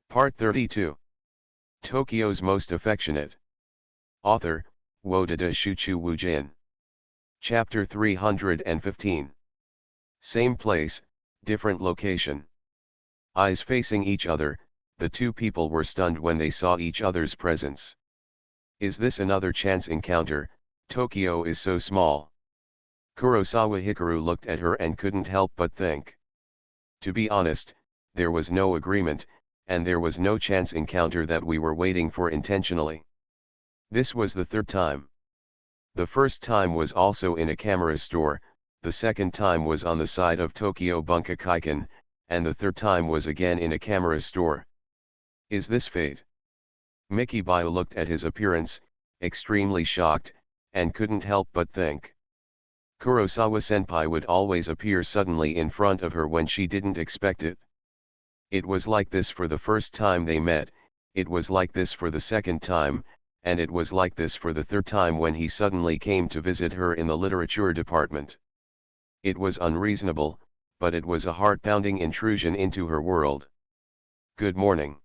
Part 32. Tokyo's Most Affectionate. Author, Wodada Shuchu Wujin. Chapter 315. Same place, different location. Eyes facing each other, the two people were stunned when they saw each other's presence. Is this another chance encounter? Tokyo is so small. Kurosawa Hikaru looked at her and couldn't help but think. To be honest, there was no agreement, and there was no chance encounter that we were waiting for intentionally. This was the third time. The first time was also in a camera store, the second time was on the side of Tokyo Bunkakaikan, and the third time was again in a camera store. Is this fate? Miki Bio looked at his appearance, extremely shocked, and couldn't help but think. Kurosawa-senpai would always appear suddenly in front of her when she didn't expect it. It was like this for the first time they met, it was like this for the second time, and it was like this for the third time when he suddenly came to visit her in the literature department. It was unreasonable, but it was a heart-pounding intrusion into her world. Good morning.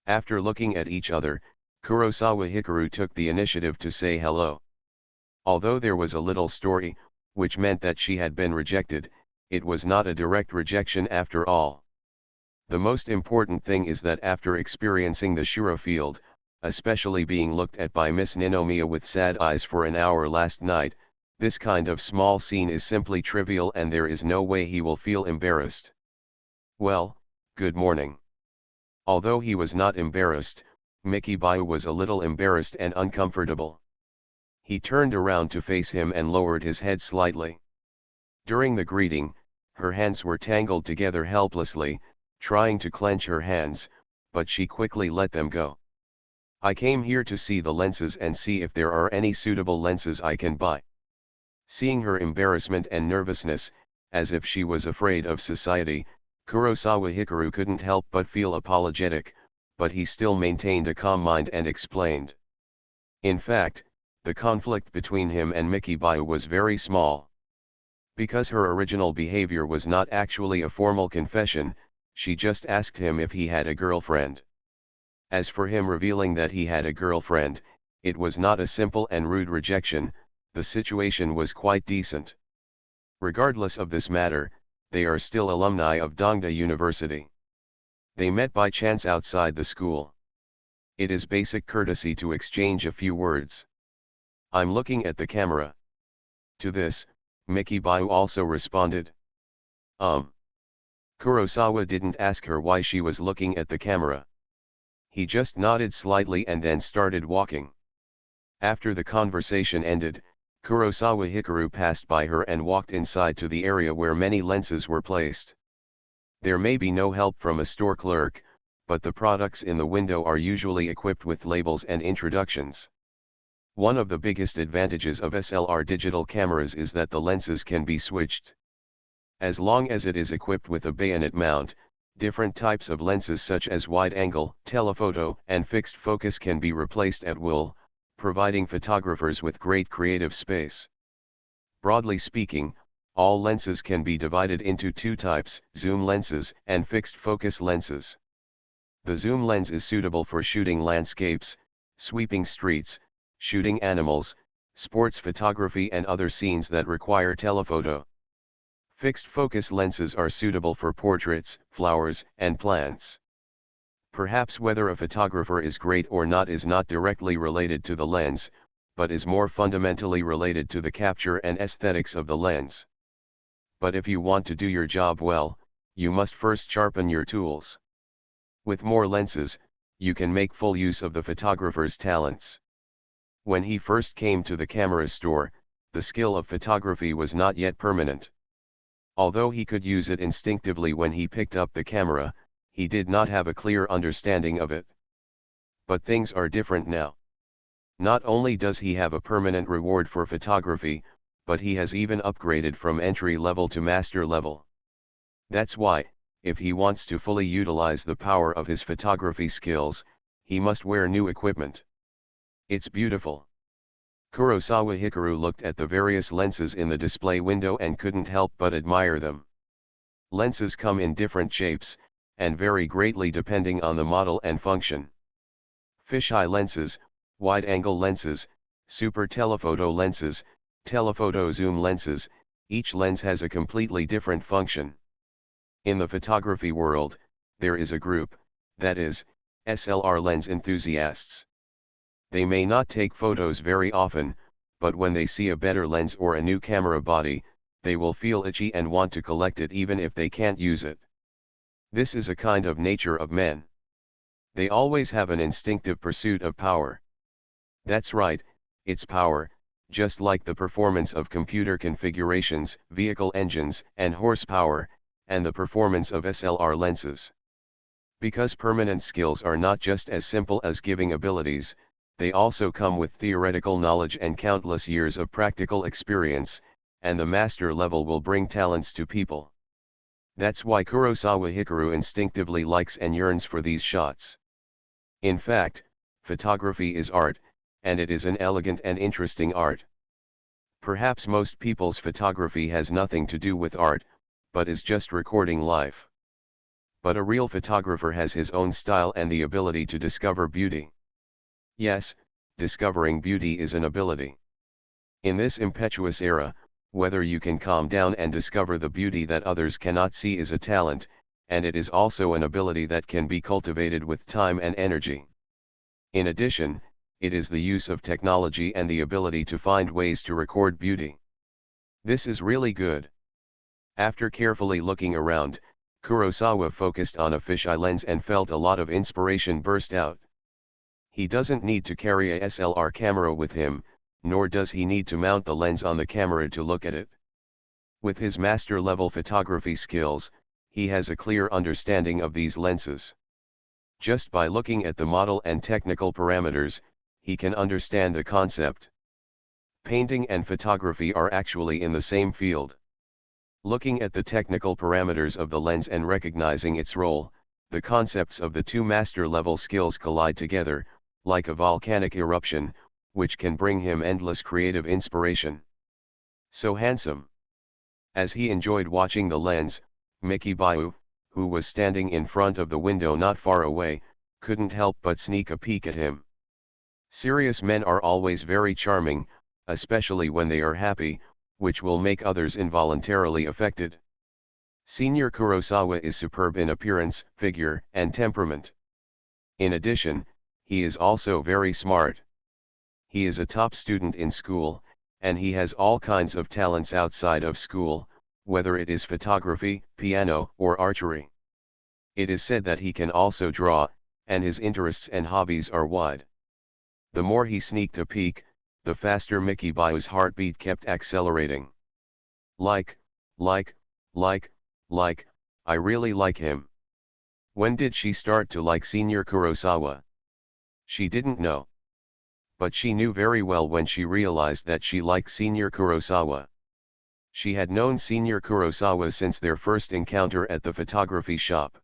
After looking at each other, Kurosawa Hikaru took the initiative to say hello. Although there was a little story, which meant that she had been rejected, it was not a direct rejection after all. The most important thing is that after experiencing the Shura field, especially being looked at by Miss Ninomiya with sad eyes for an hour last night, this kind of small scene is simply trivial and there is no way he will feel embarrassed. Well, good morning. Although he was not embarrassed, Miki Bio was a little embarrassed and uncomfortable. He turned around to face him and lowered his head slightly. During the greeting, her hands were tangled together helplessly, trying to clench her hands, but she quickly let them go. I came here to see the lenses and see if there are any suitable lenses I can buy. Seeing her embarrassment and nervousness, as if she was afraid of society, Kurosawa Hikaru couldn't help but feel apologetic, but he still maintained a calm mind and explained. In fact, the conflict between him and Miki Bio was very small. Because her original behavior was not actually a formal confession, she just asked him if he had a girlfriend. As for him revealing that he had a girlfriend, it was not a simple and rude rejection, the situation was quite decent. Regardless of this matter, they are still alumni of Dongda University. They met by chance outside the school. It is basic courtesy to exchange a few words. I'm looking at the camera. To this, Miki Bio also responded. Kurosawa didn't ask her why she was looking at the camera. He just nodded slightly and then started walking. After the conversation ended, Kurosawa Hikaru passed by her and walked inside to the area where many lenses were placed. There may be no help from a store clerk, but the products in the window are usually equipped with labels and introductions. One of the biggest advantages of SLR digital cameras is that the lenses can be switched. As long as it is equipped with a bayonet mount, different types of lenses such as wide-angle, telephoto, and fixed focus can be replaced at will, providing photographers with great creative space. Broadly speaking, all lenses can be divided into two types, zoom lenses and fixed focus lenses. The zoom lens is suitable for shooting landscapes, sweeping streets, shooting animals, sports photography and other scenes that require telephoto. Fixed focus lenses are suitable for portraits, flowers, and plants. Perhaps whether a photographer is great or not is not directly related to the lens, but is more fundamentally related to the capture and aesthetics of the lens. But if you want to do your job well, you must first sharpen your tools. With more lenses, you can make full use of the photographer's talents. When he first came to the camera store, the skill of photography was not yet permanent. Although he could use it instinctively when he picked up the camera, he did not have a clear understanding of it. But things are different now. Not only does he have a permanent reward for photography, but he has even upgraded from entry level to master level. That's why, if he wants to fully utilize the power of his photography skills, he must wear new equipment. It's beautiful. Kurosawa Hikaru looked at the various lenses in the display window and couldn't help but admire them. Lenses come in different shapes, and vary greatly depending on the model and function. Fisheye lenses, wide-angle lenses, super telephoto lenses, telephoto zoom lenses, each lens has a completely different function. In the photography world, there is a group, that is, SLR lens enthusiasts. They may not take photos very often, but when they see a better lens or a new camera body, they will feel itchy and want to collect it even if they can't use it. This is a kind of nature of men. They always have an instinctive pursuit of power. That's right, it's power, just like the performance of computer configurations, vehicle engines, and horsepower, and the performance of SLR lenses. Because permanent skills are not just as simple as giving abilities, they also come with theoretical knowledge and countless years of practical experience, and the master level will bring talents to people. That's why Kurosawa Hikaru instinctively likes and yearns for these shots. In fact, photography is art, and it is an elegant and interesting art. Perhaps most people's photography has nothing to do with art, but is just recording life. But a real photographer has his own style and the ability to discover beauty. Yes, discovering beauty is an ability. In this impetuous era, whether you can calm down and discover the beauty that others cannot see is a talent, and it is also an ability that can be cultivated with time and energy. In addition, it is the use of technology and the ability to find ways to record beauty. This is really good. After carefully looking around, Kurosawa focused on a fisheye lens and felt a lot of inspiration burst out. He doesn't need to carry a SLR camera with him, nor does he need to mount the lens on the camera to look at it. With his master-level photography skills, he has a clear understanding of these lenses. Just by looking at the model and technical parameters, he can understand the concept. Painting and photography are actually in the same field. Looking at the technical parameters of the lens and recognizing its role, the concepts of the two master-level skills collide together, like a volcanic eruption, which can bring him endless creative inspiration. So handsome. As he enjoyed watching the lens, Miki Bayu, who was standing in front of the window not far away, couldn't help but sneak a peek at him. Serious men are always very charming, especially when they are happy, which will make others involuntarily affected. Senior Kurosawa is superb in appearance, figure, and temperament. In addition, he is also very smart. He is a top student in school, and he has all kinds of talents outside of school, whether it is photography, piano, or archery. It is said that he can also draw, and his interests and hobbies are wide. The more he sneaked a peek, the faster Miki Bayu's heartbeat kept accelerating. Like, I really like him. When did she start to like Senior Kurosawa? She didn't know. But she knew very well when she realized that she liked Senior Kurosawa. She had known Senior Kurosawa since their first encounter at the photography shop.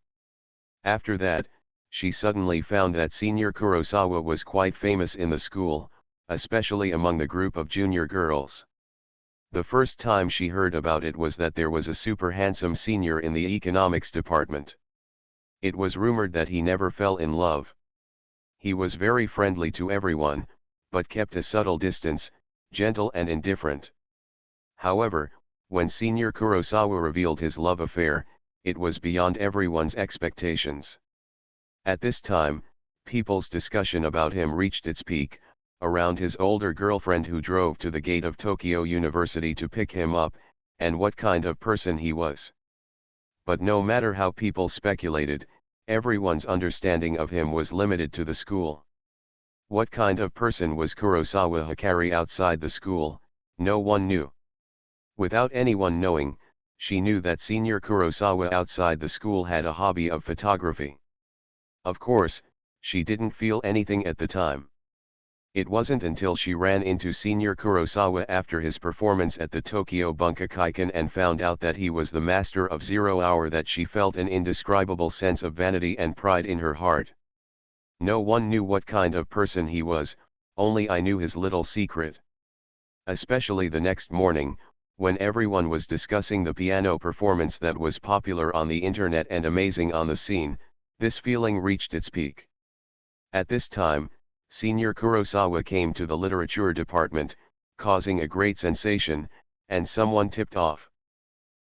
After that, she suddenly found that Senior Kurosawa was quite famous in the school, especially among the group of junior girls. The first time she heard about it was that there was a super handsome senior in the economics department. It was rumored that he never fell in love. He was very friendly to everyone, but kept a subtle distance, gentle and indifferent. However, when Senior Kurosawa revealed his love affair, it was beyond everyone's expectations. At this time, people's discussion about him reached its peak, around his older girlfriend who drove to the gate of Tokyo University to pick him up, and what kind of person he was. But no matter how people speculated, everyone's understanding of him was limited to the school. What kind of person was Kurosawa Hikari outside the school, no one knew. Without anyone knowing, she knew that Senior Kurosawa outside the school had a hobby of photography. Of course, she didn't feel anything at the time. It wasn't until she ran into Senior Kurosawa after his performance at the Tokyo Bunkakaikan and found out that he was the master of 0 hour that she felt an indescribable sense of vanity and pride in her heart. No one knew what kind of person he was, only I knew his little secret. Especially the next morning, When everyone was discussing the piano performance that was popular on the internet and amazing on the scene, this feeling reached its peak. At this time, Senior Kurosawa came to the literature department, causing a great sensation, and someone tipped off.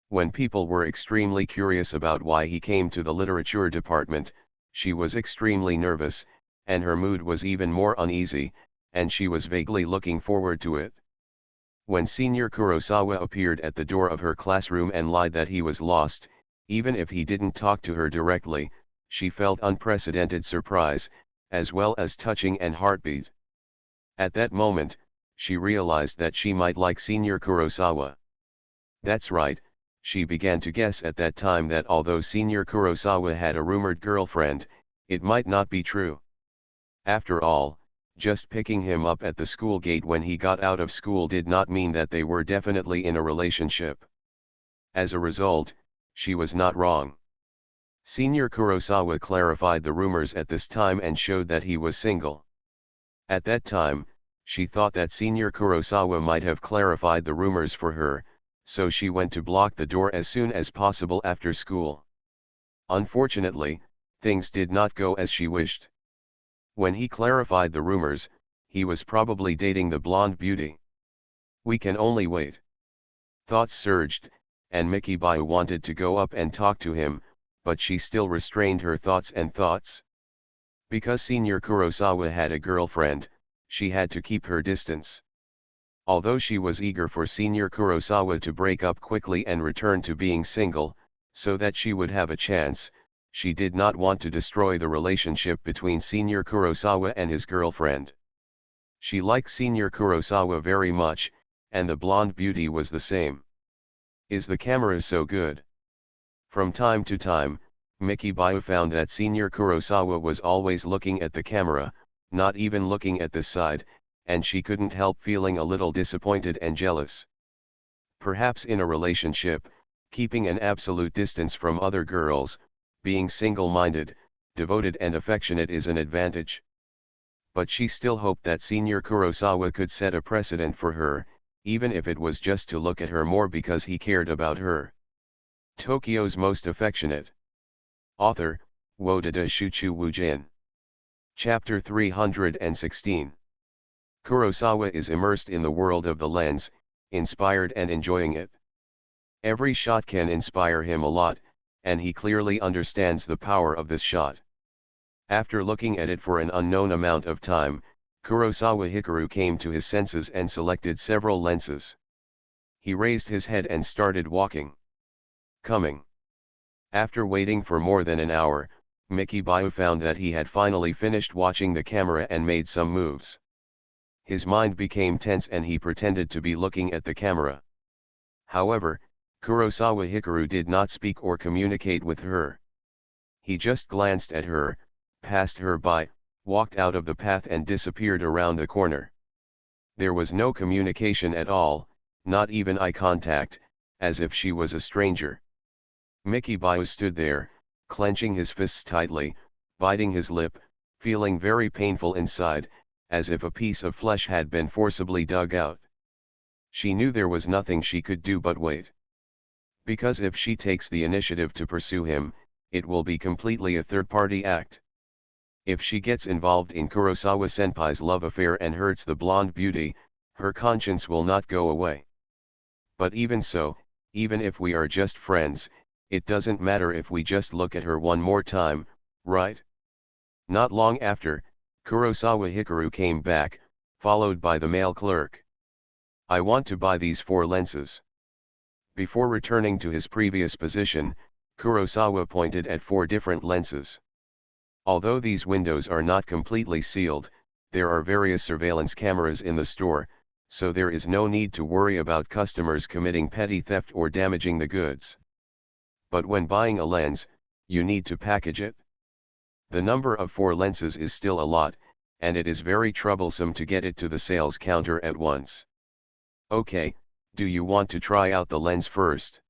When people were extremely curious about why he came to the literature department, she was extremely nervous, and her mood was even more uneasy, and she was vaguely looking forward to it. When Senior Kurosawa appeared at the door of her classroom and lied that he was lost, even if he didn't talk to her directly, she felt unprecedented surprise, as well as touching and heartbeat. At that moment, she realized that she might like Senior Kurosawa. That's right, she began to guess at that time that although Senior Kurosawa had a rumored girlfriend, it might not be true. After all, just picking him up at the school gate when he got out of school did not mean that they were definitely in a relationship. As a result, she was not wrong. Senior Kurosawa clarified the rumors at this time and showed that he was single. At that time, she thought that Senior Kurosawa might have clarified the rumors for her, so she went to block the door as soon as possible after school. Unfortunately, things did not go as she wished. When he clarified the rumors, he was probably dating the blonde beauty. We can only wait. Thoughts surged, and Mikibayu wanted to go up and talk to him, but she still restrained her thoughts. Because Senior Kurosawa had a girlfriend, she had to keep her distance. Although she was eager for Senior Kurosawa to break up quickly and return to being single, so that she would have a chance, she did not want to destroy the relationship between Senior Kurosawa and his girlfriend. She liked Senior Kurosawa very much, and the blonde beauty was the same. Is the camera so good? From time to time, Mikibayu found that Senior Kurosawa was always looking at the camera, not even looking at the side, and she couldn't help feeling a little disappointed and jealous. Perhaps in a relationship, keeping an absolute distance from other girls, being single-minded, devoted and affectionate is an advantage. But she still hoped that Senior Kurosawa could set a precedent for her, even if it was just to look at her more because he cared about her. Tokyo's Most Affectionate. Author, Wodada Shuchu Wujin. Chapter 316. Kurosawa is immersed in the world of the lens, inspired and enjoying it. Every shot can inspire him a lot, and he clearly understands the power of this shot. After looking at it for an unknown amount of time, Kurosawa Hikaru came to his senses and selected several lenses. He raised his head and started walking. Coming. After waiting for more than an hour, Mikibayu found that he had finally finished watching the camera and made some moves. His mind became tense and he pretended to be looking at the camera. However, Kurosawa Hikaru did not speak or communicate with her. He just glanced at her, passed her by, walked out of the path and disappeared around the corner. There was no communication at all, not even eye contact, as if she was a stranger. Mikibayu stood there, clenching his fists tightly, biting his lip, feeling very painful inside, as if a piece of flesh had been forcibly dug out. She knew there was nothing she could do but wait. Because if she takes the initiative to pursue him, it will be completely a third-party act. If she gets involved in Kurosawa-senpai's love affair and hurts the blonde beauty, her conscience will not go away. But even so, even if we are just friends, it doesn't matter if we just look at her one more time, right? Not long after, Kurosawa Hikaru came back, followed by the male clerk. I want to buy these 4 lenses. Before returning to his previous position, Kurosawa pointed at 4 different lenses. Although these windows are not completely sealed, there are various surveillance cameras in the store, so there is no need to worry about customers committing petty theft or damaging the goods. But when buying a lens, you need to package it. The number of 4 lenses is still a lot, and it is very troublesome to get it to the sales counter at once. Okay, do you want to try out the lens first?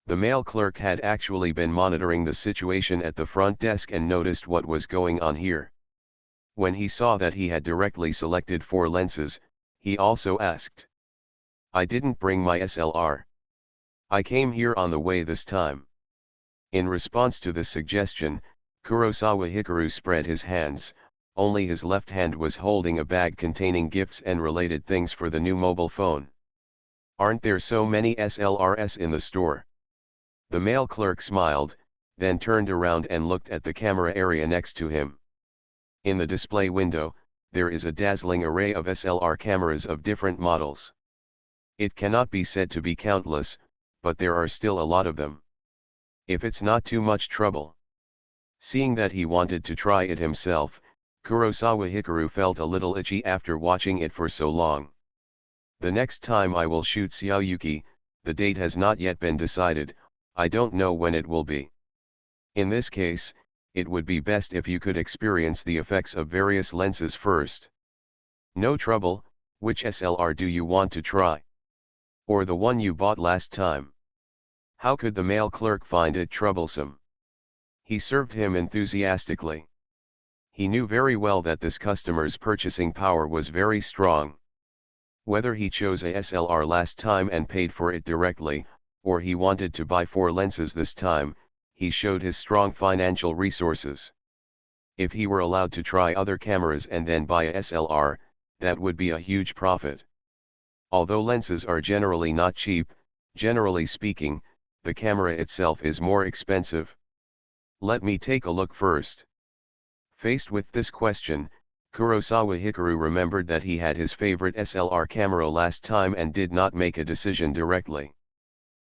The male clerk had actually been monitoring the situation at the front desk and noticed what was going on here. When he saw that he had directly selected 4 lenses, he also asked, I didn't bring my SLR. I came here on the way this time. In response to the suggestion, Kurosawa Hikaru spread his hands, only his left hand was holding a bag containing gifts and related things for the new mobile phone. Aren't there so many SLRs in the store? The male clerk smiled, then turned around and looked at the camera area next to him. In the display window, there is a dazzling array of SLR cameras of different models. It cannot be said to be countless, but there are still a lot of them. If it's not too much trouble. Seeing that he wanted to try it himself, Kurosawa Hikaru felt a little itchy after watching it for so long. The next time I will shoot Xiaoyuki, the date has not yet been decided, I don't know when it will be. In this case, it would be best if you could experience the effects of various lenses first. No trouble, which SLR do you want to try? Or the one you bought last time? How could the male clerk find it troublesome? He served him enthusiastically. He knew very well that this customer's purchasing power was very strong. Whether he chose a SLR last time and paid for it directly, or he wanted to buy 4 lenses this time, he showed his strong financial resources. If he were allowed to try other cameras and then buy a SLR, that would be a huge profit. Although lenses are generally not cheap, generally speaking, the camera itself is more expensive. Let me take a look first. Faced with this question, Kurosawa Hikaru remembered that he had his favorite SLR camera last time and did not make a decision directly.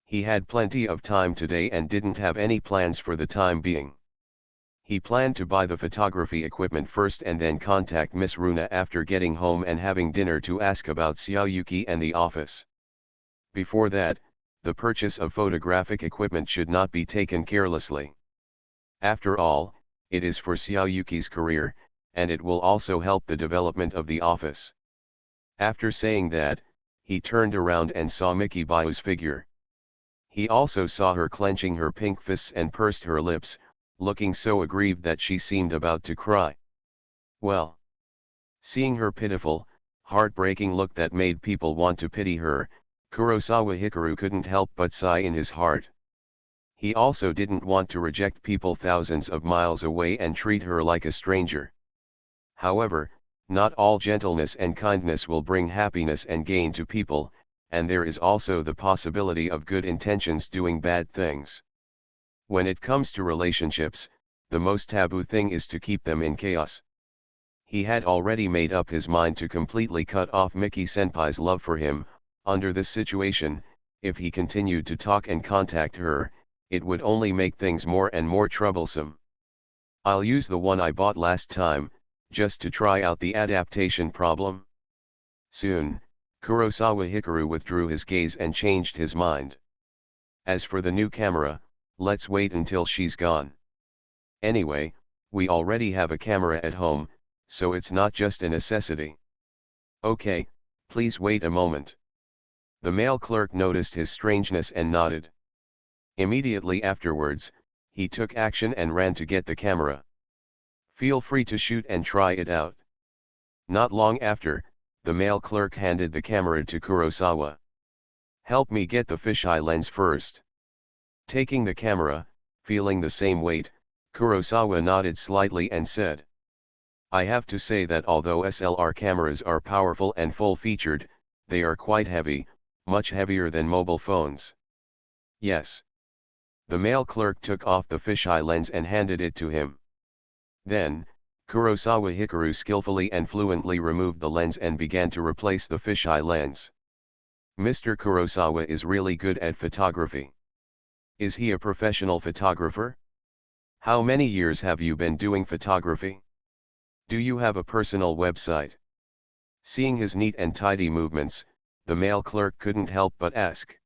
He had plenty of time today and didn't have any plans for the time being. He planned to buy the photography equipment first and then contact Miss Runa after getting home and having dinner to ask about Xiaoyuki and the office. Before that, the purchase of photographic equipment should not be taken carelessly. After all, it is for Xiaoyuki's career, and it will also help the development of the office. After saying that, he turned around and saw Miki Bio's figure. He also saw her clenching her pink fists and pursed her lips, looking so aggrieved that she seemed about to cry. Well. Seeing her pitiful, heartbreaking look that made people want to pity her, Kurosawa Hikaru couldn't help but sigh in his heart. He also didn't want to reject people thousands of miles away and treat her like a stranger. However, not all gentleness and kindness will bring happiness and gain to people, and there is also the possibility of good intentions doing bad things. When it comes to relationships, the most taboo thing is to keep them in chaos. He had already made up his mind to completely cut off Miki-senpai's love for him. Under this situation, if he continued to talk and contact her, it would only make things more and more troublesome. I'll use the one I bought last time, just to try out the adaptation problem. Soon, Kurosawa Hikaru withdrew his gaze and changed his mind. As for the new camera, let's wait until she's gone. Anyway, we already have a camera at home, so it's not just a necessity. Okay, please wait a moment. The male clerk noticed his strangeness and nodded. Immediately afterwards, he took action and ran to get the camera. Feel free to shoot and try it out. Not long after, the male clerk handed the camera to Kurosawa. Help me get the fisheye lens first. Taking the camera, feeling the same weight, Kurosawa nodded slightly and said, I have to say that although SLR cameras are powerful and full-featured, they are quite heavy, much heavier than mobile phones. Yes. The male clerk took off the fisheye lens and handed it to him. Then, Kurosawa Hikaru skillfully and fluently removed the lens and began to replace the fisheye lens. Mr. Kurosawa is really good at photography. Is he a professional photographer? How many years have you been doing photography? Do you have a personal website? Seeing his neat and tidy movements, the male clerk couldn't help but ask.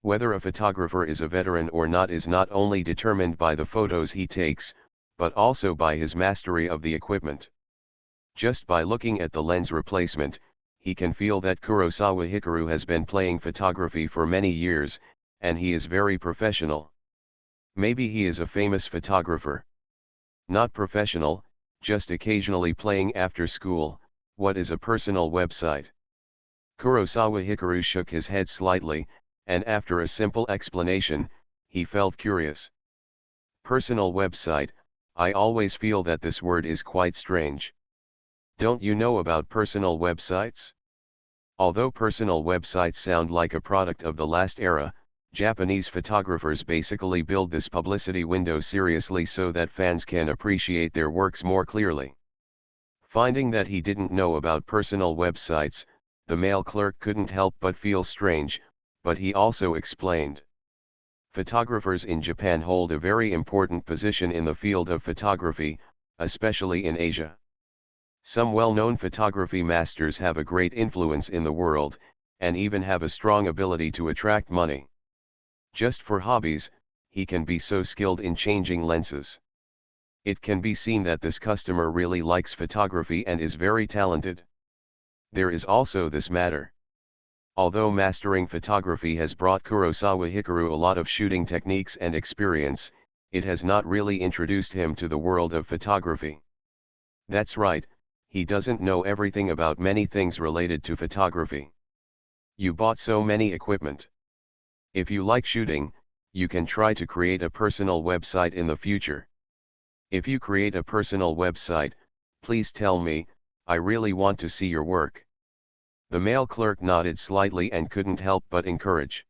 Whether a photographer is a veteran or not is not only determined by the photos he takes, but also by his mastery of the equipment. Just by looking at the lens replacement, he can feel that Kurosawa Hikaru has been playing photography for many years, and he is very professional. Maybe he is a famous photographer. Not professional, just occasionally playing after school. What is a personal website? Kurosawa Hikaru shook his head slightly, and after a simple explanation, he felt curious. Personal website, I always feel that this word is quite strange. Don't you know about personal websites? Although personal websites sound like a product of the last era, Japanese photographers basically build this publicity window seriously so that fans can appreciate their works more clearly. Finding that he didn't know about personal websites, the male clerk couldn't help but feel strange, but he also explained. Photographers in Japan hold a very important position in the field of photography, especially in Asia. Some well-known photography masters have a great influence in the world, and even have a strong ability to attract money. Just for hobbies, he can be so skilled in changing lenses. It can be seen that this customer really likes photography and is very talented. There is also this matter. Although mastering photography has brought Kurosawa Hikaru a lot of shooting techniques and experience, it has not really introduced him to the world of photography. That's right, he doesn't know everything about many things related to photography. You bought so many equipment. If you like shooting, you can try to create a personal website in the future. If you create a personal website, please tell me, I really want to see your work. The male clerk nodded slightly and couldn't help but encourage.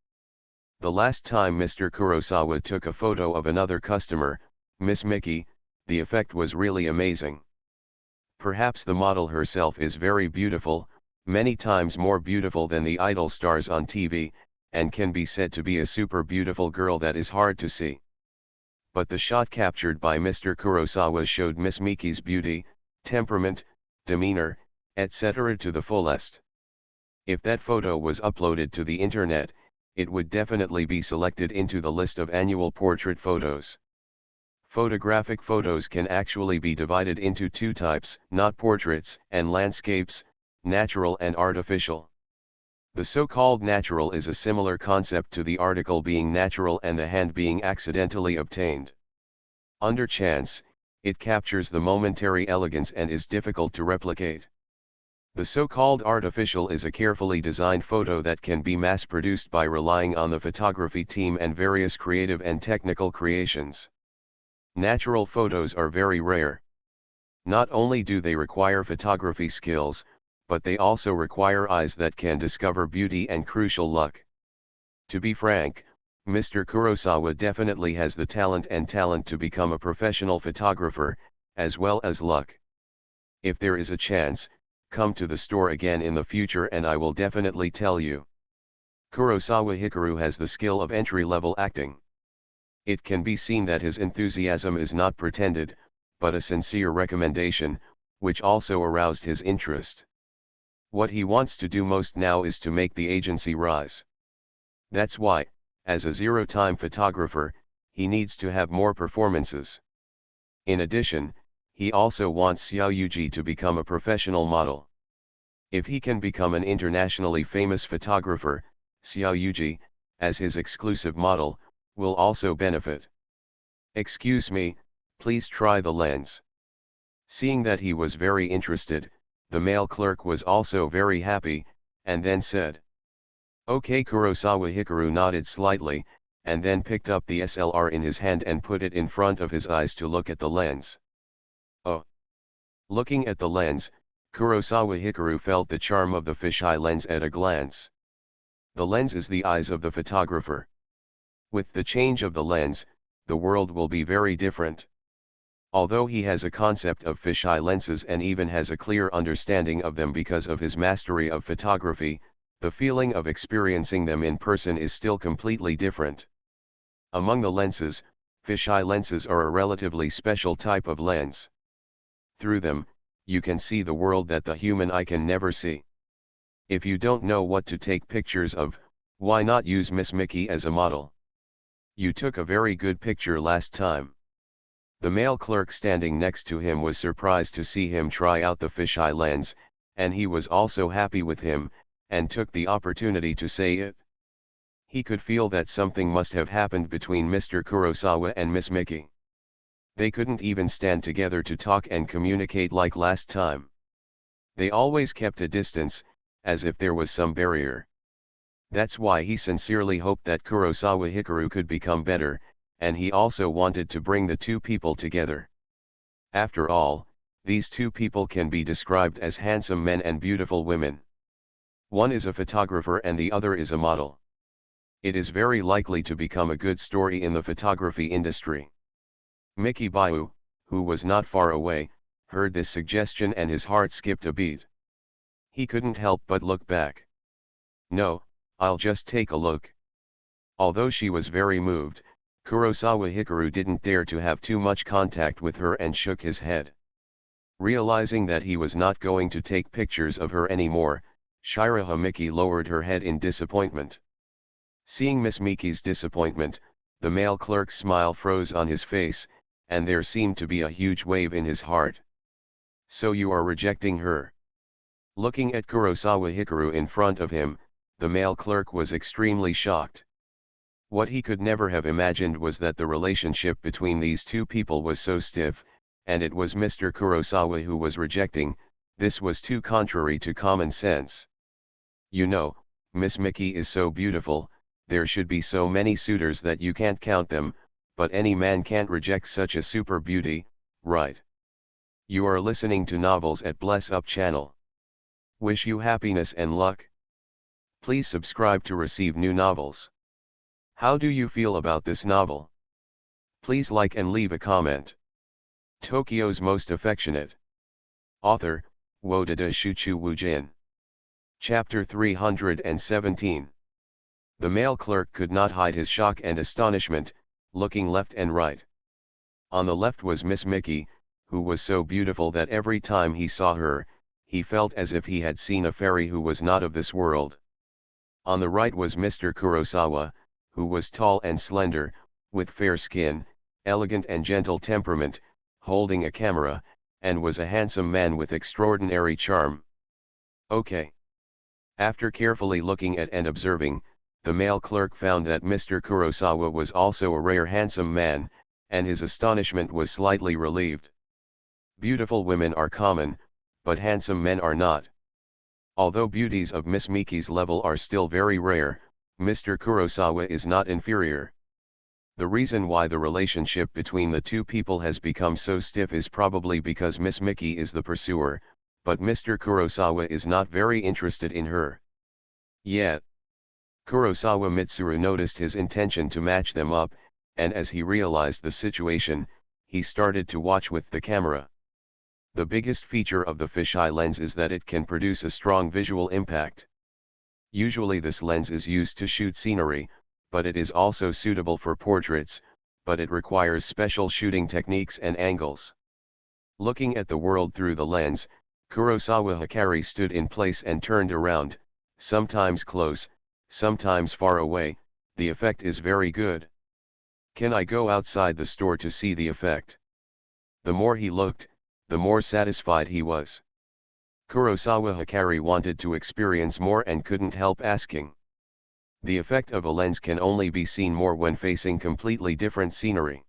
The last time Mr. Kurosawa took a photo of another customer, Miss Mickey, the effect was really amazing. Perhaps the model herself is very beautiful, many times more beautiful than the idol stars on TV, and can be said to be a super beautiful girl that is hard to see. But the shot captured by Mr. Kurosawa showed Miss Miki's beauty, temperament, demeanor, etc. to the fullest. If that photo was uploaded to the internet, it would definitely be selected into the list of annual portrait photos. Photographic photos can actually be divided into two types, not portraits and landscapes, natural and artificial. The so-called natural is a similar concept to the article being natural and the hand being accidentally obtained. Under chance, it captures the momentary elegance and is difficult to replicate. The so-called artificial is a carefully designed photo that can be mass-produced by relying on the photography team and various creative and technical creations. Natural photos are very rare. Not only do they require photography skills, but they also require eyes that can discover beauty and crucial luck. To be frank, Mr. Kurosawa definitely has the talent to become a professional photographer, as well as luck. If there is a chance, come to the store again in the future and I will definitely tell you. Kurosawa Hikaru has the skill of entry-level acting. It can be seen that his enthusiasm is not pretended, but a sincere recommendation, which also aroused his interest. What he wants to do most now is to make the agency rise. That's why, as a zero-time photographer, he needs to have more performances. In addition, he also wants Xiao Yuji to become a professional model. If he can become an internationally famous photographer, Xiao Yuji, as his exclusive model, will also benefit. Excuse me, please try the lens. Seeing that he was very interested, the male clerk was also very happy, and then said, "Okay." Kurosawa Hikaru nodded slightly, and then picked up the SLR in his hand and put it in front of his eyes to look at the lens. Oh! Looking at the lens, Kurosawa Hikaru felt the charm of the fisheye lens at a glance. The lens is the eyes of the photographer. With the change of the lens, the world will be very different. Although he has a concept of fisheye lenses and even has a clear understanding of them because of his mastery of photography, the feeling of experiencing them in person is still completely different. Among the lenses, fisheye lenses are a relatively special type of lens. Through them, you can see the world that the human eye can never see. If you don't know what to take pictures of, why not use Miss Mickey as a model? You took a very good picture last time. The male clerk standing next to him was surprised to see him try out the fisheye lens, and he was also happy with him, and took the opportunity to say it. He could feel that something must have happened between Mr. Kurosawa and Miss Mickey. They couldn't even stand together to talk and communicate like last time. They always kept a distance, as if there was some barrier. That's why he sincerely hoped that Kurosawa Hikaru could become better, and he also wanted to bring the two people together. After all, these two people can be described as handsome men and beautiful women. One is a photographer and the other is a model. It is very likely to become a good story in the photography industry. Miki Bayu, who was not far away, heard this suggestion and his heart skipped a beat. He couldn't help but look back. No, I'll just take a look. Although she was very moved, Kurosawa Hikaru didn't dare to have too much contact with her and shook his head. Realizing that he was not going to take pictures of her anymore, Shiraha Miki lowered her head in disappointment. Seeing Miss Miki's disappointment, the male clerk's smile froze on his face, and there seemed to be a huge wave in his heart. So you are rejecting her? Looking at Kurosawa Hikaru in front of him, the male clerk was extremely shocked. What he could never have imagined was that the relationship between these two people was so stiff, and it was Mr. Kurosawa who was rejecting. This was too contrary to common sense. You know, Miss Miki is so beautiful, there should be so many suitors that you can't count them, but any man can't reject such a super beauty, right? You are listening to Novels at Bless Up channel. Wish you happiness and luck. Please subscribe to receive new novels. How do you feel about this novel? Please like and leave a comment. Tokyo's Most Affectionate. Author, Wodada Shuchu Wujin. Chapter 317. The male clerk could not hide his shock and astonishment, looking left and right. On the left was Miss Miki, who was so beautiful that every time he saw her, he felt as if he had seen a fairy who was not of this world. On the right was Mr. Kurosawa, who was tall and slender, with fair skin, elegant and gentle temperament, holding a camera, and was a handsome man with extraordinary charm. Okay. After carefully looking at and observing, the male clerk found that Mr. Kurosawa was also a rare handsome man, and his astonishment was slightly relieved. Beautiful women are common, but handsome men are not. Although beauties of Miss Miki's level are still very rare, Mr. Kurosawa is not inferior. The reason why the relationship between the two people has become so stiff is probably because Miss Miki is the pursuer, but Mr. Kurosawa is not very interested in her. Yet, Kurosawa Mitsuru noticed his intention to match them up, and as he realized the situation, he started to watch with the camera. The biggest feature of the fisheye lens is that it can produce a strong visual impact. Usually this lens is used to shoot scenery, but it is also suitable for portraits, but it requires special shooting techniques and angles. Looking at the world through the lens, Kurosawa Hikari stood in place and turned around, sometimes close, sometimes far away. The effect is very good. Can I go outside the store to see the effect? The more he looked, the more satisfied he was. Kurosawa Hikari wanted to experience more and couldn't help asking. The effect of a lens can only be seen more when facing completely different scenery.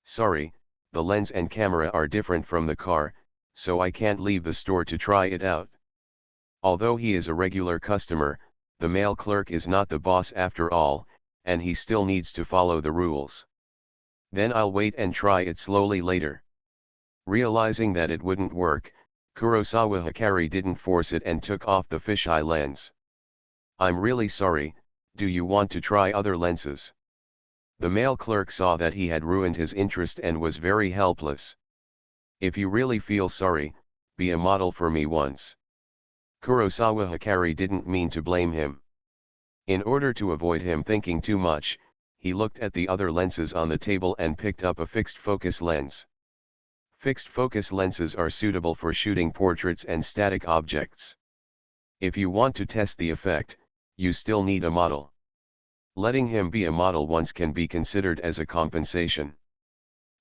Sorry, the lens and camera are different from the car, so I can't leave the store to try it out. Although he is a regular customer, the male clerk is not the boss after all, and he still needs to follow the rules. Then I'll wait and try it slowly later. Realizing that it wouldn't work, Kurosawa Hikari didn't force it and took off the fisheye lens. I'm really sorry, do you want to try other lenses? The male clerk saw that he had ruined his interest and was very helpless. If you really feel sorry, be a model for me once. Kurosawa Hikari didn't mean to blame him. In order to avoid him thinking too much, he looked at the other lenses on the table and picked up a fixed focus lens. Fixed focus lenses are suitable for shooting portraits and static objects. If you want to test the effect, you still need a model. Letting him be a model once can be considered as a compensation.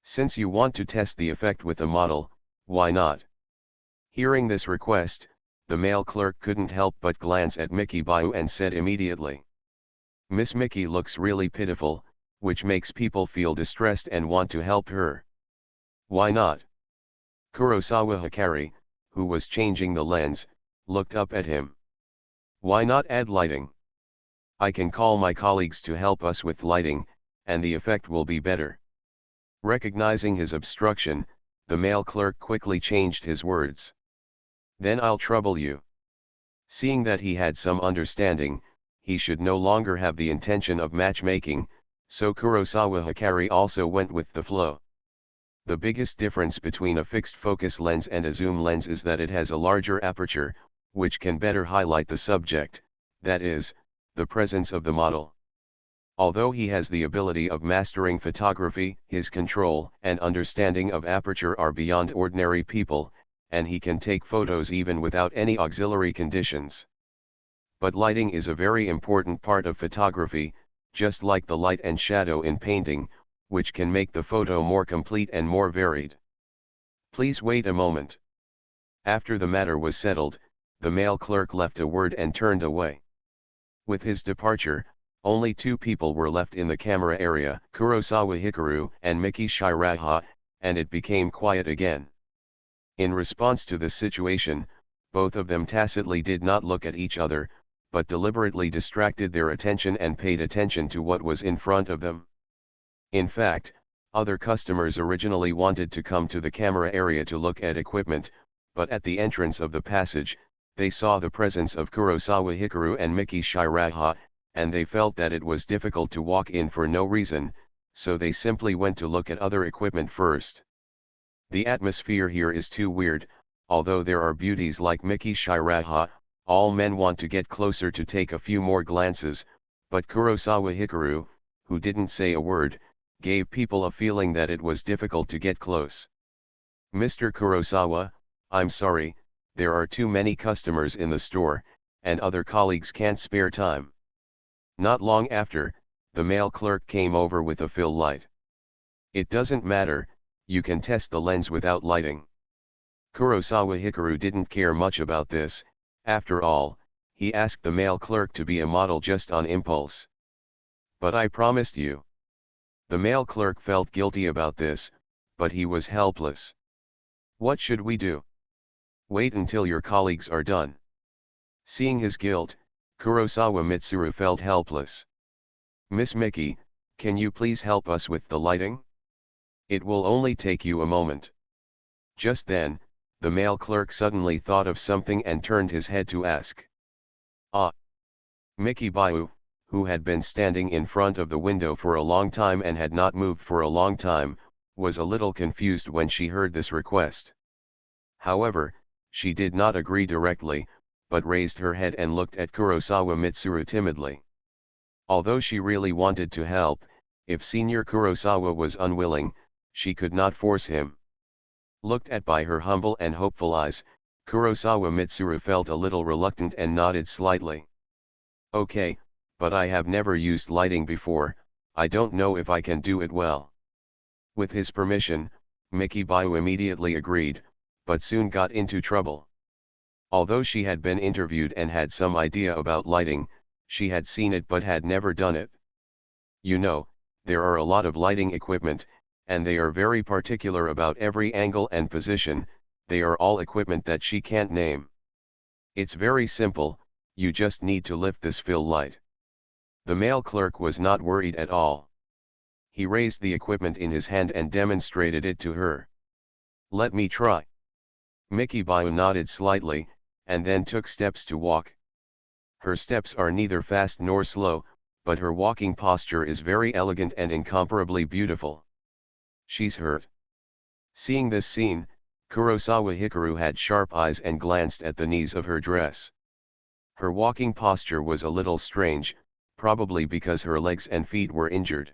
Since you want to test the effect with a model, why not? Hearing this request, the male clerk couldn't help but glance at Miki Bayu and said immediately, Miss Miki looks really pitiful, which makes people feel distressed and want to help her. Why not? Kurosawa Hikari, who was changing the lens, looked up at him. Why not add lighting? I can call my colleagues to help us with lighting, and the effect will be better. Recognizing his obstruction, the male clerk quickly changed his words. Then I'll trouble you. Seeing that he had some understanding, he should no longer have the intention of matchmaking, so Kurosawa Hikari also went with the flow. The biggest difference between a fixed focus lens and a zoom lens is that it has a larger aperture, which can better highlight the subject, that is, the presence of the model. Although he has the ability of mastering photography, his control and understanding of aperture are beyond ordinary people, and he can take photos even without any auxiliary conditions. But lighting is a very important part of photography, just like the light and shadow in painting, which can make the photo more complete and more varied. Please wait a moment. After the matter was settled, the male clerk left a word and turned away. With his departure, only two people were left in the camera area, Kurosawa Hikaru and Miki Shiraha, and it became quiet again. In response to this situation, both of them tacitly did not look at each other, but deliberately distracted their attention and paid attention to what was in front of them. In fact, other customers originally wanted to come to the camera area to look at equipment, but at the entrance of the passage, they saw the presence of Kurosawa Hikaru and Miki Shiraha, and they felt that it was difficult to walk in for no reason, so they simply went to look at other equipment first. The atmosphere here is too weird. Although there are beauties like Miki Shiraha, all men want to get closer to take a few more glances, but Kurosawa Hikaru, who didn't say a word, gave people a feeling that it was difficult to get close. Mr. Kurosawa, I'm sorry, there are too many customers in the store, and other colleagues can't spare time. Not long after, the male clerk came over with a fill light. It doesn't matter, you can test the lens without lighting. Kurosawa Hikaru didn't care much about this. After all, he asked the male clerk to be a model just on impulse. But I promised you. The male clerk felt guilty about this, but he was helpless. What should we do? Wait until your colleagues are done. Seeing his guilt, Kurosawa Mitsuru felt helpless. Miss Miki, can you please help us with the lighting? It will only take you a moment. Just then, the male clerk suddenly thought of something and turned his head to ask. Ah! Miki Bayu, who had been standing in front of the window for a long time and had not moved for a long time, was a little confused when she heard this request. However, she did not agree directly, but raised her head and looked at Kurosawa Mitsuru timidly. Although she really wanted to help, if Senior Kurosawa was unwilling, she could not force him. Looked at by her humble and hopeful eyes, Kurosawa Mitsuru felt a little reluctant and nodded slightly. Okay, but I have never used lighting before, I don't know if I can do it well. With his permission, Miki Bayu immediately agreed, but soon got into trouble. Although she had been interviewed and had some idea about lighting, she had seen it but had never done it. You know, there are a lot of lighting equipment, and they are very particular about every angle and position. They are all equipment that she can't name. It's very simple, you just need to lift this fill light. The male clerk was not worried at all. He raised the equipment in his hand and demonstrated it to her. Let me try. Miki Bayu nodded slightly, and then took steps to walk. Her steps are neither fast nor slow, but her walking posture is very elegant and incomparably beautiful. She's hurt. Seeing this scene, Kurosawa Hikaru had sharp eyes and glanced at the knees of her dress. Her walking posture was a little strange, probably because her legs and feet were injured.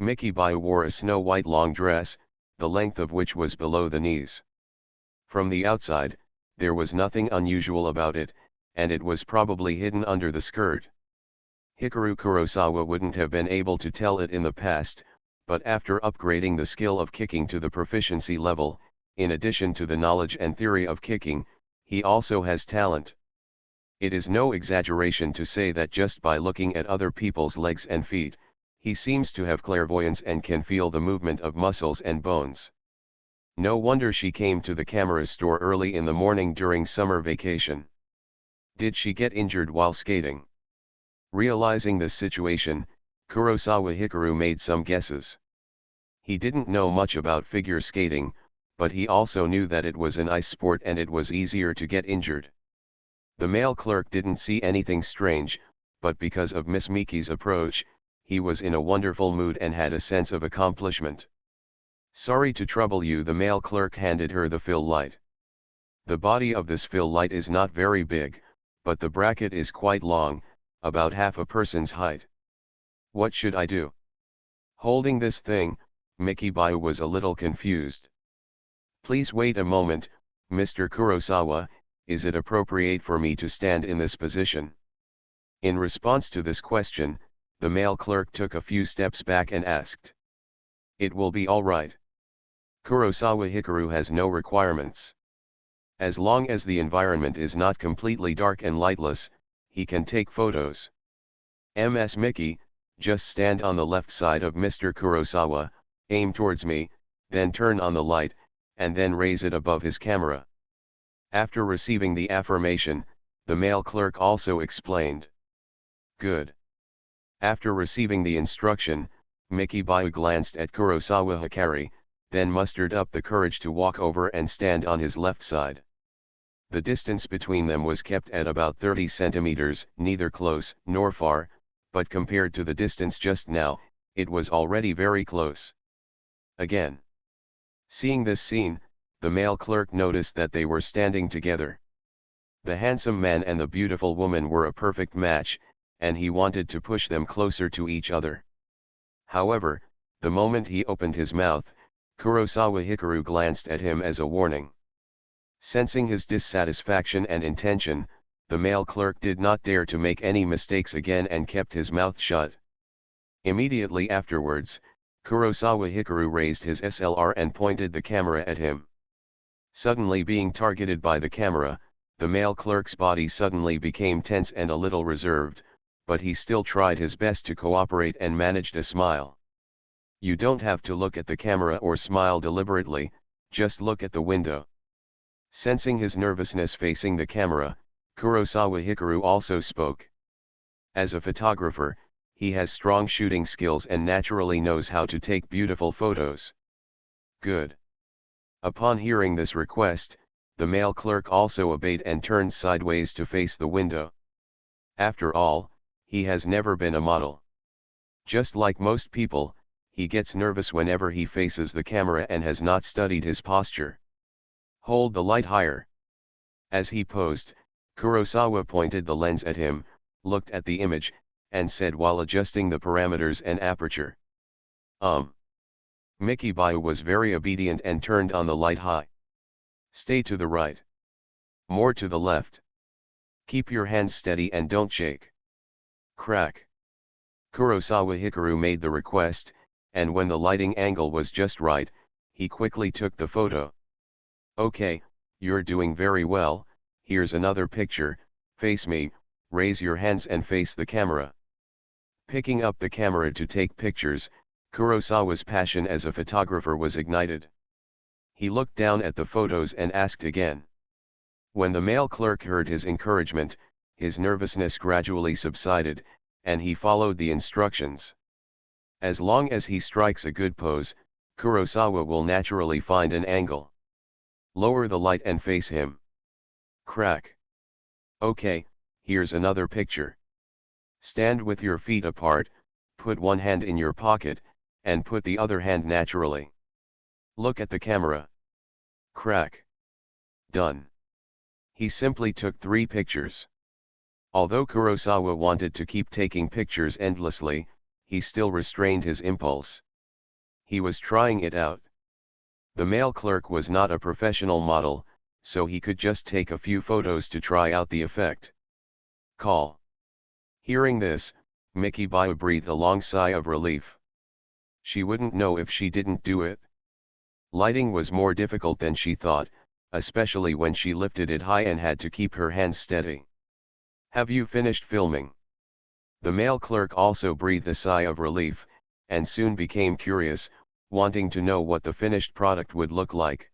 Miki Bayu wore a snow-white long dress, the length of which was below the knees. From the outside, there was nothing unusual about it, and it was probably hidden under the skirt. Hikaru Kurosawa wouldn't have been able to tell it in the past, but after upgrading the skill of kicking to the proficiency level, in addition to the knowledge and theory of kicking, he also has talent. It is no exaggeration to say that just by looking at other people's legs and feet, he seems to have clairvoyance and can feel the movement of muscles and bones. No wonder she came to the camera store early in the morning during summer vacation. Did she get injured while skating? Realizing this situation, Kurosawa Hikaru made some guesses. He didn't know much about figure skating, but he also knew that it was an ice sport and it was easier to get injured. The male clerk didn't see anything strange, but because of Miss Miki's approach, he was in a wonderful mood and had a sense of accomplishment. "Sorry to trouble you," the male clerk handed her the fill light. The body of this fill light is not very big, but the bracket is quite long, about half a person's height. "What should I do?" Holding this thing, Miki Bayu was a little confused. "Please wait a moment, Mr. Kurosawa, is it appropriate for me to stand in this position?" In response to this question, the male clerk took a few steps back and asked. "It will be all right. Kurosawa Hikaru has no requirements. As long as the environment is not completely dark and lightless, he can take photos. Ms. Miki, just stand on the left side of Mr. Kurosawa, aim towards me, then turn on the light, and then raise it above his camera." After receiving the affirmation, the male clerk also explained. "Good." After receiving the instruction, Miki Bayu glanced at Kurosawa Hikari, then mustered up the courage to walk over and stand on his left side. The distance between them was kept at about 30 centimeters, neither close nor far, but compared to the distance just now, it was already very close. Again. Seeing this scene, the male clerk noticed that they were standing together. The handsome man and the beautiful woman were a perfect match, and he wanted to push them closer to each other. However, the moment he opened his mouth, Kurosawa Hikaru glanced at him as a warning. Sensing his dissatisfaction and intention, the male clerk did not dare to make any mistakes again and kept his mouth shut. Immediately afterwards, Kurosawa Hikaru raised his SLR and pointed the camera at him. Suddenly being targeted by the camera, the male clerk's body suddenly became tense and a little reserved, but he still tried his best to cooperate and managed a smile. "You don't have to look at the camera or smile deliberately, just look at the window." Sensing his nervousness facing the camera, Kurosawa Hikaru also spoke. As a photographer, he has strong shooting skills and naturally knows how to take beautiful photos. "Good." Upon hearing this request, the male clerk also obeyed and turned sideways to face the window. After all, he has never been a model. Just like most people, he gets nervous whenever he faces the camera and has not studied his posture. "Hold the light higher." As he posed, Kurosawa pointed the lens at him, looked at the image, and said while adjusting the parameters and aperture. Miki Bayu was very obedient and turned on the light high. "Stay to the right. More to the left. Keep your hands steady and don't shake." Crack. Kurosawa Hikaru made the request, and when the lighting angle was just right, he quickly took the photo. "Okay, you're doing very well, here's another picture, face me, raise your hands and face the camera." Picking up the camera to take pictures, Kurosawa's passion as a photographer was ignited. He looked down at the photos and asked again. When the male clerk heard his encouragement, his nervousness gradually subsided, and he followed the instructions. As long as he strikes a good pose, Kurosawa will naturally find an angle. Lower the light and face him. Crack. Okay, here's another picture. Stand with your feet apart, put one hand in your pocket, and put the other hand naturally. Look at the camera. Crack. Done. He simply took 3 pictures. Although Kurosawa wanted to keep taking pictures endlessly, he still restrained his impulse. He was trying it out. The male clerk was not a professional model, so he could just take a few photos to try out the effect. Call. Hearing this, Miki Bayu breathed a long sigh of relief. She wouldn't know if she didn't do it. Lighting was more difficult than she thought, especially when she lifted it high and had to keep her hands steady. Have you finished filming? The male clerk also breathed a sigh of relief, and soon became curious, wanting to know what the finished product would look like.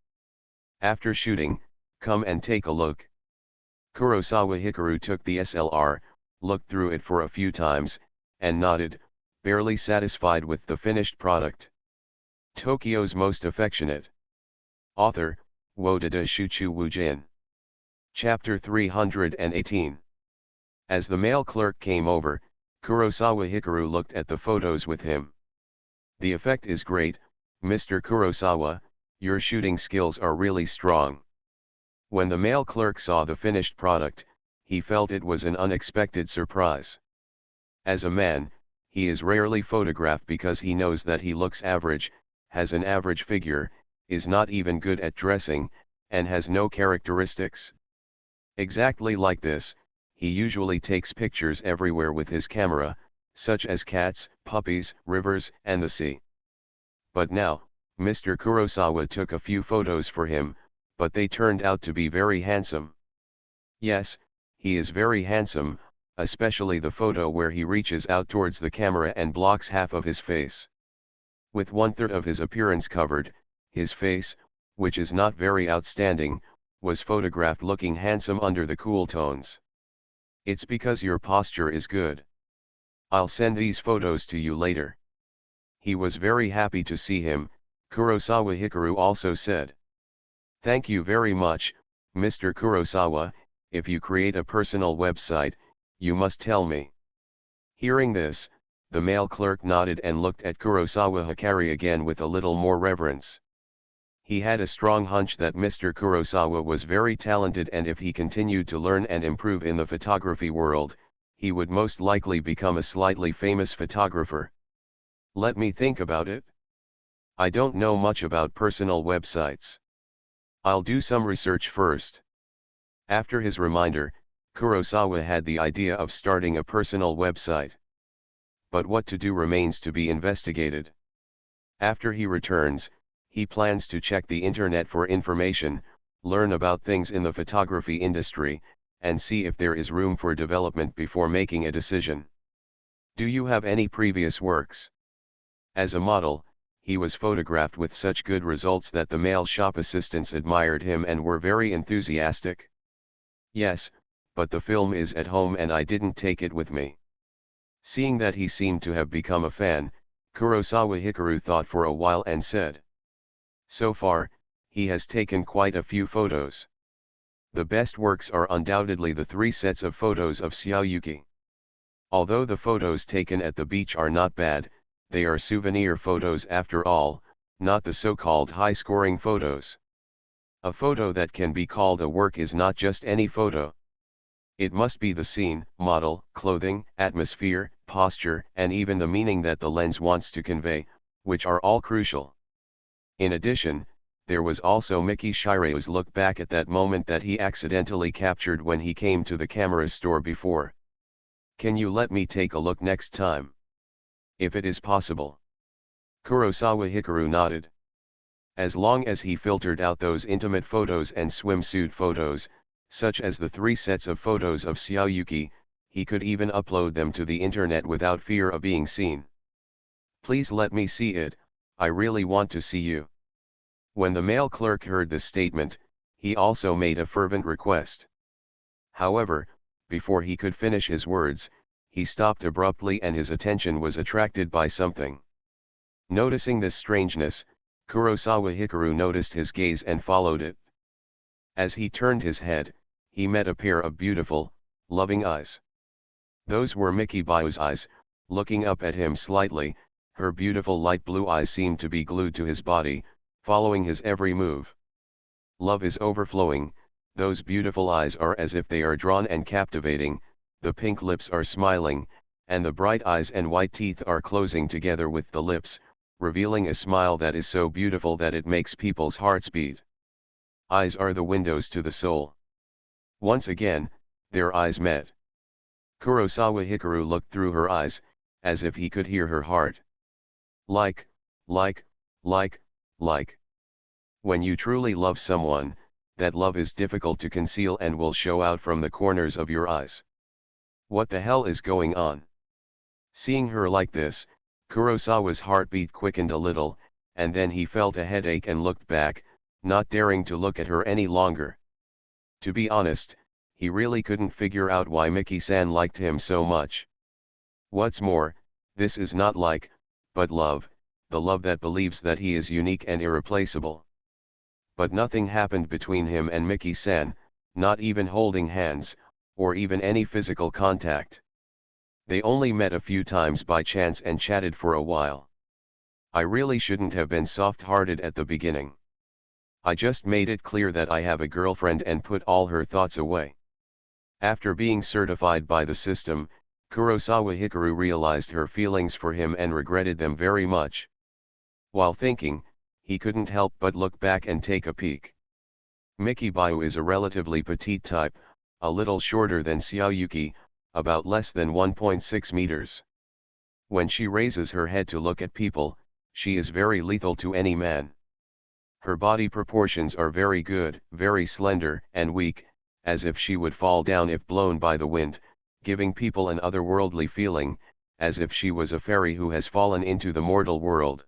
After shooting, come and take a look. Kurosawa Hikaru took the SLR, looked through it for a few times, and nodded, barely satisfied with the finished product. Tokyo's Most Affectionate. Author, Wodada Shuchu Wujin. Chapter 318. As the male clerk came over, Kurosawa Hikaru looked at the photos with him. The effect is great, Mr. Kurosawa, your shooting skills are really strong. When the male clerk saw the finished product, he felt it was an unexpected surprise. As a man, he is rarely photographed because he knows that he looks average, has an average figure, is not even good at dressing, and has no characteristics. Exactly like this, he usually takes pictures everywhere with his camera, such as cats, puppies, rivers, and the sea. But now, Mr. Kurosawa took a few photos for him, but they turned out to be very handsome. Yes, he is very handsome, especially the photo where he reaches out towards the camera and blocks half of his face. With 1/3 of his appearance covered, his face, which is not very outstanding, was photographed looking handsome under the cool tones. It's because your posture is good. I'll send these photos to you later. He was very happy to see him, Kurosawa Hikaru also said. Thank you very much, Mr. Kurosawa, if you create a personal website, you must tell me. Hearing this, the male clerk nodded and looked at Kurosawa Hikari again with a little more reverence. He had a strong hunch that Mr. Kurosawa was very talented, and if he continued to learn and improve in the photography world, he would most likely become a slightly famous photographer. Let me think about it. I don't know much about personal websites. I'll do some research first. After his reminder, Kurosawa had the idea of starting a personal website. But what to do remains to be investigated. After he returns, he plans to check the internet for information, learn about things in the photography industry, and see if there is room for development before making a decision. Do you have any previous works? As a model, he was photographed with such good results that the male shop assistants admired him and were very enthusiastic. Yes, but the film is at home and I didn't take it with me. Seeing that he seemed to have become a fan, Kurosawa Hikaru thought for a while and said. So far, he has taken quite a few photos. The best works are undoubtedly the 3 sets of photos of Xiaoyuki. Although the photos taken at the beach are not bad, they are souvenir photos after all, not the so-called high-scoring photos. A photo that can be called a work is not just any photo. It must be the scene, model, clothing, atmosphere, posture, and even the meaning that the lens wants to convey, which are all crucial. In addition, there was also Miki Shireu's look back at that moment that he accidentally captured when he came to the camera store before. Can you let me take a look next time? If it is possible. Kurosawa Hikaru nodded. As long as he filtered out those intimate photos and swimsuit photos, such as the 3 sets of photos of Xiaoyuki, he could even upload them to the internet without fear of being seen. Please let me see it, I really want to see you. When the male clerk heard this statement, he also made a fervent request. However, before he could finish his words, he stopped abruptly and his attention was attracted by something. Noticing this strangeness, Kurosawa Hikaru noticed his gaze and followed it. As he turned his head, he met a pair of beautiful, loving eyes. Those were Miki Baiu's eyes, looking up at him slightly. Her beautiful light blue eyes seemed to be glued to his body, following his every move. Love is overflowing, those beautiful eyes are as if they are drawn and captivating, the pink lips are smiling, and the bright eyes and white teeth are closing together with the lips, revealing a smile that is so beautiful that it makes people's hearts beat. Eyes are the windows to the soul. Once again, their eyes met. Kurosawa Hikaru looked through her eyes, as if he could hear her heart. Like. When you truly love someone, that love is difficult to conceal and will show out from the corners of your eyes. What the hell is going on? Seeing her like this, Kurosawa's heartbeat quickened a little, and then he felt a headache and looked back, not daring to look at her any longer. To be honest, he really couldn't figure out why Miki-san liked him so much. What's more, this is not like, but love, the love that believes that he is unique and irreplaceable. But nothing happened between him and Miki-san, not even holding hands, or even any physical contact. They only met a few times by chance and chatted for a while. I really shouldn't have been soft-hearted at the beginning. I just made it clear that I have a girlfriend and put all her thoughts away. After being certified by the system, Kurosawa Hikaru realized her feelings for him and regretted them very much. While thinking, he couldn't help but look back and take a peek. Miki Bayu is a relatively petite type, a little shorter than Xiaoyuki, about less than 1.6 meters. When she raises her head to look at people, she is very lethal to any man. Her body proportions are very good, very slender and weak, as if she would fall down if blown by the wind, giving people an otherworldly feeling, as if she was a fairy who has fallen into the mortal world.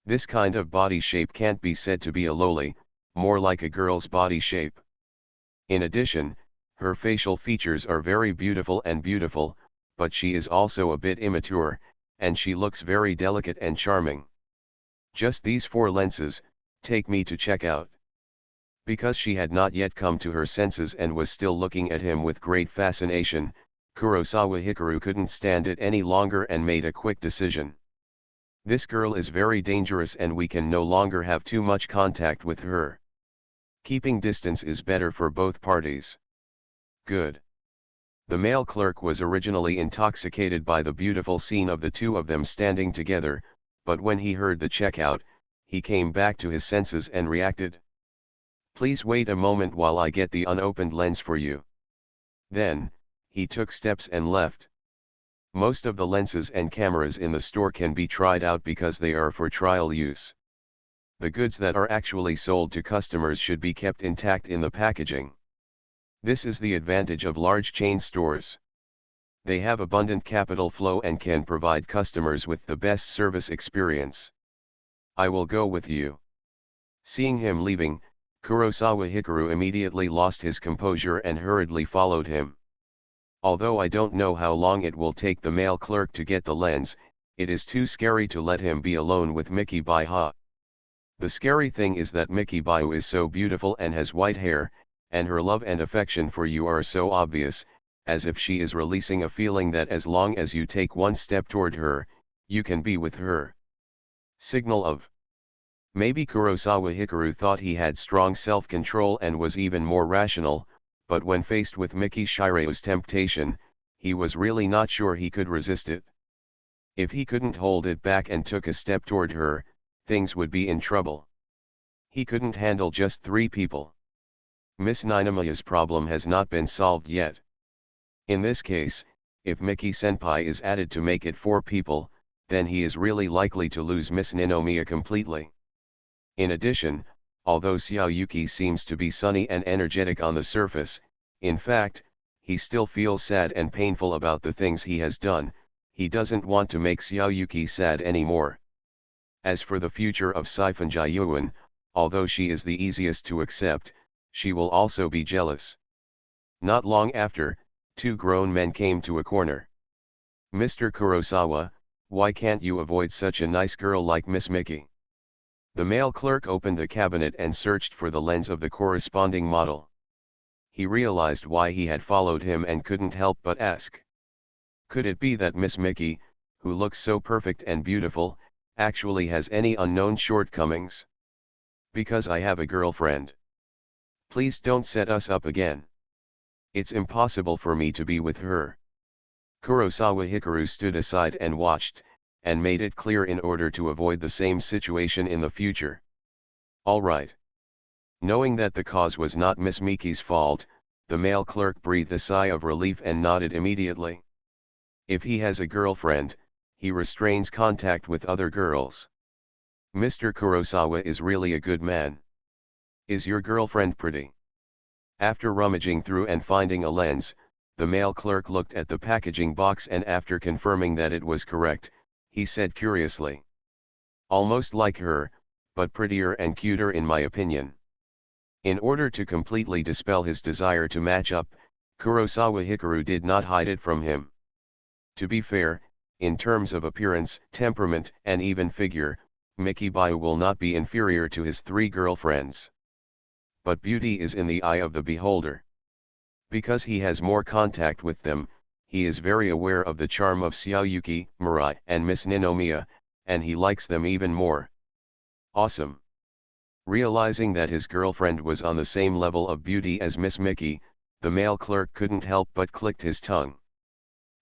This kind of body shape can't be said to be a loli, more like a girl's body shape. In addition, her facial features are very beautiful, but she is also a bit immature, and she looks very delicate and charming. Just these 4 lenses, take me to check out. Because she had not yet come to her senses and was still looking at him with great fascination, Kurosawa Hikaru couldn't stand it any longer and made a quick decision. This girl is very dangerous and we can no longer have too much contact with her. Keeping distance is better for both parties. Good. The male clerk was originally intoxicated by the beautiful scene of the two of them standing together, but when he heard the checkout, he came back to his senses and reacted. Please wait a moment while I get the unopened lens for you. Then, he took steps and left. Most of the lenses and cameras in the store can be tried out because they are for trial use. The goods that are actually sold to customers should be kept intact in the packaging. This is the advantage of large chain stores. They have abundant capital flow and can provide customers with the best service experience. I will go with you. Seeing him leaving, Kurosawa Hikaru immediately lost his composure and hurriedly followed him. Although I don't know how long it will take the male clerk to get the lens, it is too scary to let him be alone with Miki Bayu. The scary thing is that Miki Bayu is so beautiful and has white hair, and her love and affection for you are so obvious, as if she is releasing a feeling that as long as you take one step toward her, you can be with her. Signal of. Maybe Kurosawa Hikaru thought he had strong self-control and was even more rational, but when faced with Miki Shireu's temptation, he was really not sure he could resist it. If he couldn't hold it back and took a step toward her, things would be in trouble. He couldn't handle just 3 people. Miss Ninamiya's problem has not been solved yet. In this case, if Miki-senpai is added to make it 4 people, then he is really likely to lose Miss Ninomiya completely. In addition, although Xiaoyuki seems to be sunny and energetic on the surface, in fact, he still feels sad and painful about the things he has done. He doesn't want to make Xiaoyuki sad anymore. As for the future of Siphon Jiyuan, although she is the easiest to accept, she will also be jealous. Not long after, 2 grown men came to a corner. Mr. Kurosawa, why can't you avoid such a nice girl like Miss Miki? The male clerk opened the cabinet and searched for the lens of the corresponding model. He realized why he had followed him and couldn't help but ask. Could it be that Miss Miki, who looks so perfect and beautiful, actually has any unknown shortcomings? Because I have a girlfriend. Please don't set us up again. It's impossible for me to be with her. Kurosawa Hikaru stood aside and watched, and made it clear in order to avoid the same situation in the future. All right. Knowing that the cause was not Miss Miki's fault, the male clerk breathed a sigh of relief and nodded immediately. If he has a girlfriend, he restrains contact with other girls. Mr. Kurosawa is really a good man. Is your girlfriend pretty? After rummaging through and finding a lens, the male clerk looked at the packaging box and after confirming that it was correct, he said curiously. Almost like her, but prettier and cuter in my opinion. In order to completely dispel his desire to match up, Kurosawa Hikaru did not hide it from him. To be fair, in terms of appearance, temperament, and even figure, Miki Bayu will not be inferior to his three girlfriends. But beauty is in the eye of the beholder. Because he has more contact with them, he is very aware of the charm of Xiaoyuki, Mirai, and Miss Ninomiya, and he likes them even more. Awesome. Realizing that his girlfriend was on the same level of beauty as Miss Miki, the male clerk couldn't help but clicked his tongue.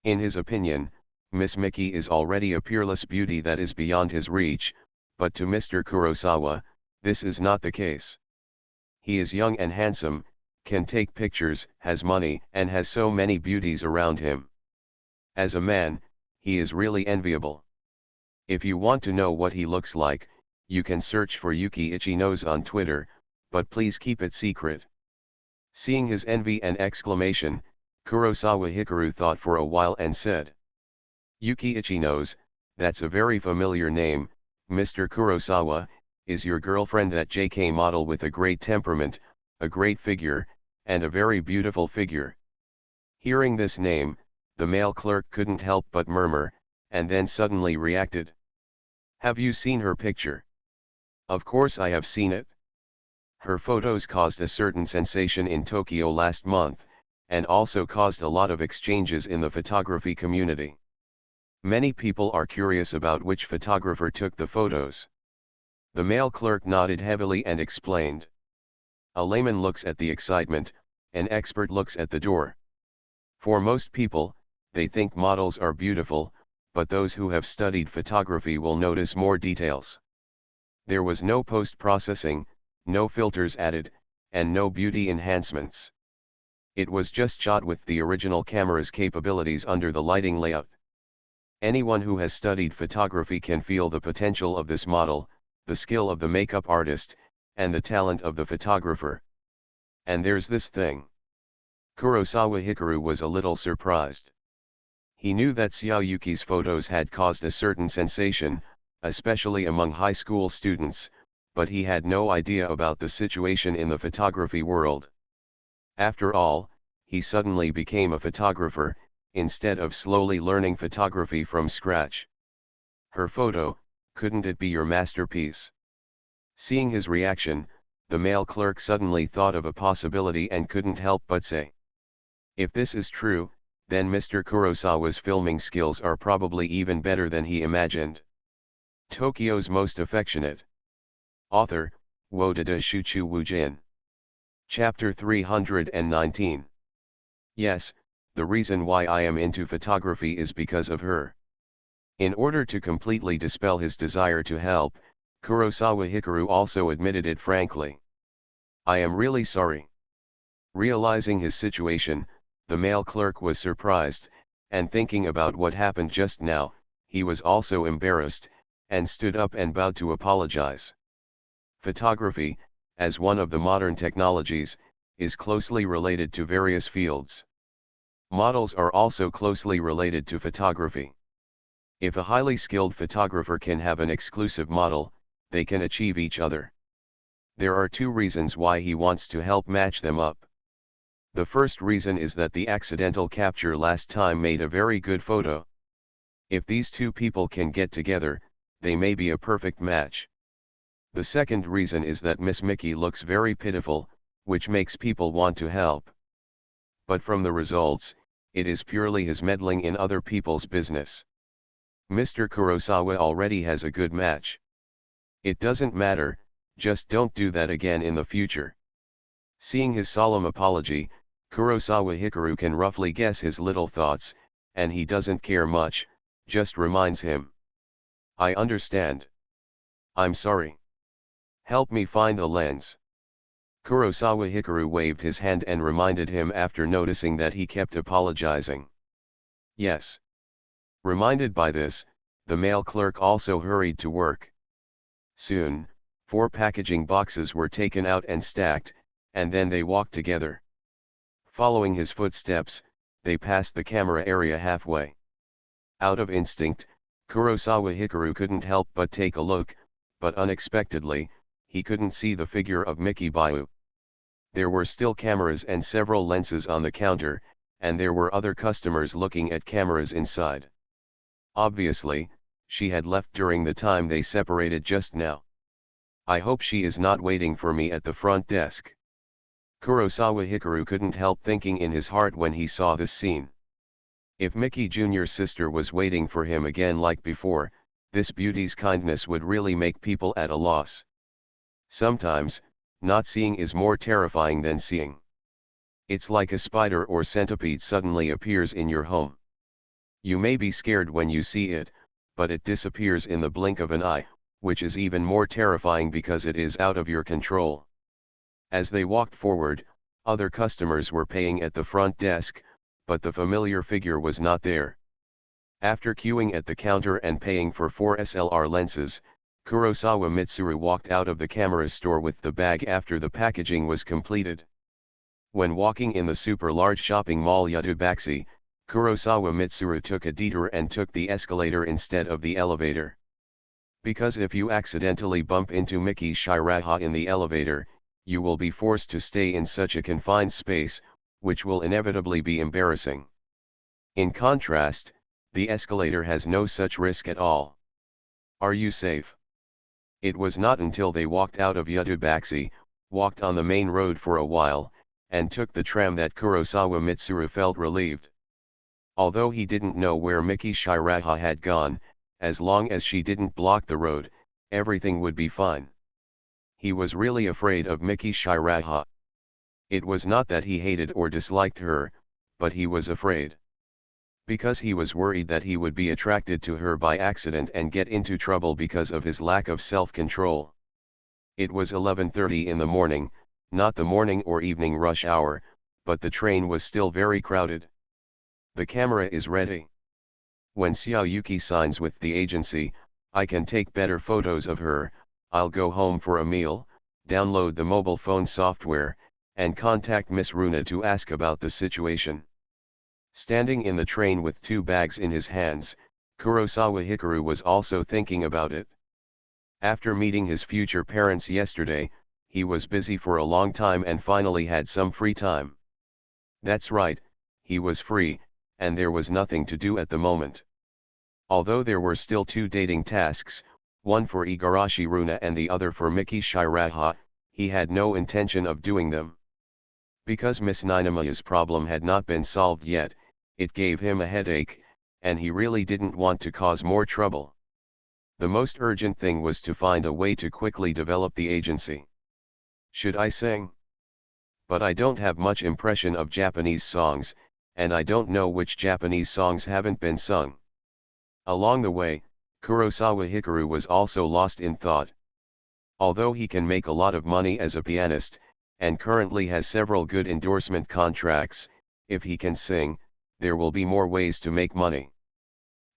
In his opinion, Miss Miki is already a peerless beauty that is beyond his reach, but to Mr. Kurosawa, this is not the case. He is young and handsome, can take pictures, has money, and has so many beauties around him. As a man, he is really enviable. If you want to know what he looks like, you can search for Yuki Ichino's on Twitter, but please keep it secret. Seeing his envy and exclamation, Kurosawa Hikaru thought for a while and said, Yuki Ichino's, that's a very familiar name, Mr. Kurosawa, is your girlfriend that JK model with a great temperament, a great figure, and a very beautiful figure. Hearing this name, the male clerk couldn't help but murmur, and then suddenly reacted. Have you seen her picture? Of course I have seen it. Her photos caused a certain sensation in Tokyo last month, and also caused a lot of exchanges in the photography community. Many people are curious about which photographer took the photos. The male clerk nodded heavily and explained. A layman looks at the excitement, an expert looks at the door. For most people, they think models are beautiful, but those who have studied photography will notice more details. There was no post-processing, no filters added, and no beauty enhancements. It was just shot with the original camera's capabilities under the lighting layout. Anyone who has studied photography can feel the potential of this model, the skill of the makeup artist, and the talent of the photographer. And there's this thing. Kurosawa Hikaru was a little surprised. He knew that Xiaoyuki's photos had caused a certain sensation, especially among high school students, but he had no idea about the situation in the photography world. After all, he suddenly became a photographer, instead of slowly learning photography from scratch. Her photo, couldn't it be your masterpiece? Seeing his reaction, the male clerk suddenly thought of a possibility and couldn't help but say. If this is true, then Mr. Kurosawa's filming skills are probably even better than he imagined. Tokyo's Most Affectionate. Author, Wodada Shuchu Wujin. Chapter 319. Yes, the reason why I am into photography is because of her. In order to completely dispel his desire to help, Kurosawa Hikaru also admitted it frankly. I am really sorry. Realizing his situation, the male clerk was surprised, and thinking about what happened just now, he was also embarrassed, and stood up and bowed to apologize. Photography, as one of the modern technologies, is closely related to various fields. Models are also closely related to photography. If a highly skilled photographer can have an exclusive model, they can achieve each other. There are two reasons why he wants to help match them up. The first reason is that the accidental capture last time made a very good photo. If these two people can get together, they may be a perfect match. The second reason is that Miss Miki looks very pitiful, which makes people want to help. But from the results, it is purely his meddling in other people's business. Mr. Kurosawa already has a good match. It doesn't matter, just don't do that again in the future. Seeing his solemn apology, Kurosawa Hikaru can roughly guess his little thoughts, and he doesn't care much, just reminds him. I understand. I'm sorry. Help me find the lens. Kurosawa Hikaru waved his hand and reminded him after noticing that he kept apologizing. Yes. Reminded by this, the male clerk also hurried to work. Soon, 4 packaging boxes were taken out and stacked, and then they walked together. Following his footsteps, they passed the camera area halfway. Out of instinct, Kurosawa Hikaru couldn't help but take a look, but unexpectedly, he couldn't see the figure of Miki Bayu. There were still cameras and several lenses on the counter, and there were other customers looking at cameras inside. Obviously, she had left during the time they separated just now. I hope she is not waiting for me at the front desk. Kurosawa Hikaru couldn't help thinking in his heart when he saw this scene. If Mickey Jr.'s sister was waiting for him again like before, this beauty's kindness would really make people at a loss. Sometimes, not seeing is more terrifying than seeing. It's like a spider or centipede suddenly appears in your home. You may be scared when you see it, but it disappears in the blink of an eye, which is even more terrifying because it is out of your control. As they walked forward, other customers were paying at the front desk, but the familiar figure was not there. After queuing at the counter and paying for 4 SLR lenses, Kurosawa Mitsuru walked out of the camera store with the bag after the packaging was completed. When walking in the super-large shopping mall Yodobashi, Kurosawa Mitsuru took a detour and took the escalator instead of the elevator. Because if you accidentally bump into Miki Shiraha in the elevator, you will be forced to stay in such a confined space, which will inevitably be embarrassing. In contrast, the escalator has no such risk at all. Are you safe? It was not until they walked out of Yodobashi, walked on the main road for a while, and took the tram that Kurosawa Mitsuru felt relieved. Although he didn't know where Miki Shiraha had gone, as long as she didn't block the road, everything would be fine. He was really afraid of Miki Shiraha. It was not that he hated or disliked her, but he was afraid. Because he was worried that he would be attracted to her by accident and get into trouble because of his lack of self-control. It was 11:30 in the morning, not the morning or evening rush hour, but the train was still very crowded. The camera is ready. When Xiaoyuki signs with the agency, I can take better photos of her. I'll go home for a meal, download the mobile phone software, and contact Miss Runa to ask about the situation. Standing in the train with 2 bags in his hands, Kurosawa Hikaru was also thinking about it. After meeting his future parents yesterday, he was busy for a long time and finally had some free time. That's right, he was free, and there was nothing to do at the moment. Although there were still 2 dating tasks, one for Igarashi Runa and the other for Miki Shiraha, he had no intention of doing them. Because Miss Ninamaya's problem had not been solved yet, it gave him a headache, and he really didn't want to cause more trouble. The most urgent thing was to find a way to quickly develop the agency. Should I sing? But I don't have much impression of Japanese songs, and I don't know which Japanese songs haven't been sung. Along the way, Kurosawa Hikaru was also lost in thought. Although he can make a lot of money as a pianist, and currently has several good endorsement contracts, if he can sing, there will be more ways to make money.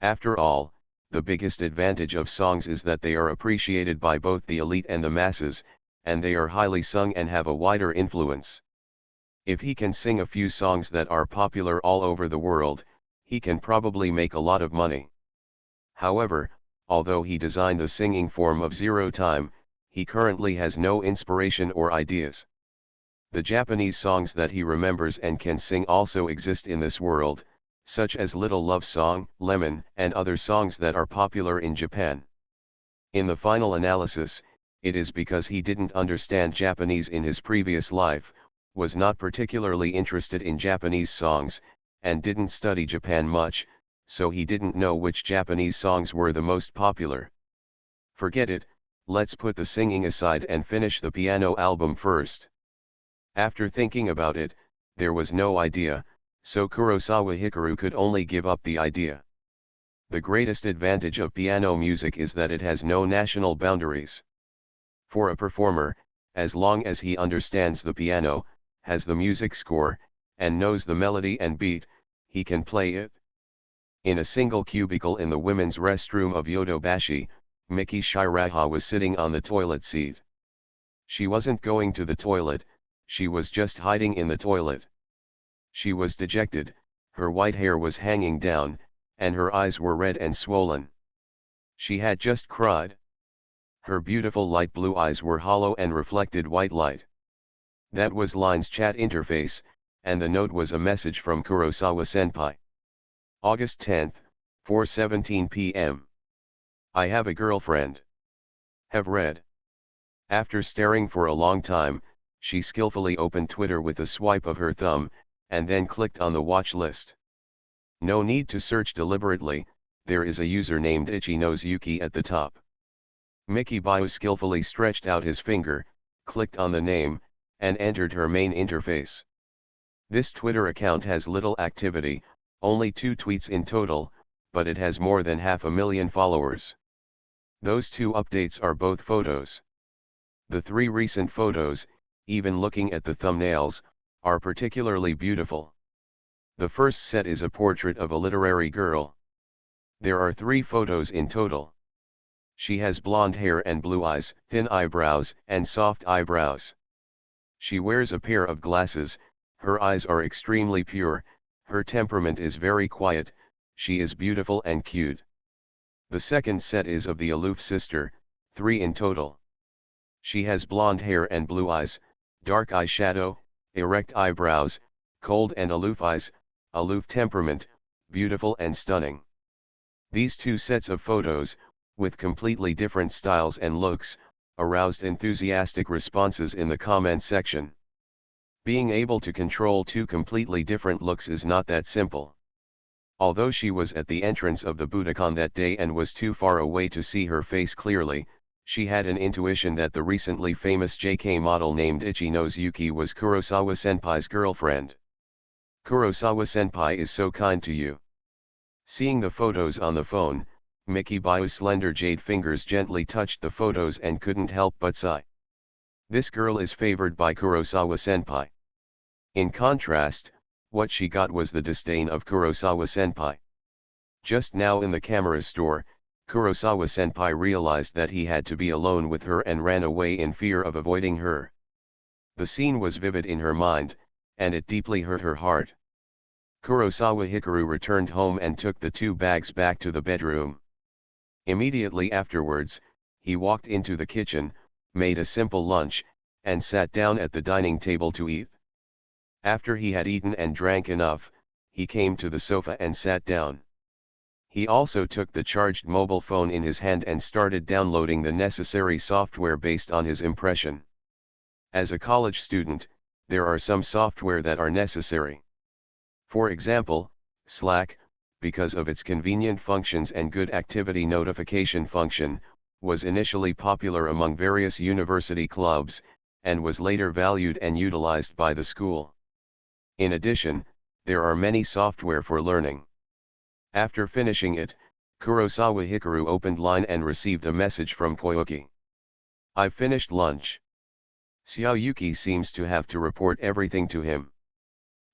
After all, the biggest advantage of songs is that they are appreciated by both the elite and the masses, and they are highly sung and have a wider influence. If he can sing a few songs that are popular all over the world, he can probably make a lot of money. However, although he designed the singing form of Zero Time, he currently has no inspiration or ideas. The Japanese songs that he remembers and can sing also exist in this world, such as Little Love Song, Lemon, and other songs that are popular in Japan. In the final analysis, it is because he didn't understand Japanese in his previous life, was not particularly interested in Japanese songs, and didn't study Japan much, so he didn't know which Japanese songs were the most popular. Forget it, let's put the singing aside and finish the piano album first. After thinking about it, there was no idea, so Kurosawa Hikaru could only give up the idea. The greatest advantage of piano music is that it has no national boundaries. For a performer, as long as he understands the piano, has the music score, and knows the melody and beat, he can play it. In a single cubicle in the women's restroom of Yodobashi, Miki Shiraha was sitting on the toilet seat. She wasn't going to the toilet, she was just hiding in the toilet. She was dejected, her white hair was hanging down, and her eyes were red and swollen. She had just cried. Her beautiful light blue eyes were hollow and reflected white light. That was Line's chat interface, and the note was a message from Kurosawa-senpai. August 10, 4:17 p.m. I have a girlfriend. Have read. After staring for a long time, she skillfully opened Twitter with a swipe of her thumb, and then clicked on the watch list. No need to search deliberately, there is a user named Ichi Knows Yuki at the top. Mickey Bio skillfully stretched out his finger, clicked on the name, and entered her main interface. This Twitter account has little activity, only 2 tweets in total, but it has more than 500,000 followers. Those 2 updates are both photos. The 3 recent photos, even looking at the thumbnails, are particularly beautiful. The first set is a portrait of a literary girl. There are 3 photos in total. She has blonde hair and blue eyes, thin eyebrows, and soft eyebrows. She wears a pair of glasses, her eyes are extremely pure, her temperament is very quiet, she is beautiful and cute. The second set is of the aloof sister, 3 in total. She has blonde hair and blue eyes, dark eyeshadow, erect eyebrows, cold and aloof eyes, aloof temperament, beautiful and stunning. These 2 sets of photos, with completely different styles and looks, aroused enthusiastic responses in the comment section. Being able to control 2 completely different looks is not that simple. Although she was at the entrance of the Budokan that day and was too far away to see her face clearly, she had an intuition that the recently famous JK model named Ichi Knows Yuki was Kurosawa-senpai's girlfriend. Kurosawa-senpai is so kind to you. Seeing the photos on the phone, Mickey Bio's slender jade fingers gently touched the photos and couldn't help but sigh. This girl is favored by Kurosawa-senpai. In contrast, what she got was the disdain of Kurosawa-senpai. Just now in the camera store, Kurosawa-senpai realized that he had to be alone with her and ran away in fear of avoiding her. The scene was vivid in her mind, and it deeply hurt her heart. Kurosawa Hikaru returned home and took the 2 bags back to the bedroom. Immediately afterwards, he walked into the kitchen, made a simple lunch, and sat down at the dining table to eat. After he had eaten and drank enough, he came to the sofa and sat down. He also took the charged mobile phone in his hand and started downloading the necessary software based on his impression. As a college student, there are some software that are necessary. For example, Slack, because of its convenient functions and good activity notification function, was initially popular among various university clubs, and was later valued and utilized by the school. In addition, there are many software for learning. After finishing it, Kurosawa Hikaru opened Line and received a message from Koyuki. I've finished lunch. Xiao Yuki seems to have to report everything to him.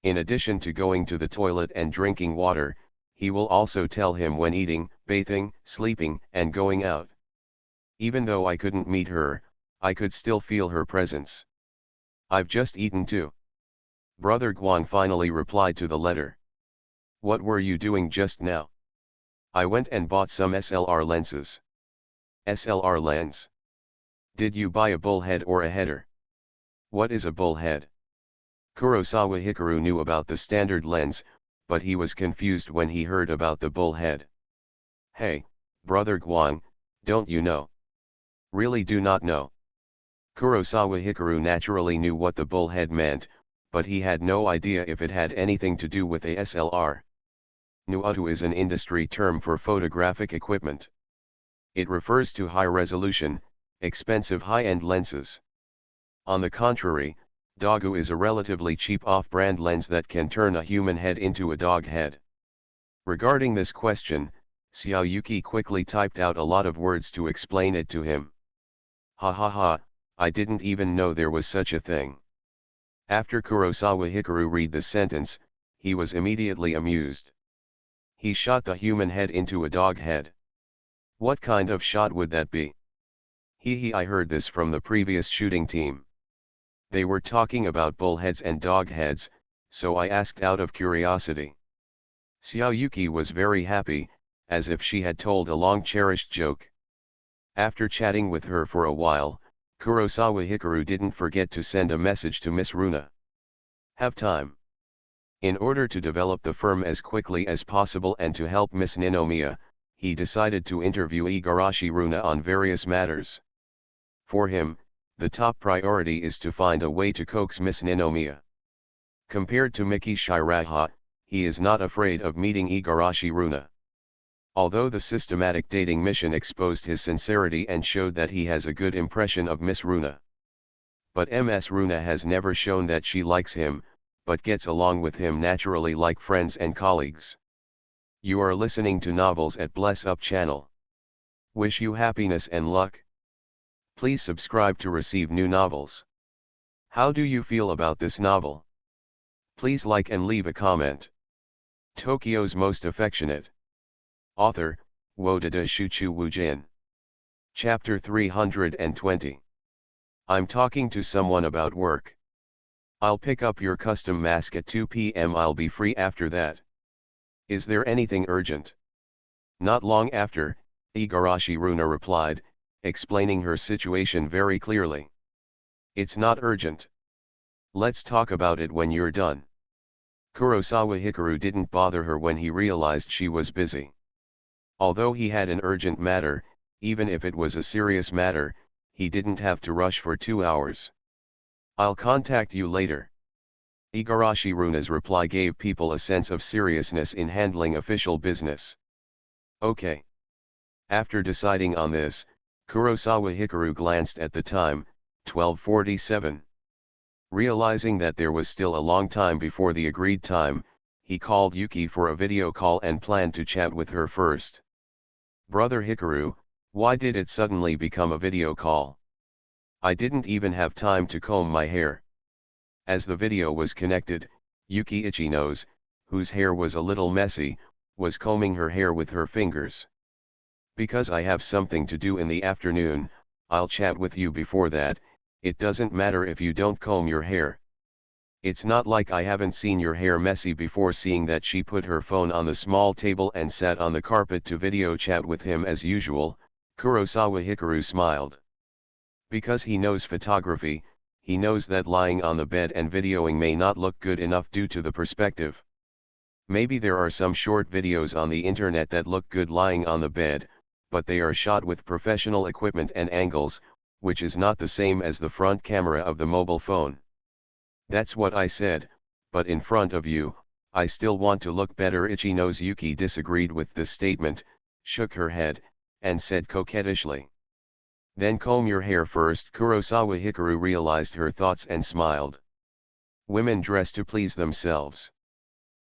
In addition to going to the toilet and drinking water, he will also tell him when eating, bathing, sleeping, and going out. Even though I couldn't meet her, I could still feel her presence. I've just eaten too. Brother Guang finally replied to the letter. What were you doing just now? I went and bought some SLR lenses. SLR lens? Did you buy a bullhead or a header? What is a bullhead? Kurosawa Hikaru knew about the standard lens, but he was confused when he heard about the bullhead. Hey, Brother Guang, don't you know? Really do not know. Kurosawa Hikaru naturally knew what the bullhead meant, but he had no idea if it had anything to do with a SLR. Nuotu is an industry term for photographic equipment. It refers to high-resolution, expensive high-end lenses. On the contrary, Dogu is a relatively cheap off-brand lens that can turn a human head into a dog head. Regarding this question, Xiao Yuki quickly typed out a lot of words to explain it to him. Ha ha ha, I didn't even know there was such a thing. After Kurosawa Hikaru read the sentence, he was immediately amused. He shot the human head into a dog head. What kind of shot would that be? Hee, I heard this from the previous shooting team. They were talking about bullheads and dog heads, so I asked out of curiosity. Xiao Yuki was very happy, as if she had told a long-cherished joke. After chatting with her for a while, Kurosawa Hikaru didn't forget to send a message to Miss Runa. Have time. In order to develop the firm as quickly as possible and to help Miss Ninomiya, he decided to interview Igarashi Runa on various matters. For him, the top priority is to find a way to coax Miss Ninomiya. Compared to Miki Shiraha, he is not afraid of meeting Igarashi Runa. Although the systematic dating mission exposed his sincerity and showed that he has a good impression of Miss Runa. But Ms. Runa has never shown that she likes him, but gets along with him naturally like friends and colleagues. You are listening to Novels at Bless Up channel. Wish you happiness and luck. Please subscribe to receive new novels. How do you feel about this novel? Please like and leave a comment. Tokyo's Most Affectionate. Author, Wodada Shuchu Wujin. Chapter 320. I'm talking to someone about work. I'll pick up your custom mask at 2 p.m. I'll be free after that. Is there anything urgent? Not long after, Igarashi Runa replied, explaining her situation very clearly. It's not urgent. Let's talk about it when you're done. Kurosawa Hikaru didn't bother her when he realized she was busy. Although he had an urgent matter, even if it was a serious matter, he didn't have to rush for 2 hours. I'll contact you later. Igarashi Runa's reply gave people a sense of seriousness in handling official business. Okay. After deciding on this, Kurosawa Hikaru glanced at the time, 12:47. Realizing that there was still a long time before the agreed time, he called Yuki for a video call and planned to chat with her first. Brother Hikaru, why did it suddenly become a video call? I didn't even have time to comb my hair. As the video was connected, Yuki Ichinose, whose hair was a little messy, was combing her hair with her fingers. Because I have something to do in the afternoon, I'll chat with you before that. It doesn't matter if you don't comb your hair. It's not like I haven't seen your hair messy before. Seeing that she put her phone on the small table and sat on the carpet to video chat with him as usual, Kurosawa Hikaru smiled. Because he knows photography, he knows that lying on the bed and videoing may not look good enough due to the perspective. Maybe there are some short videos on the internet that look good lying on the bed, but they are shot with professional equipment and angles, which is not the same as the front camera of the mobile phone. That's what I said, but in front of you, I still want to look better. Ichinose Yuki disagreed with this statement, shook her head, and said coquettishly. Then comb your hair first. Kurosawa Hikaru realized her thoughts and smiled. Women dress to please themselves.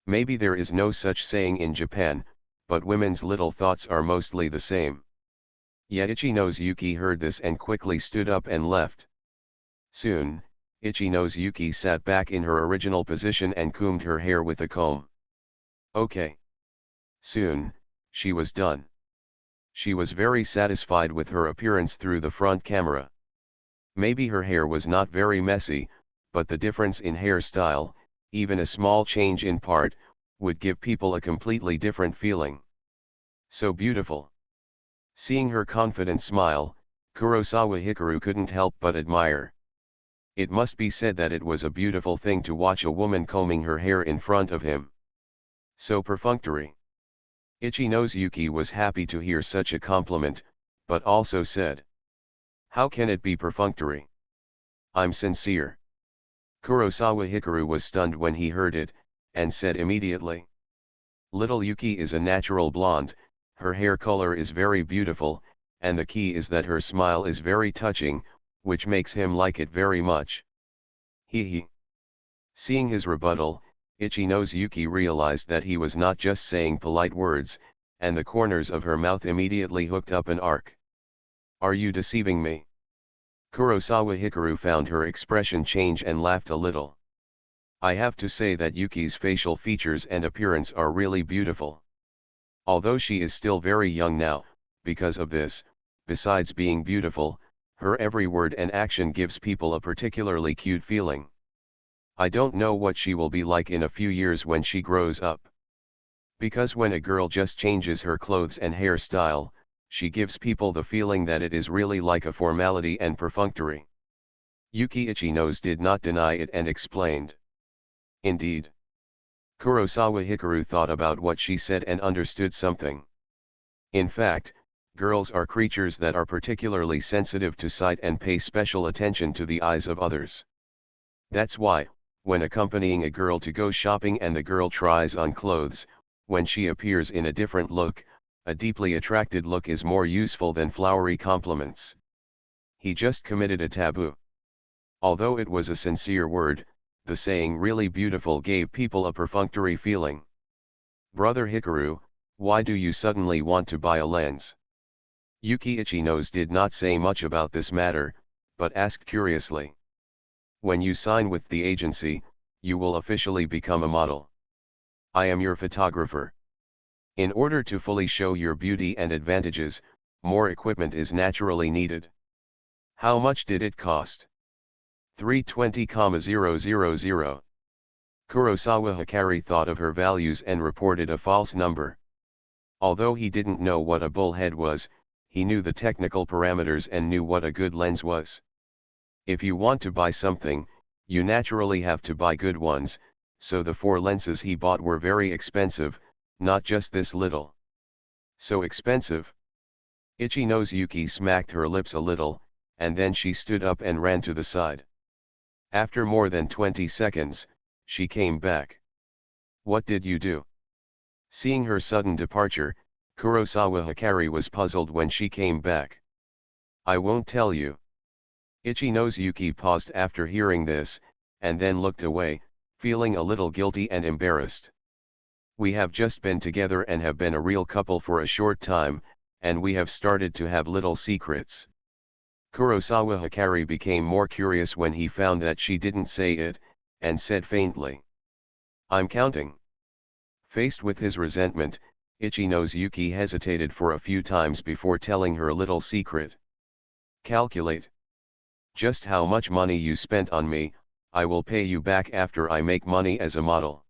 Maybe there is no such saying in Japan, but women's little thoughts are mostly the same. Yet Ichinose Yuki heard this and quickly stood up and left. Soon, Ichinose Yuki sat back in her original position and combed her hair with a comb. Okay. Soon, she was done. She was very satisfied with her appearance through the front camera. Maybe her hair was not very messy, but the difference in hairstyle, even a small change in part, would give people a completely different feeling. So beautiful. Seeing her confident smile, Kurosawa Hikaru couldn't help but admire. It must be said that it was a beautiful thing to watch a woman combing her hair in front of him. So perfunctory. Ichinose Yuki was happy to hear such a compliment, but also said, how can it be perfunctory? I'm sincere. Kurosawa Hikaru was stunned when he heard it, and said immediately. Little Yuki is a natural blonde, her hair color is very beautiful, and the key is that her smile is very touching, which makes him like it very much. He. Seeing his rebuttal, Ichinose Yuki realized that he was not just saying polite words, and the corners of her mouth immediately hooked up an arc. Are you deceiving me? Kurosawa Hikaru found her expression change and laughed a little. I have to say that Yuki's facial features and appearance are really beautiful. Although she is still very young now, because of this, besides being beautiful, her every word and action gives people a particularly cute feeling. I don't know what she will be like in a few years when she grows up. Because when a girl just changes her clothes and hairstyle, she gives people the feeling that it is really like a formality and perfunctory. Yuki Ichinose did not deny it and explained. Indeed. Kurosawa Hikaru thought about what she said and understood something. In fact, girls are creatures that are particularly sensitive to sight and pay special attention to the eyes of others. That's why, when accompanying a girl to go shopping and the girl tries on clothes, when she appears in a different look, a deeply attracted look is more useful than flowery compliments. He just committed a taboo. Although it was a sincere word, the saying really beautiful gave people a perfunctory feeling. Brother Hikaru, why do you suddenly want to buy a lens? Yuki Ichinose did not say much about this matter, but asked curiously. When you sign with the agency, you will officially become a model. I am your photographer. In order to fully show your beauty and advantages, more equipment is naturally needed. How much did it cost? 320,000. Kurosawa Hikari thought of her values and reported a false number. Although he didn't know what a bullhead was, he knew the technical parameters and knew what a good lens was. If you want to buy something, you naturally have to buy good ones, so the 4 lenses he bought were very expensive, not just this little. So expensive? Ichinose Yuki smacked her lips a little, and then she stood up and ran to the side. After more than 20 seconds, she came back. What did you do? Seeing her sudden departure, Kurosawa Hikari was puzzled when she came back. I won't tell you. Ichinose Yuki paused after hearing this, and then looked away, feeling a little guilty and embarrassed. We have just been together and have been a real couple for a short time, and we have started to have little secrets. Kurosawa Hikari became more curious when he found that she didn't say it, and said faintly. I'm counting. Faced with his resentment, Ichinose Yuki hesitated for a few times before telling her little secret. Calculate. Just how much money you spent on me, I will pay you back after I make money as a model.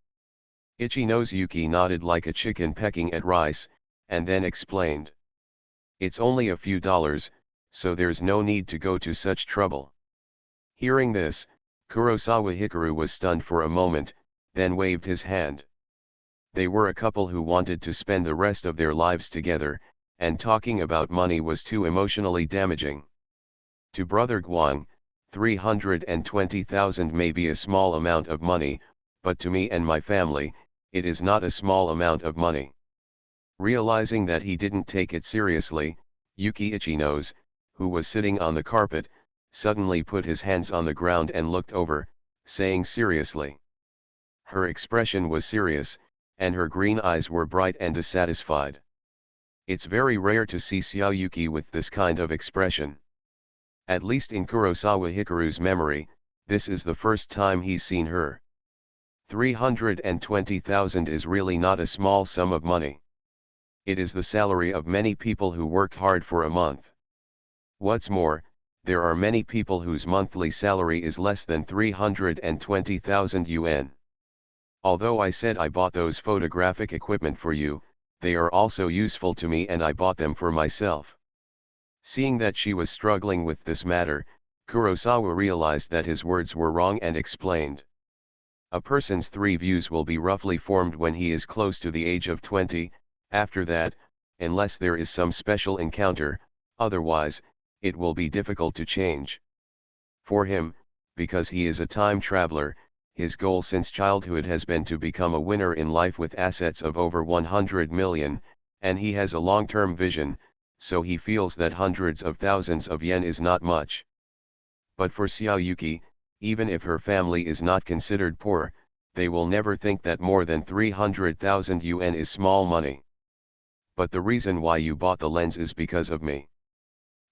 Ichinose Yuki nodded like a chicken pecking at rice, and then explained. It's only a few dollars, so there's no need to go to such trouble. Hearing this, Kurosawa Hikaru was stunned for a moment, then waved his hand. They were a couple who wanted to spend the rest of their lives together, and talking about money was too emotionally damaging. To Brother Guang, 320,000 may be a small amount of money, but to me and my family, it is not a small amount of money. Realizing that he didn't take it seriously, Yuki Ichinose, who was sitting on the carpet, suddenly put his hands on the ground and looked over, saying seriously. Her expression was serious, and her green eyes were bright and dissatisfied. It's very rare to see Xiao Yuki with this kind of expression. At least in Kurosawa Hikaru's memory, this is the first time he's seen her. 320,000 is really not a small sum of money. It is the salary of many people who work hard for a month. What's more, there are many people whose monthly salary is less than 320,000 yuan. Although I said I bought those photographic equipment for you, they are also useful to me and I bought them for myself. Seeing that she was struggling with this matter, Kurosawa realized that his words were wrong and explained. A person's 3 views will be roughly formed when he is close to the age of 20, after that, unless there is some special encounter, otherwise, it will be difficult to change. For him, because he is a time traveler, his goal since childhood has been to become a winner in life with assets of over 100 million, and he has a long-term vision, so he feels that hundreds of thousands of yen is not much. But for Xiao Yuki, even if her family is not considered poor, they will never think that more than 300,000 yuan is small money. But the reason why you bought the lens is because of me.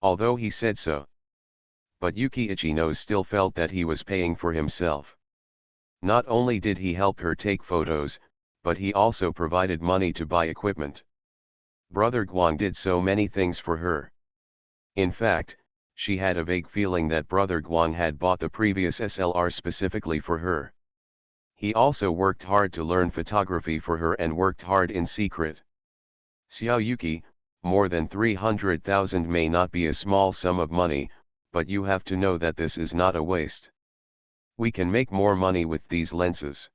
Although he said so. But Yuki Ichinose still felt that he was paying for himself. Not only did he help her take photos, but he also provided money to buy equipment. Brother Guang did so many things for her. In fact, she had a vague feeling that Brother Guang had bought the previous SLR specifically for her. He also worked hard to learn photography for her and worked hard in secret. Xiao Yuki, More than 300,000 may not be a small sum of money, but you have to know that this is not a waste. We can make more money with these lenses.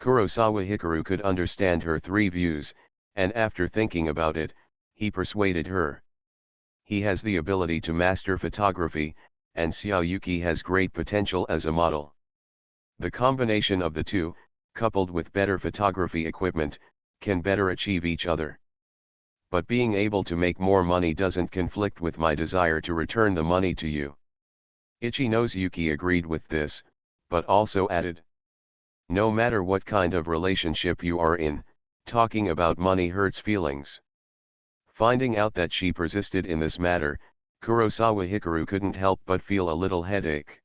Kurosawa Hikaru could understand her three views, and after thinking about it, he persuaded her. He has the ability to master photography, and Xiaoyuki has great potential as a model. The combination of the two, coupled with better photography equipment, can better achieve each other. But being able to make more money doesn't conflict with my desire to return the money to you. Ichinosuke agreed with this, but also added, no matter what kind of relationship you are in, talking about money hurts feelings. Finding out that she persisted in this matter, Kurosawa Hikaru couldn't help but feel a little headache.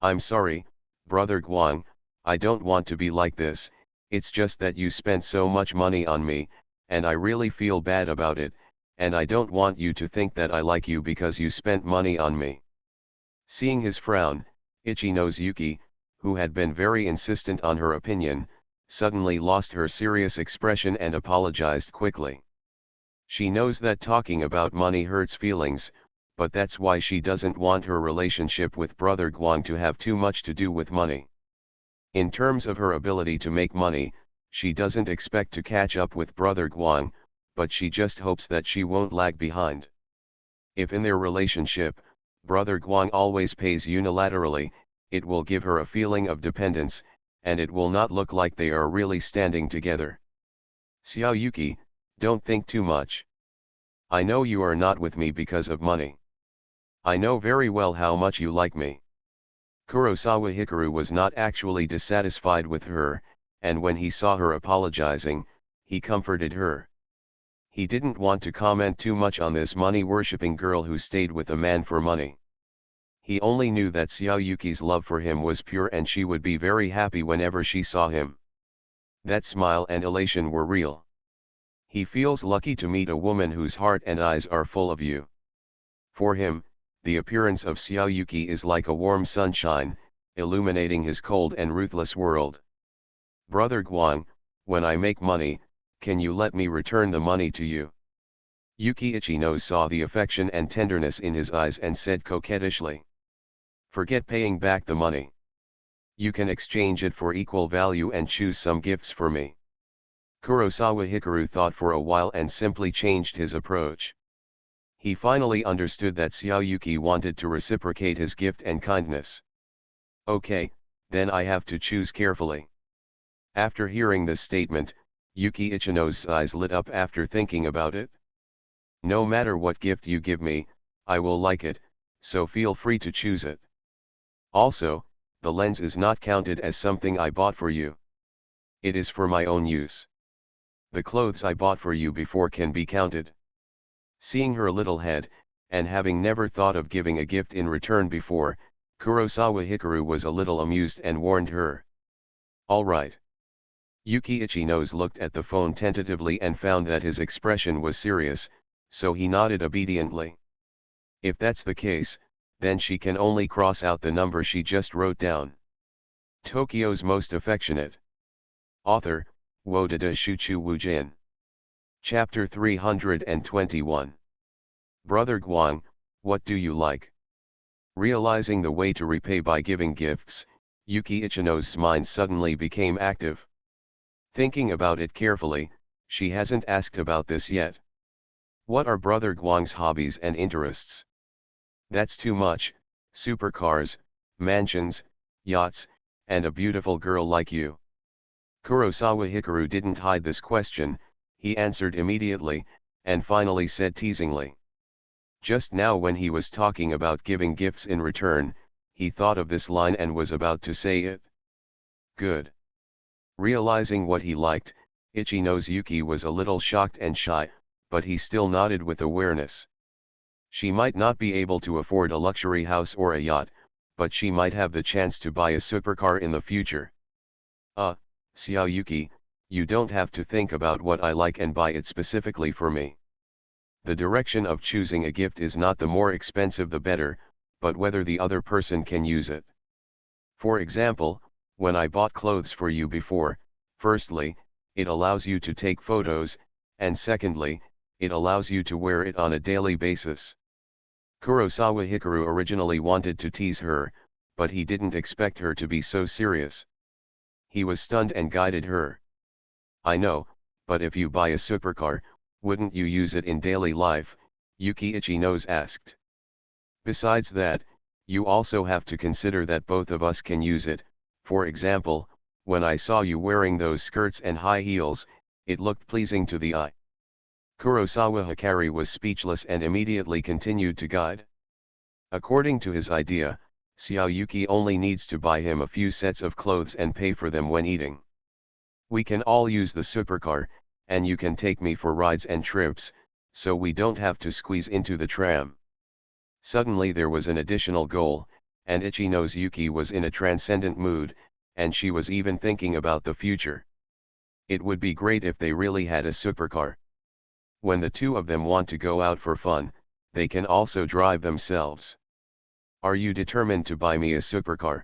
I'm sorry, Brother Guang, I don't want to be like this, it's just that you spent so much money on me, and I really feel bad about it, and I don't want you to think that I like you because you spent money on me. Seeing his frown, Ichinosuke, who had been very insistent on her opinion, suddenly lost her serious expression and apologized quickly. She knows that talking about money hurts feelings, but that's why she doesn't want her relationship with Brother Guang to have too much to do with money. In terms of her ability to make money, she doesn't expect to catch up with Brother Guang, but she just hopes that she won't lag behind. If in their relationship, Brother Guang always pays unilaterally, it will give her a feeling of dependence, and it will not look like they are really standing together. Xiaoyuki, don't think too much. I know you are not with me because of money. I know very well how much you like me. Kurosawa Hikaru was not actually dissatisfied with her, and when he saw her apologizing, he comforted her. He didn't want to comment too much on this money-worshipping girl who stayed with a man for money. He only knew that Xiaoyuki's love for him was pure and she would be very happy whenever she saw him. That smile and elation were real. He feels lucky to meet a woman whose heart and eyes are full of you. For him, the appearance of Xiaoyuki is like a warm sunshine, illuminating his cold and ruthless world. Brother Guang, when I make money, can you let me return the money to you? Yuki Ichino saw the affection and tenderness in his eyes and said coquettishly. Forget paying back the money. You can exchange it for equal value and choose some gifts for me. Kurosawa Hikaru thought for a while and simply changed his approach. He finally understood that Xiaoyuki wanted to reciprocate his gift and kindness. Okay, then I have to choose carefully. After hearing this statement, Yuki Ichino's eyes lit up after thinking about it. No matter what gift you give me, I will like it, so feel free to choose it. Also, the lens is not counted as something I bought for you. It is for my own use. The clothes I bought for you before can be counted. Seeing her little head, and having never thought of giving a gift in return before, Kurosawa Hikaru was a little amused and warned her. All right. Yuki Ichino's looked at the phone tentatively and found that his expression was serious, so he nodded obediently. If that's the case, then she can only cross out the number she just wrote down. Tokyo's Most Affectionate. Author, Wodada Shuchu Wujin. Chapter 321. Brother Guang, what do you like? Realizing the way to repay by giving gifts, Yuki Ichino's mind suddenly became active. Thinking about it carefully, she hasn't asked about this yet. What are Brother Guang's hobbies and interests? That's too much: supercars, mansions, yachts, and a beautiful girl like you. Kurosawa Hikaru didn't hide this question, he answered immediately, and finally said teasingly. Just now when he was talking about giving gifts in return, he thought of this line and was about to say it. Good. Realizing what he liked, Ichinosuke was a little shocked and shy, but he still nodded with awareness. She might not be able to afford a luxury house or a yacht, but she might have the chance to buy a supercar in the future. Xiaoyuki, you don't have to think about what I like and buy it specifically for me. The direction of choosing a gift is not the more expensive the better, but whether the other person can use it. For example, when I bought clothes for you before, firstly, it allows you to take photos, and secondly, it allows you to wear it on a daily basis. Kurosawa Hikaru originally wanted to tease her, but he didn't expect her to be so serious. He was stunned and guided her. I know, but if you buy a supercar, wouldn't you use it in daily life? Yuki Ichino's asked. Besides that, you also have to consider that both of us can use it. For example, when I saw you wearing those skirts and high heels, it looked pleasing to the eye. Kurosawa Hikari was speechless and immediately continued to guide. According to his idea, Xiao Yuki only needs to buy him a few sets of clothes and pay for them when eating. We can all use the supercar, and you can take me for rides and trips, so we don't have to squeeze into the tram. Suddenly there was an additional goal, and Ichino's Yuki was in a transcendent mood, and she was even thinking about the future. It would be great if they really had a supercar. When the two of them want to go out for fun, they can also drive themselves. Are you determined to buy me a supercar?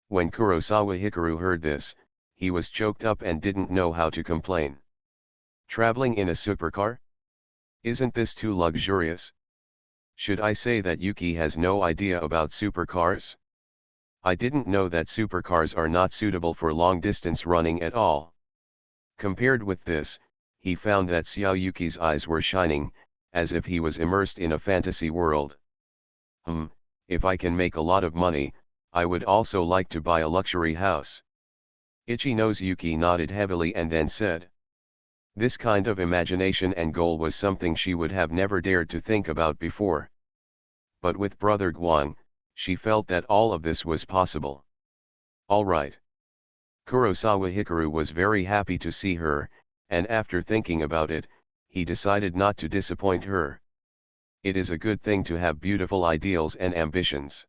When Kurosawa Hikaru heard this, he was choked up and didn't know how to complain. Traveling in a supercar? Isn't this too luxurious? Should I say that Yuki has no idea about supercars? I didn't know that supercars are not suitable for long-distance running at all. Compared with this, he found that Xiao Yuki's eyes were shining, as if he was immersed in a fantasy world. If I can make a lot of money, I would also like to buy a luxury house. Ichino's Yuki nodded heavily and then said. This kind of imagination and goal was something she would have never dared to think about before. But with Brother Guang, she felt that all of this was possible. All right. Kurosawa Hikaru was very happy to see her, and after thinking about it, he decided not to disappoint her. It is a good thing to have beautiful ideals and ambitions.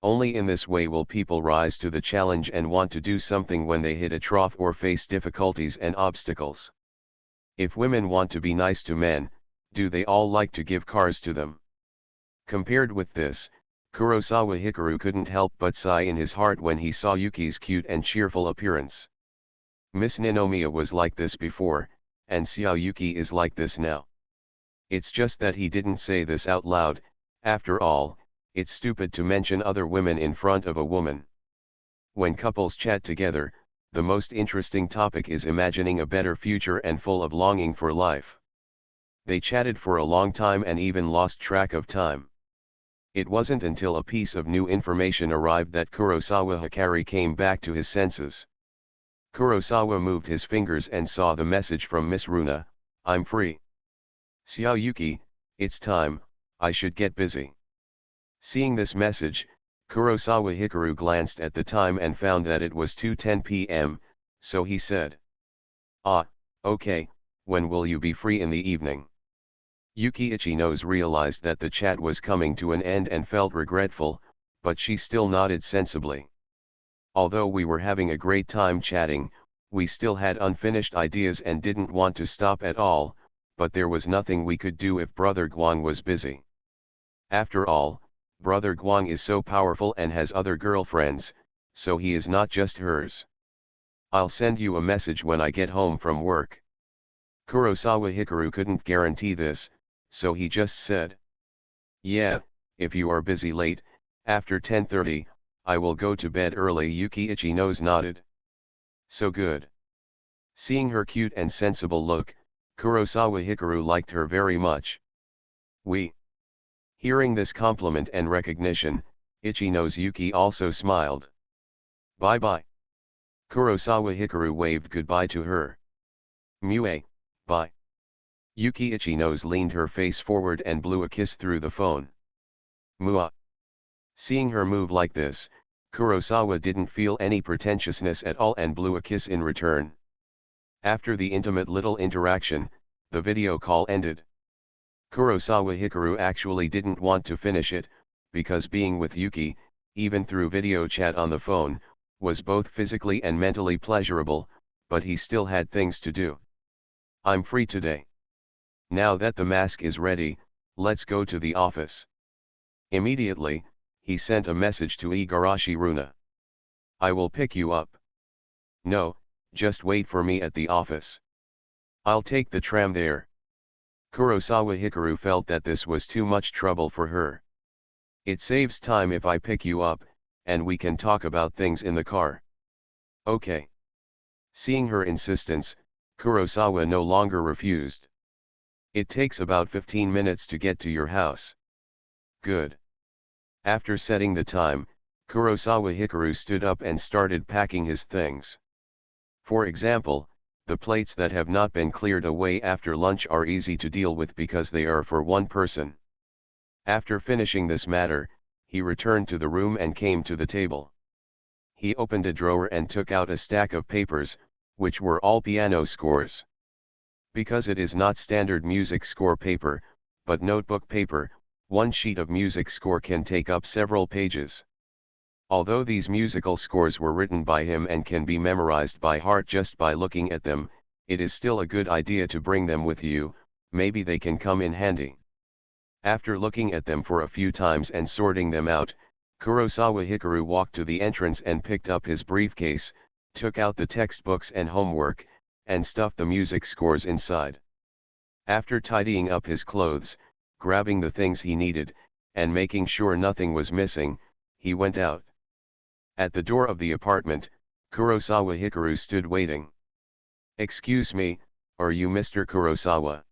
Only in this way will people rise to the challenge and want to do something when they hit a trough or face difficulties and obstacles. If women want to be nice to men, do they all like to give cars to them? Compared with this, Kurosawa Hikaru couldn't help but sigh in his heart when he saw Yuki's cute and cheerful appearance. Miss Ninomiya was like this before, and Xiao Yuki is like this now. It's just that he didn't say this out loud. After all, it's stupid to mention other women in front of a woman. When couples chat together, the most interesting topic is imagining a better future and full of longing for life. They chatted for a long time and even lost track of time. It wasn't until a piece of new information arrived that Kurosawa Hikari came back to his senses. Kurosawa moved his fingers and saw the message from Miss Runa, I'm free. Xiao Yuki, it's time, I should get busy. Seeing this message, Kurosawa Hikaru glanced at the time and found that it was 2:10 p.m., so he said. Ah, okay, when will you be free in the evening? Yuki Ichino's realized that the chat was coming to an end and felt regretful, but she still nodded sensibly. Although we were having a great time chatting, we still had unfinished ideas and didn't want to stop at all, but there was nothing we could do if Brother Guang was busy. After all, Brother Guang is so powerful and has other girlfriends, so he is not just hers. I'll send you a message when I get home from work. Kurosawa Hikaru couldn't guarantee this, so he just said. Yeah, if you are busy late, after 10:30, I will go to bed early. Yuki Ichino's nodded. So good. Seeing her cute and sensible look, Kurosawa Hikaru liked her very much. Hearing this compliment and recognition, Ichino's Yuki also smiled. Bye-bye. Kurosawa Hikaru waved goodbye to her. Mue, bye. Yuki Ichino's leaned her face forward and blew a kiss through the phone. Mua. Seeing her move like this, Kurosawa didn't feel any pretentiousness at all and blew a kiss in return. After the intimate little interaction, the video call ended. Kurosawa Hikaru actually didn't want to finish it, because being with Yuki, even through video chat on the phone, was both physically and mentally pleasurable, but he still had things to do. I'm free today. Now that the mask is ready, let's go to the office. Immediately, he sent a message to Igarashi Runa. I will pick you up. No, just wait for me at the office. I'll take the tram there. Kurosawa Hikaru felt that this was too much trouble for her. It saves time if I pick you up, and we can talk about things in the car. Okay. Seeing her insistence, Kurosawa no longer refused. It takes about 15 minutes to get to your house. Good. After setting the time, Kurosawa Hikaru stood up and started packing his things. For example, the plates that have not been cleared away after lunch are easy to deal with because they are for one person. After finishing this matter, he returned to the room and came to the table. He opened a drawer and took out a stack of papers, which were all piano scores. Because it is not standard music score paper, but notebook paper, one sheet of music score can take up several pages. Although these musical scores were written by him and can be memorized by heart just by looking at them, it is still a good idea to bring them with you, maybe they can come in handy. After looking at them for a few times and sorting them out, Kurosawa Hikaru walked to the entrance and picked up his briefcase, took out the textbooks and homework, and stuffed the music scores inside. After tidying up his clothes, grabbing the things he needed, and making sure nothing was missing, he went out. At the door of the apartment, Kurosawa Hikaru stood waiting. "Excuse me, are you Mr. Kurosawa?"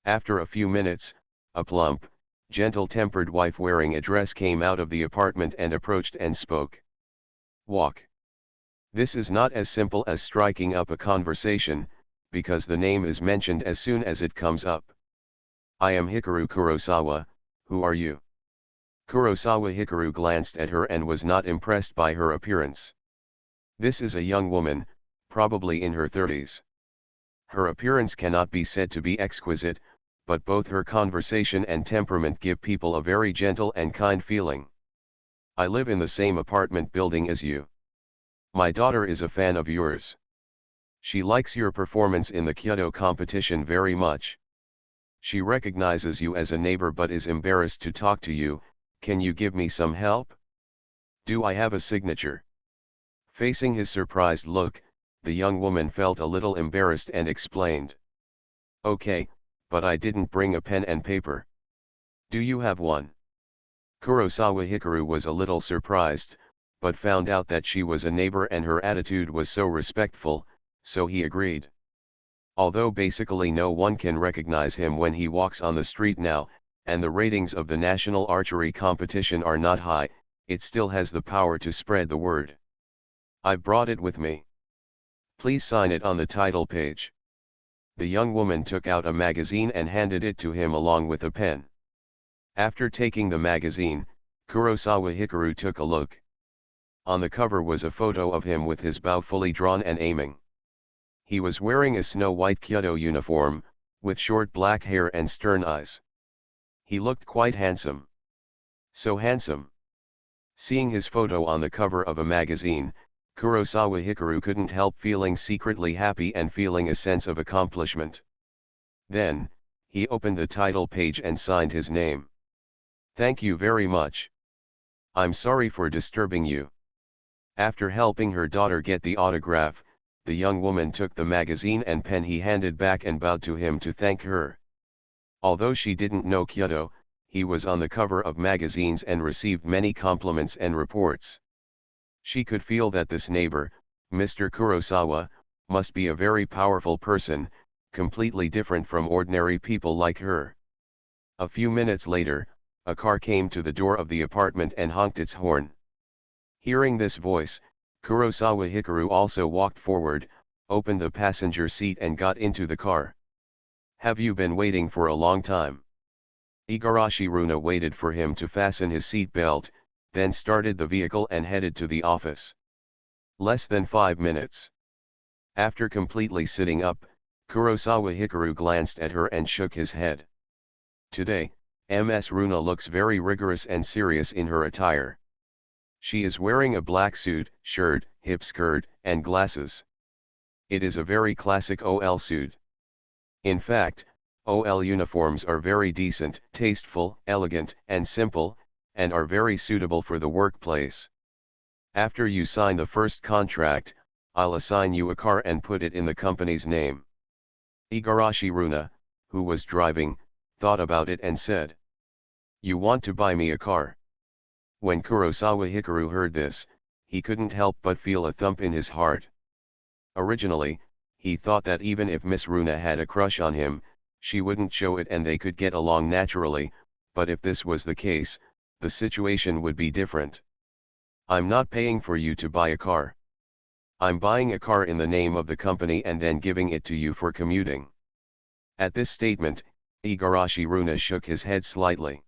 After a few minutes, a plump, gentle-tempered wife wearing a dress came out of the apartment and approached and spoke. "Walk." This is not as simple as striking up a conversation, because the name is mentioned as soon as it comes up. "I am Hikaru Kurosawa, who are you?" Kurosawa Hikaru glanced at her and was not impressed by her appearance. This is a young woman, probably in her 30s. Her appearance cannot be said to be exquisite, but both her conversation and temperament give people a very gentle and kind feeling. "I live in the same apartment building as you. My daughter is a fan of yours. She likes your performance in the Kyoto competition very much. She recognizes you as a neighbor but is embarrassed to talk to you. Can you give me some help? Do I have a signature?" Facing his surprised look, the young woman felt a little embarrassed and explained. "Okay, but I didn't bring a pen and paper. Do you have one?" Kurosawa Hikaru was a little surprised, but found out that she was a neighbor and her attitude was so respectful, so he agreed. Although basically no one can recognize him when he walks on the street now, and the ratings of the national archery competition are not high, it still has the power to spread the word. "I've brought it with me. Please sign it on the title page." The young woman took out a magazine and handed it to him along with a pen. After taking the magazine, Kurosawa Hikaru took a look. On the cover was a photo of him with his bow fully drawn and aiming. He was wearing a snow-white Kyoto uniform, with short black hair and stern eyes. He looked quite handsome. So handsome. Seeing his photo on the cover of a magazine, Kurosawa Hikaru couldn't help feeling secretly happy and feeling a sense of accomplishment. Then, he opened the title page and signed his name. "Thank you very much. I'm sorry for disturbing you." After helping her daughter get the autograph, the young woman took the magazine and pen he handed back and bowed to him to thank her. Although she didn't know Kyoto, he was on the cover of magazines and received many compliments and reports. She could feel that this neighbor, Mr. Kurosawa, must be a very powerful person, completely different from ordinary people like her. A few minutes later, a car came to the door of the apartment and honked its horn. Hearing this voice, Kurosawa Hikaru also walked forward, opened the passenger seat and got into the car. "Have you been waiting for a long time?" Igarashi Runa waited for him to fasten his seat belt, then started the vehicle and headed to the office. Less than 5 minutes. After completely sitting up, Kurosawa Hikaru glanced at her and shook his head. Today, Ms. Runa looks very rigorous and serious in her attire. She is wearing a black suit, shirt, hip skirt, and glasses. It is a very classic OL suit. In fact, OL uniforms are very decent, tasteful, elegant, and simple, and are very suitable for the workplace. After you sign the first contract, I'll assign you a car and put it in the company's name. Igarashi Runa, who was driving, thought about it and said, "You want to buy me a car?" When Kurosawa Hikaru heard this, he couldn't help but feel a thump in his heart. Originally, he thought that even if Miss Runa had a crush on him, she wouldn't show it and they could get along naturally, but if this was the case, the situation would be different. "I'm not paying for you to buy a car. I'm buying a car in the name of the company and then giving it to you for commuting." At this statement, Igarashi Runa shook his head slightly.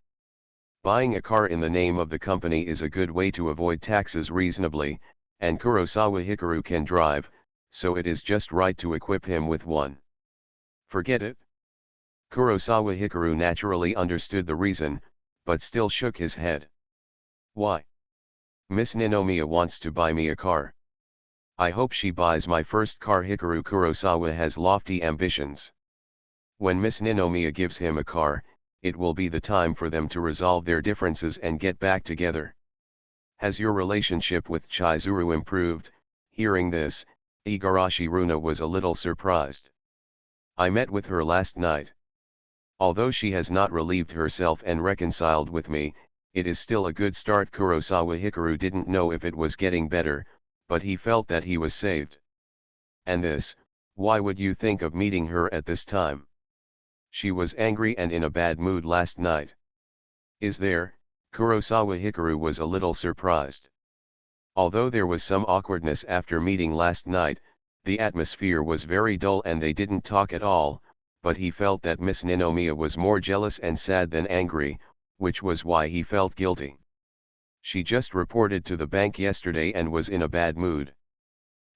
Buying a car in the name of the company is a good way to avoid taxes reasonably, and Kurosawa Hikaru can drive, so it is just right to equip him with one. "Forget it." Kurosawa Hikaru naturally understood the reason, but still shook his head. "Why? Miss Ninomiya wants to buy me a car. I hope she buys my first car." Hikaru Kurosawa has lofty ambitions. When Miss Ninomiya gives him a car, it will be the time for them to resolve their differences and get back together. "Has your relationship with Chizuru improved?" Hearing this, Igarashi Runa was a little surprised. "I met with her last night. Although she has not relieved herself and reconciled with me, it is still a good start." Kurosawa Hikaru didn't know if it was getting better, but he felt that he was saved. "And this, why would you think of meeting her at this time? She was angry and in a bad mood last night." "Is there?" Kurosawa Hikaru was a little surprised. Although there was some awkwardness after meeting last night, the atmosphere was very dull and they didn't talk at all, but he felt that Miss Ninomiya was more jealous and sad than angry, which was why he felt guilty. "She just reported to the bank yesterday and was in a bad mood.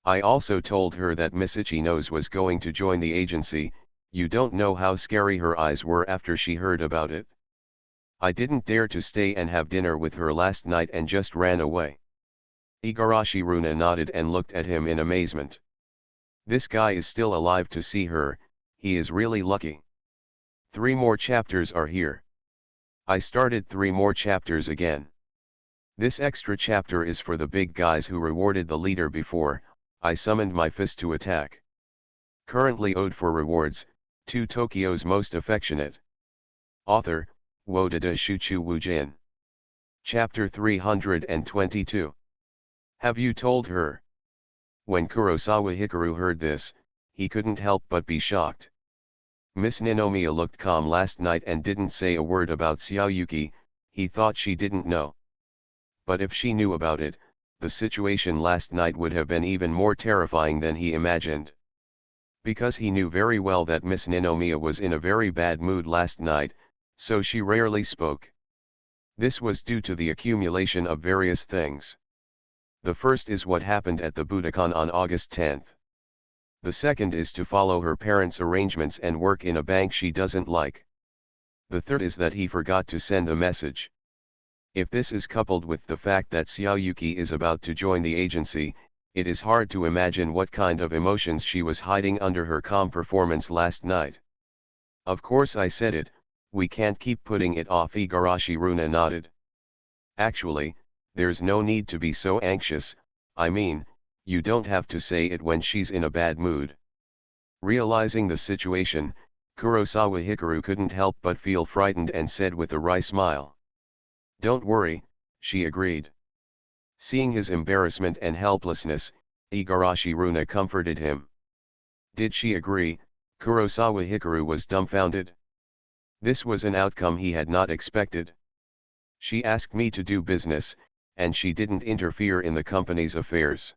I also told her that Miss Ichinos was going to join the agency. You don't know how scary her eyes were after she heard about it. I didn't dare to stay and have dinner with her last night and just ran away." Igarashi Runa nodded and looked at him in amazement. This guy is still alive to see her, he is really lucky. 3 more chapters are here. I started 3 more chapters again. This extra chapter is for the big guys who rewarded the leader before. I summoned my fist to attack. Currently owed for rewards, to Tokyo's most affectionate. Author, Wodada Shuchu Wujin. Chapter 322. Have you told her? When Kurosawa Hikaru heard this, he couldn't help but be shocked. Miss Ninomiya looked calm last night and didn't say a word about Xiaoyuki. He thought she didn't know. But if she knew about it, the situation last night would have been even more terrifying than he imagined. Because he knew very well that Miss Ninomiya was in a very bad mood last night, so she rarely spoke. This was due to the accumulation of various things. The first is what happened at the Budokan on August 10th. The second is to follow her parents' arrangements and work in a bank she doesn't like. The third is that he forgot to send the message. If this is coupled with the fact that Xiaoyuki is about to join the agency, it is hard to imagine what kind of emotions she was hiding under her calm performance last night. Of course I said it, we can't keep putting it off. Igarashi Runa nodded. Actually, there's no need to be so anxious, I mean, you don't have to say it when she's in a bad mood. Realizing the situation, Kurosawa Hikaru couldn't help but feel frightened and said with a wry smile. "Don't worry," she agreed. Seeing his embarrassment and helplessness, Igarashi Runa comforted him. Did she agree? Kurosawa Hikaru was dumbfounded. This was an outcome he had not expected. "She asked me to do business, and she didn't interfere in the company's affairs."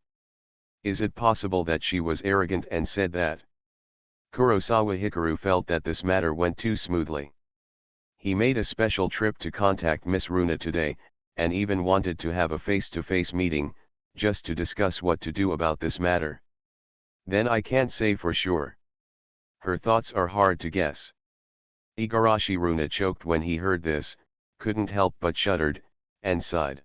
Is it possible that she was arrogant and said that? Kurosawa Hikaru felt that this matter went too smoothly. He made a special trip to contact Miss Runa today, and even wanted to have a face-to-face meeting, just to discuss what to do about this matter. Then I can't say for sure. Her thoughts are hard to guess. Igarashi Runa choked when he heard this, couldn't help but shuddered, and sighed.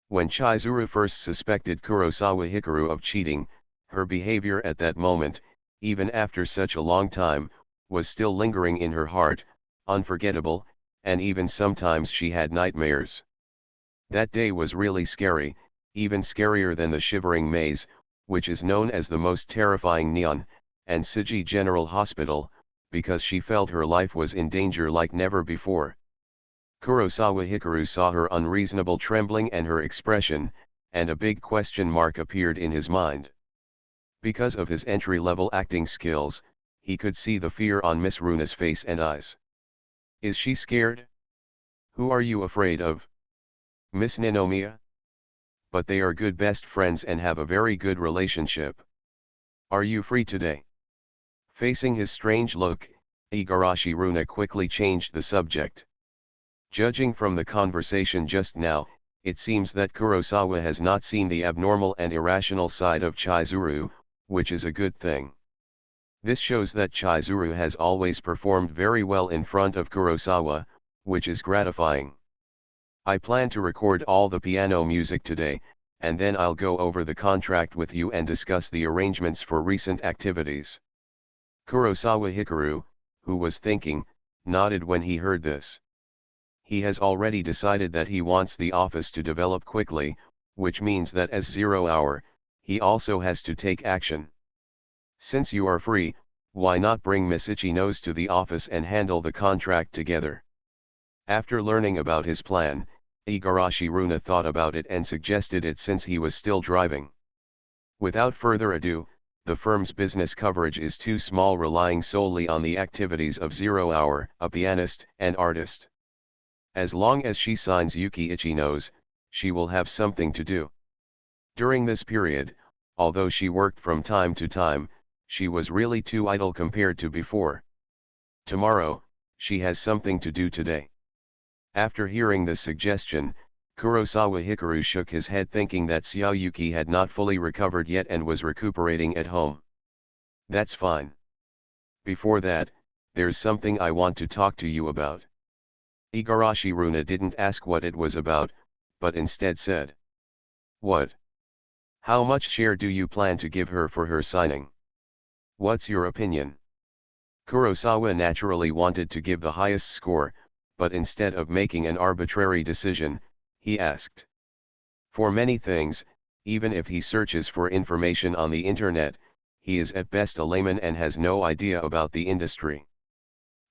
When Chizuru first suspected Kurosawa Hikaru of cheating, her behavior at that moment, even after such a long time, was still lingering in her heart, unforgettable, and even sometimes she had nightmares. That day was really scary, even scarier than the Shivering Maze, which is known as the most terrifying Neon and Siji General Hospital, because she felt her life was in danger like never before. Kurosawa Hikaru saw her unreasonable trembling and her expression, and a big question mark appeared in his mind. Because of his entry-level acting skills, he could see the fear on Miss Runa's face and eyes. Is she scared? Who are you afraid of? Miss Ninomiya? But they are good best friends and have a very good relationship. Are you free today? Facing his strange look, Igarashi Runa quickly changed the subject. Judging from the conversation just now, it seems that Kurosawa has not seen the abnormal and irrational side of Chizuru, which is a good thing. This shows that Chizuru has always performed very well in front of Kurosawa, which is gratifying. I plan to record all the piano music today, and then I'll go over the contract with you and discuss the arrangements for recent activities. Kurosawa Hikaru, who was thinking, nodded when he heard this. He has already decided that he wants the office to develop quickly, which means that as 0 hour, he also has to take action. Since you are free, why not bring Miss Ichinose to the office and handle the contract together? After learning about his plan, Igarashi Runa thought about it and suggested it since he was still driving. Without further ado, the firm's business coverage is too small, relying solely on the activities of 0 hour, a pianist and artist. As long as she signs Yuki Ichinose, she will have something to do. During this period, although she worked from time to time, she was really too idle compared to before. Tomorrow, she has something to do today. After hearing this suggestion, Kurosawa Hikaru shook his head, thinking that Xiaoyuki had not fully recovered yet and was recuperating at home. That's fine. Before that, there's something I want to talk to you about. Igarashi Runa didn't ask what it was about, but instead said. What? How much share do you plan to give her for her signing? What's your opinion? Kurosawa naturally wanted to give the highest score, but instead of making an arbitrary decision, he asked. For many things, even if he searches for information on the internet, he is at best a layman and has no idea about the industry.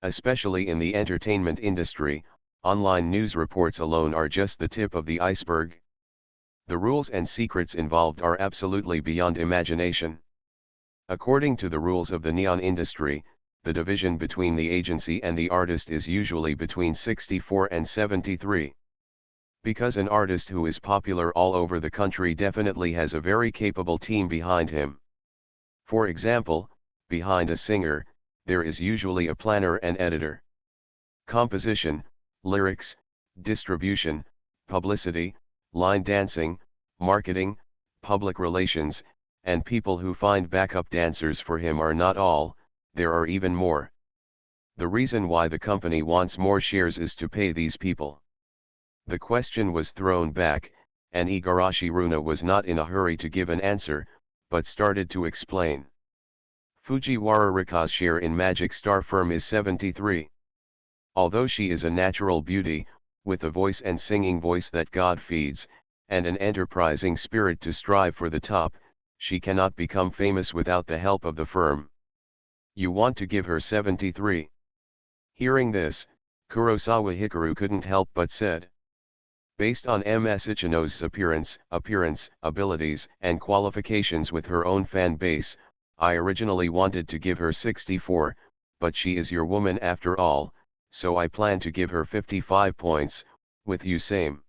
Especially in the entertainment industry, online news reports alone are just the tip of the iceberg. The rules and secrets involved are absolutely beyond imagination. According to the rules of the neon industry, the division between the agency and the artist is usually between 64 and 73. Because an artist who is popular all over the country definitely has a very capable team behind him. For example, behind a singer, there is usually a planner and editor. Composition, lyrics, distribution, publicity, line dancing, marketing, public relations, and people who find backup dancers for him are not all, there are even more. The reason why the company wants more shares is to pay these people. The question was thrown back, and Igarashi Runa was not in a hurry to give an answer, but started to explain. Fujiwara Rika's share in Magic Star firm is 73. Although she is a natural beauty, with a voice and singing voice that God feeds, and an enterprising spirit to strive for the top, she cannot become famous without the help of the firm. You want to give her 73. Hearing this, Kurosawa Hikaru couldn't help but said. Based on Ms. Ichinose's appearance, abilities, and qualifications with her own fan base, I originally wanted to give her 64, but she is your woman after all, so I plan to give her 55 points, with you same.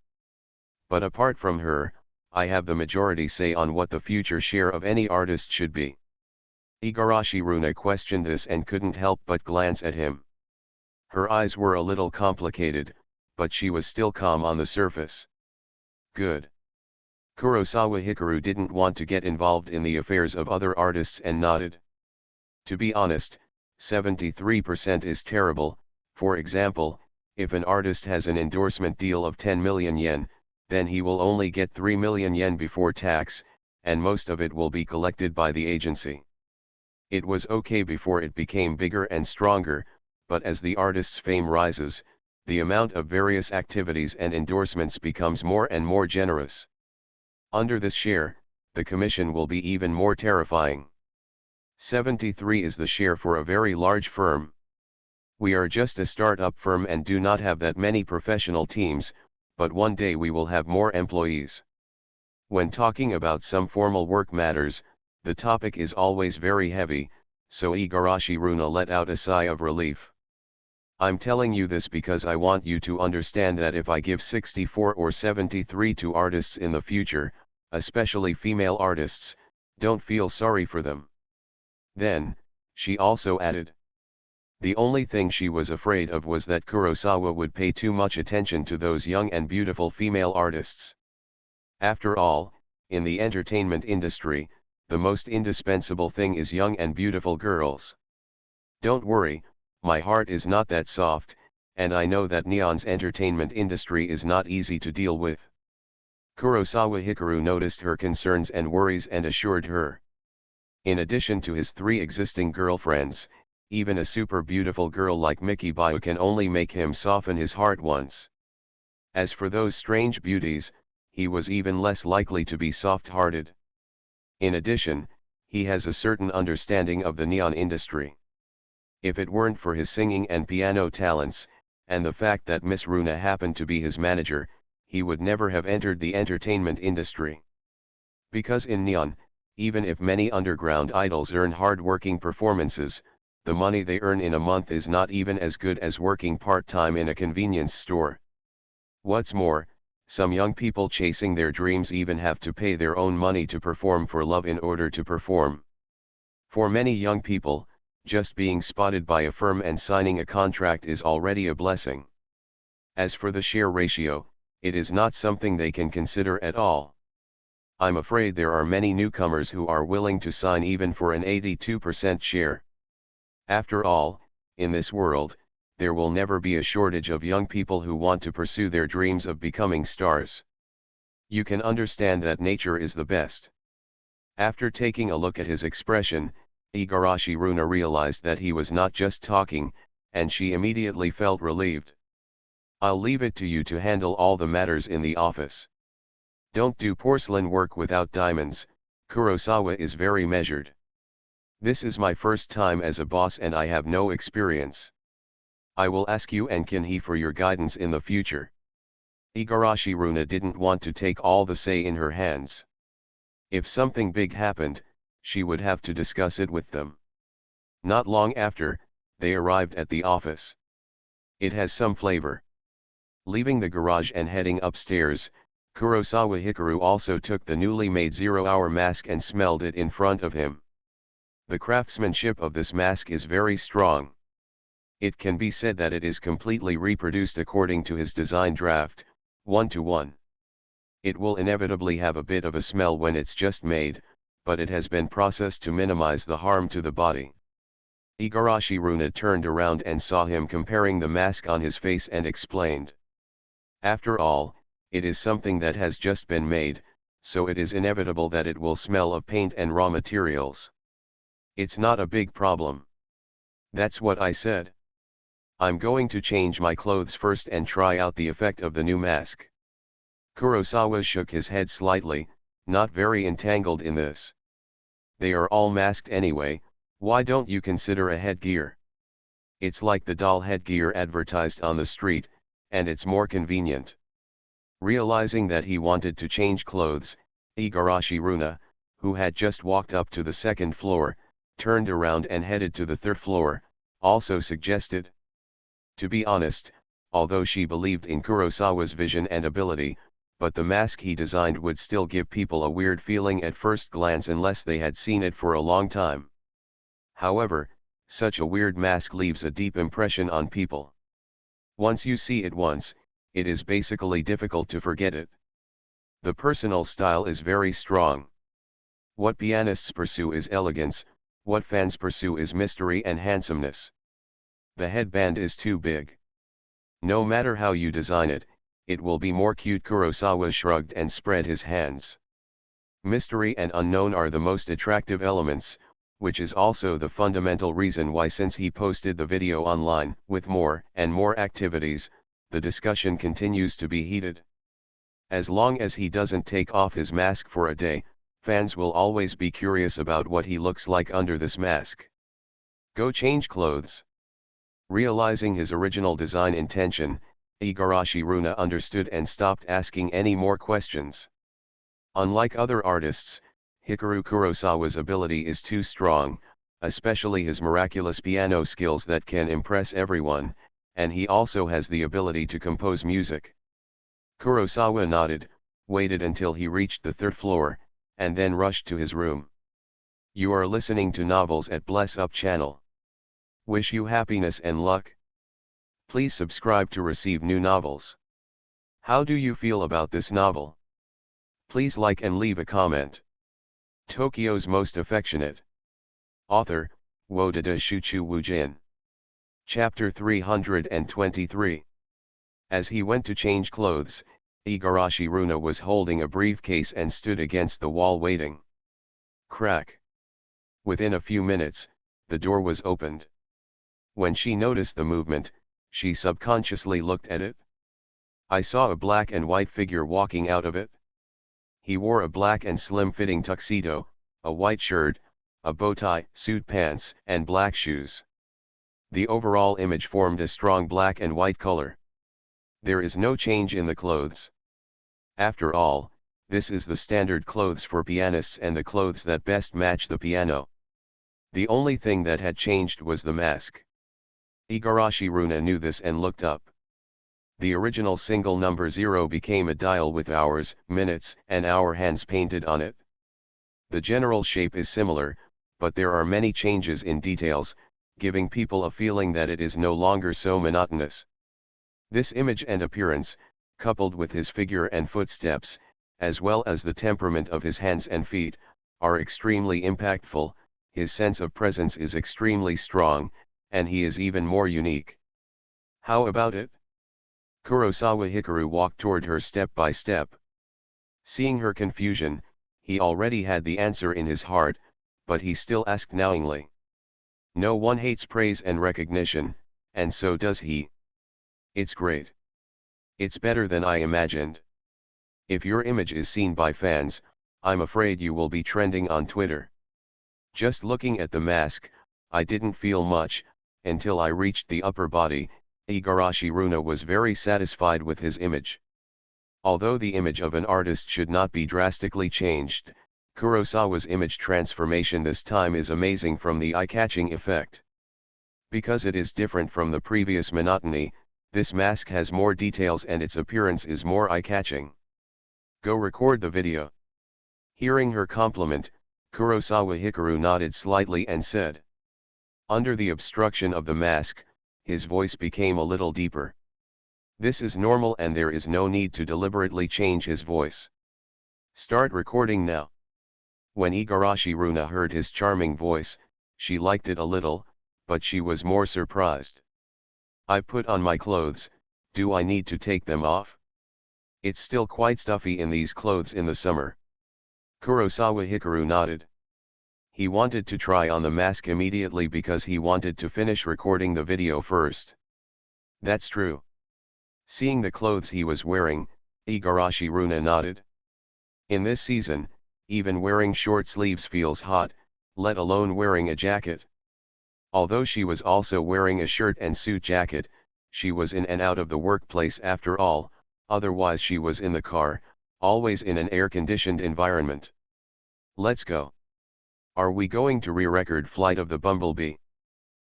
But apart from her, I have the majority say on what the future share of any artist should be. Igarashi Runa questioned this and couldn't help but glance at him. Her eyes were a little complicated, but she was still calm on the surface. Good. Kurosawa Hikaru didn't want to get involved in the affairs of other artists and nodded. To be honest, 73% is terrible. For example, if an artist has an endorsement deal of 10 million yen, then he will only get 3 million yen before tax, and most of it will be collected by the agency. It was okay before it became bigger and stronger, but as the artist's fame rises, the amount of various activities and endorsements becomes more and more generous. Under this share, the commission will be even more terrifying. 73 is the share for a very large firm. We are just a startup firm and do not have that many professional teams, but one day we will have more employees. When talking about some formal work matters, the topic is always very heavy, so Igarashi Runa let out a sigh of relief. I'm telling you this because I want you to understand that if I give 64 or 73 to artists in the future, especially female artists, don't feel sorry for them. Then, she also added. The only thing she was afraid of was that Kurosawa would pay too much attention to those young and beautiful female artists. After all, in the entertainment industry, the most indispensable thing is young and beautiful girls. Don't worry, my heart is not that soft, and I know that Neon's entertainment industry is not easy to deal with. Kurosawa Hikaru noticed her concerns and worries and assured her. In addition to his 3 existing girlfriends, even a super beautiful girl like Miki Bayu can only make him soften his heart once. As for those strange beauties, he was even less likely to be soft-hearted. In addition, he has a certain understanding of the neon industry. If it weren't for his singing and piano talents, and the fact that Miss Runa happened to be his manager, he would never have entered the entertainment industry. Because in neon, even if many underground idols earn hard-working performances, the money they earn in a month is not even as good as working part-time in a convenience store. What's more, some young people chasing their dreams even have to pay their own money to perform for love in order to perform. For many young people, just being spotted by a firm and signing a contract is already a blessing. As for the share ratio, it is not something they can consider at all. I'm afraid there are many newcomers who are willing to sign even for an 82% share. After all, in this world, there will never be a shortage of young people who want to pursue their dreams of becoming stars. You can understand that nature is the best. After taking a look at his expression, Igarashi Runa realized that he was not just talking, and she immediately felt relieved. I'll leave it to you to handle all the matters in the office. Don't do porcelain work without diamonds, Kurosawa is very measured. This is my first time as a boss and I have no experience. I will ask you and Kinhi for your guidance in the future. Igarashi Runa didn't want to take all the say in her hands. If something big happened, she would have to discuss it with them. Not long after, they arrived at the office. It has some flavor. Leaving the garage and heading upstairs, Kurosawa Hikaru also took the newly made zero-hour mask and smelled it in front of him. The craftsmanship of this mask is very strong. It can be said that it is completely reproduced according to his design draft, 1-to-1. It will inevitably have a bit of a smell when it's just made, but it has been processed to minimize the harm to the body. Igarashi Runa turned around and saw him comparing the mask on his face and explained. After all, it is something that has just been made, so it is inevitable that it will smell of paint and raw materials. It's not a big problem. That's what I said. I'm going to change my clothes first and try out the effect of the new mask. Kurosawa shook his head slightly, not very entangled in this. They are all masked anyway, why don't you consider a headgear? It's like the doll headgear advertised on the street, and it's more convenient. Realizing that he wanted to change clothes, Igarashi Runa, who had just walked up to the second floor, turned around and headed to the third floor, also suggested. To be honest, although she believed in Kurosawa's vision and ability, but the mask he designed would still give people a weird feeling at first glance unless they had seen it for a long time. However, such a weird mask leaves a deep impression on people. Once you see it once, it is basically difficult to forget it. The personal style is very strong. What pianists pursue is elegance, what fans pursue is mystery and handsomeness. The headband is too big. No matter how you design it, it will be more cute. Kurosawa shrugged and spread his hands. Mystery and unknown are the most attractive elements, which is also the fundamental reason why since he posted the video online, with more and more activities, the discussion continues to be heated. As long as he doesn't take off his mask for a day, fans will always be curious about what he looks like under this mask. Go change clothes. Realizing his original design intention, Igarashi Runa understood and stopped asking any more questions. Unlike other artists, Hikaru Kurosawa's ability is too strong, especially his miraculous piano skills that can impress everyone, and he also has the ability to compose music. Kurosawa nodded, waited until he reached the third floor, and then rushed to his room. You are listening to Novels at Bless Up channel. Wish you happiness and luck. Please subscribe to receive new novels. How do you feel about this novel? Please like and leave a comment. Tokyo's Most Affectionate. Author, Wodada Shuchu Wujin. Chapter 323. As he went to change clothes, Igarashi Runa was holding a briefcase and stood against the wall waiting. Crack. Within a few minutes, the door was opened. When she noticed the movement, she subconsciously looked at it. I saw a black and white figure walking out of it. He wore a black and slim-fitting tuxedo, a white shirt, a bow tie, suit pants, and black shoes. The overall image formed a strong black and white color. There is no change in the clothes. After all, this is the standard clothes for pianists and the clothes that best match the piano. The only thing that had changed was the mask. Igarashi Runa knew this and looked up. The original single number 0 became a dial with hours, minutes, and hour hands painted on it. The general shape is similar, but there are many changes in details, giving people a feeling that it is no longer so monotonous. This image and appearance, coupled with his figure and footsteps, as well as the temperament of his hands and feet, are extremely impactful. His sense of presence is extremely strong, and he is even more unique. How about it? Kurosawa Hikaru walked toward her step by step. Seeing her confusion, he already had the answer in his heart, but he still asked knowingly. No one hates praise and recognition, and so does he. It's great. It's better than I imagined. If your image is seen by fans, I'm afraid you will be trending on Twitter. Just looking at the mask, I didn't feel much, until I reached the upper body. Igarashi Runa was very satisfied with his image. Although the image of an artist should not be drastically changed, Kurosawa's image transformation this time is amazing from the eye-catching effect. Because it is different from the previous monotony, this mask has more details and its appearance is more eye-catching. Go record the video. Hearing her compliment, Kurosawa Hikaru nodded slightly and said. Under the obstruction of the mask, his voice became a little deeper. This is normal and there is no need to deliberately change his voice. Start recording now. When Igarashi Runa heard his charming voice, she liked it a little, but she was more surprised. I put on my clothes, do I need to take them off? It's still quite stuffy in these clothes in the summer. Kurosawa Hikaru nodded. He wanted to try on the mask immediately because he wanted to finish recording the video first. That's true. Seeing the clothes he was wearing, Igarashi Runa nodded. In this season, even wearing short sleeves feels hot, let alone wearing a jacket. Although she was also wearing a shirt and suit jacket, she was in and out of the workplace after all, otherwise she was in the car, always in an air-conditioned environment. Let's go. Are we going to re-record Flight of the Bumblebee?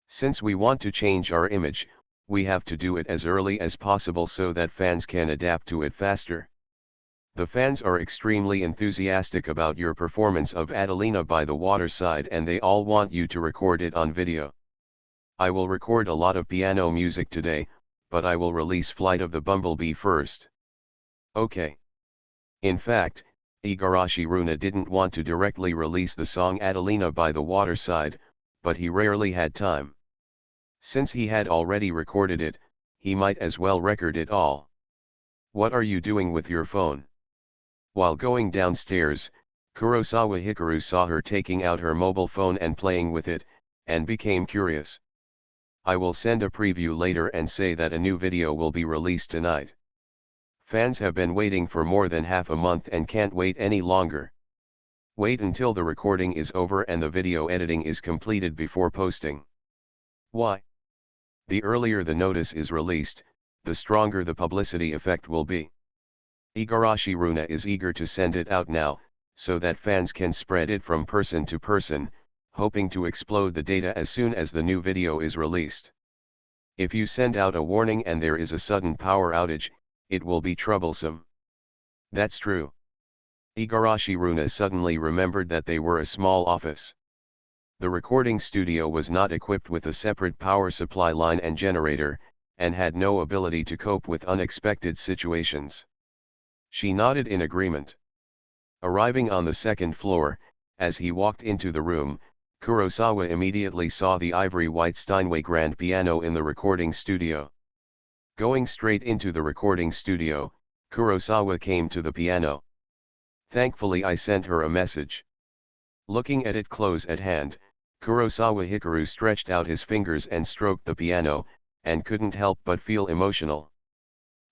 Since we want to change our image, we have to do it as early as possible so that fans can adapt to it faster. The fans are extremely enthusiastic about your performance of Adelina by the Waterside and they all want you to record it on video. I will record a lot of piano music today, but I will release Flight of the Bumblebee first. Okay. In fact, Igarashi Runa didn't want to directly release the song Adelina by the Waterside, but he rarely had time. Since he had already recorded it, he might as well record it all. What are you doing with your phone? While going downstairs, Kurosawa Hikaru saw her taking out her mobile phone and playing with it, and became curious. I will send a preview later and say that a new video will be released tonight. Fans have been waiting for more than half a month and can't wait any longer. Wait until the recording is over and the video editing is completed before posting. Why? The earlier the notice is released, the stronger the publicity effect will be. Igarashi Runa is eager to send it out now, so that fans can spread it from person to person, hoping to explode the data as soon as the new video is released. If you send out a warning and there is a sudden power outage, it will be troublesome. That's true. Igarashi Runa suddenly remembered that they were a small office. The recording studio was not equipped with a separate power supply line and generator, and had no ability to cope with unexpected situations. She nodded in agreement. Arriving on the second floor, as he walked into the room, Kurosawa immediately saw the ivory-white Steinway grand piano in the recording studio. Going straight into the recording studio, Kurosawa came to the piano. Thankfully I sent her a message. Looking at it close at hand, Kurosawa Hikaru stretched out his fingers and stroked the piano, and couldn't help but feel emotional.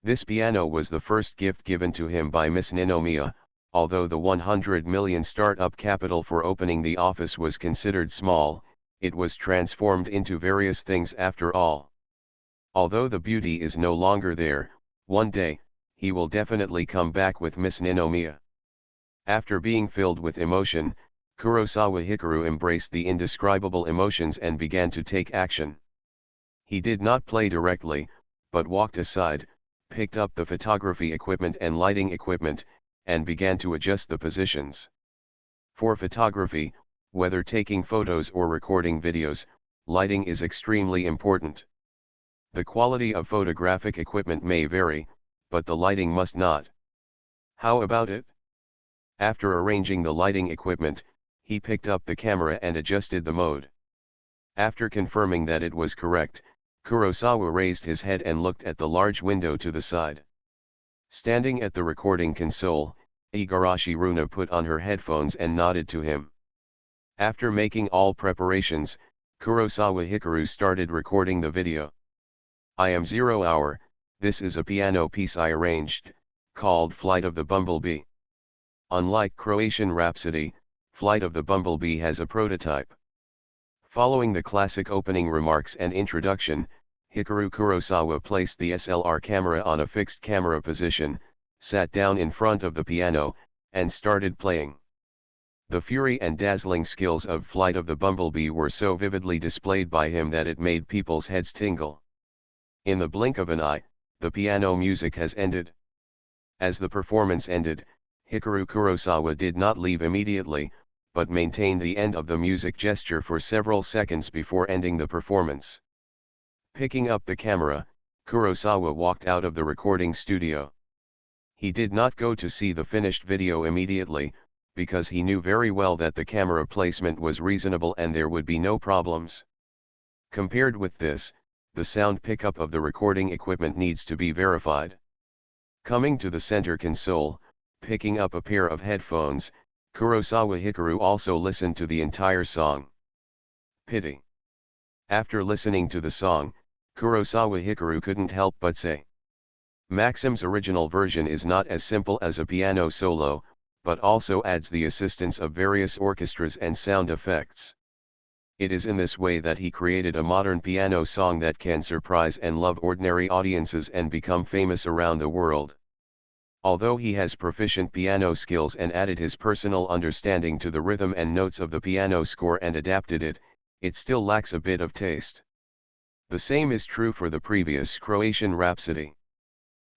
This piano was the first gift given to him by Miss Ninomiya, although the 100 million startup capital for opening the office was considered small, it was transformed into various things after all. Although the beauty is no longer there, one day, he will definitely come back with Miss Ninomiya. After being filled with emotion, Kurosawa Hikaru embraced the indescribable emotions and began to take action. He did not play directly, but walked aside, picked up the photography equipment and lighting equipment, and began to adjust the positions. For photography, whether taking photos or recording videos, lighting is extremely important. The quality of photographic equipment may vary, but the lighting must not. How about it? After arranging the lighting equipment, he picked up the camera and adjusted the mode. After confirming that it was correct, Kurosawa raised his head and looked at the large window to the side. Standing at the recording console, Igarashi Runa put on her headphones and nodded to him. After making all preparations, Kurosawa Hikaru started recording the video. I am 0 Hour, this is a piano piece I arranged, called Flight of the Bumblebee. Unlike Croatian Rhapsody, Flight of the Bumblebee has a prototype. Following the classic opening remarks and introduction, Hikaru Kurosawa placed the SLR camera on a fixed camera position, sat down in front of the piano, and started playing. The fury and dazzling skills of Flight of the Bumblebee were so vividly displayed by him that it made people's heads tingle. In the blink of an eye, the piano music has ended. As the performance ended, Hikaru Kurosawa did not leave immediately, but maintained the end of the music gesture for several seconds before ending the performance. Picking up the camera, Kurosawa walked out of the recording studio. He did not go to see the finished video immediately, because he knew very well that the camera placement was reasonable and there would be no problems. Compared with this, the sound pickup of the recording equipment needs to be verified. Coming to the center console, picking up a pair of headphones, Kurosawa Hikaru also listened to the entire song. Pity. After listening to the song, Kurosawa Hikaru couldn't help but say. Maxim's original version is not as simple as a piano solo, but also adds the assistance of various orchestras and sound effects. It is in this way that he created a modern piano song that can surprise and love ordinary audiences and become famous around the world. Although he has proficient piano skills and added his personal understanding to the rhythm and notes of the piano score and adapted it, it still lacks a bit of taste. The same is true for the previous Croatian Rhapsody.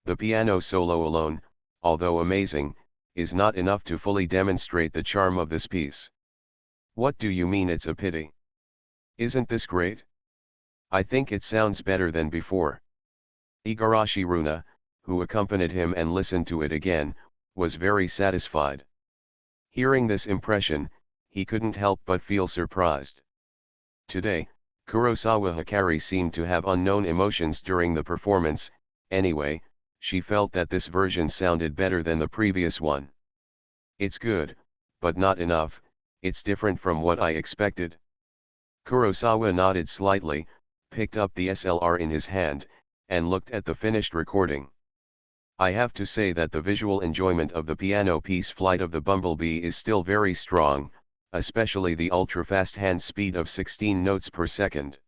The piano solo alone, although amazing, is not enough to fully demonstrate the charm of this piece. What do you mean it's a pity? Isn't this great? I think it sounds better than before. Igarashi Runa, who accompanied him and listened to it again, was very satisfied. Hearing this impression, he couldn't help but feel surprised. Today, Kurosawa Hikaru seemed to have unknown emotions during the performance. Anyway, she felt that this version sounded better than the previous one. It's good, but not enough, it's different from what I expected. Kurosawa nodded slightly, picked up the SLR in his hand, and looked at the finished recording. I have to say that the visual enjoyment of the piano piece Flight of the Bumblebee is still very strong, especially the ultra-fast hand speed of 16 notes per second.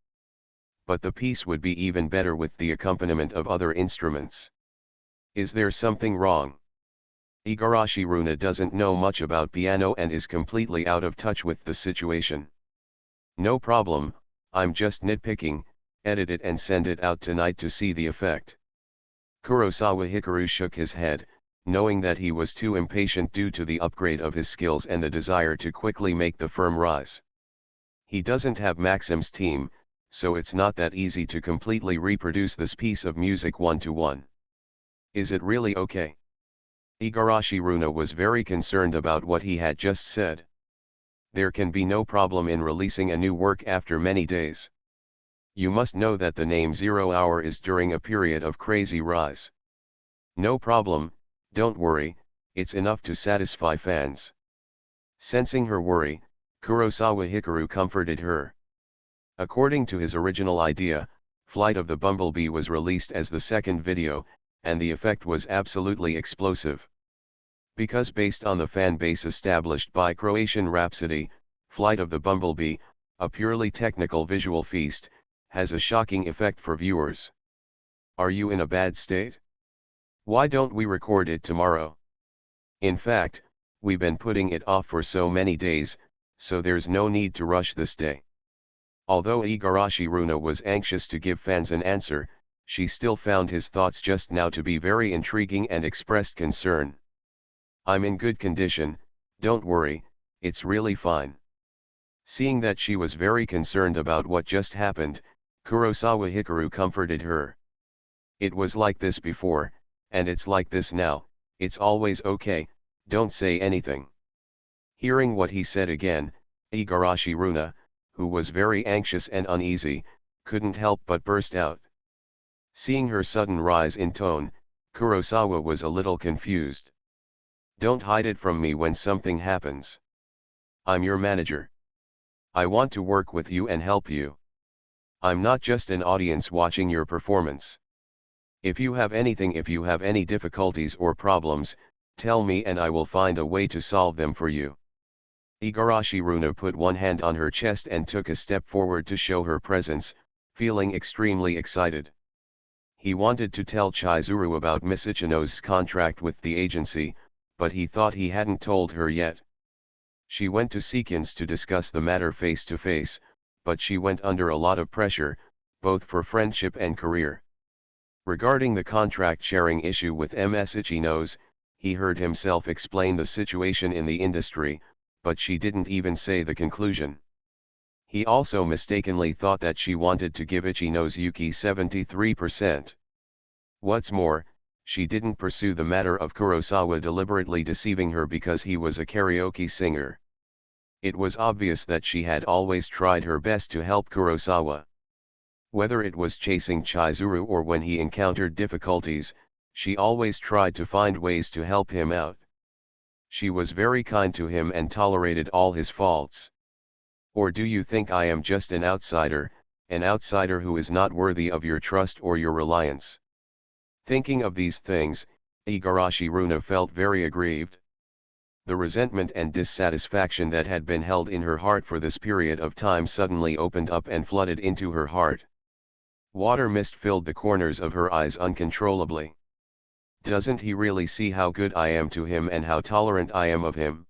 but the piece would be even better with the accompaniment of other instruments. Is there something wrong? Igarashi Runa doesn't know much about piano and is completely out of touch with the situation. No problem, I'm just nitpicking, edit it and send it out tonight to see the effect. Kurosawa Hikaru shook his head, knowing that he was too impatient due to the upgrade of his skills and the desire to quickly make the firm rise. He doesn't have Maxim's team, so it's not that easy to completely reproduce this piece of music one-to-one. Is it really okay? Igarashi Runa was very concerned about what he had just said. There can be no problem in releasing a new work after many days. You must know that the name 0 Hour is during a period of crazy rise. No problem, don't worry, it's enough to satisfy fans. Sensing her worry, Kurosawa Hikaru comforted her. According to his original idea, Flight of the Bumblebee was released as the second video, and the effect was absolutely explosive. Because based on the fan base established by Croatian Rhapsody, Flight of the Bumblebee, a purely technical visual feast, has a shocking effect for viewers. Are you in a bad state? Why don't we record it tomorrow? In fact, we've been putting it off for so many days, so there's no need to rush this day. Although Igarashi Runa was anxious to give fans an answer, she still found his thoughts just now to be very intriguing and expressed concern. I'm in good condition, don't worry, it's really fine. Seeing that she was very concerned about what just happened, Kurosawa Hikaru comforted her. It was like this before, and it's like this now, it's always okay, don't say anything. Hearing what he said again, Igarashi Runa, who was very anxious and uneasy, couldn't help but burst out. Seeing her sudden rise in tone, Kurosawa was a little confused. Don't hide it from me when something happens. I'm your manager. I want to work with you and help you. I'm not just an audience watching your performance. If you have any difficulties or problems, tell me and I will find a way to solve them for you. Igarashi Runa put one hand on her chest and took a step forward to show her presence, feeling extremely excited. He wanted to tell Chizuru about Miss Ichino's contract with the agency, but he thought he hadn't told her yet. She went to Seekins to discuss the matter face to face, but she went under a lot of pressure, both for friendship and career. Regarding the contract sharing issue with Ms. Ichino's, he heard himself explain the situation in the industry, but she didn't even say the conclusion. He also mistakenly thought that she wanted to give Ichino's Yuki 73%. What's more, she didn't pursue the matter of Kurosawa deliberately deceiving her because he was a karaoke singer. It was obvious that she had always tried her best to help Kurosawa. Whether it was chasing Chizuru or when he encountered difficulties, she always tried to find ways to help him out. She was very kind to him and tolerated all his faults. Or do you think I am just an outsider who is not worthy of your trust or your reliance? Thinking of these things, Igarashi Runa felt very aggrieved. The resentment and dissatisfaction that had been held in her heart for this period of time suddenly opened up and flooded into her heart. Water mist filled the corners of her eyes uncontrollably. Doesn't he really see how good I am to him and how tolerant I am of him?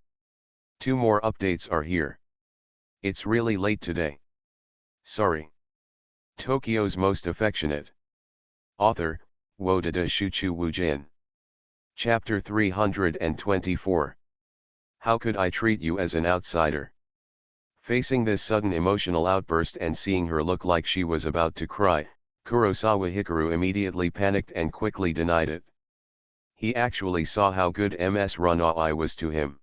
2 more updates are here. It's really late today. Sorry. Tokyo's most affectionate. Author, Wodada Shuchu Wujin. Chapter 324. How could I treat you as an outsider? Facing this sudden emotional outburst and seeing her look like she was about to cry, Kurosawa Hikaru immediately panicked and quickly denied it. He actually saw how good Ms. Runai was to him.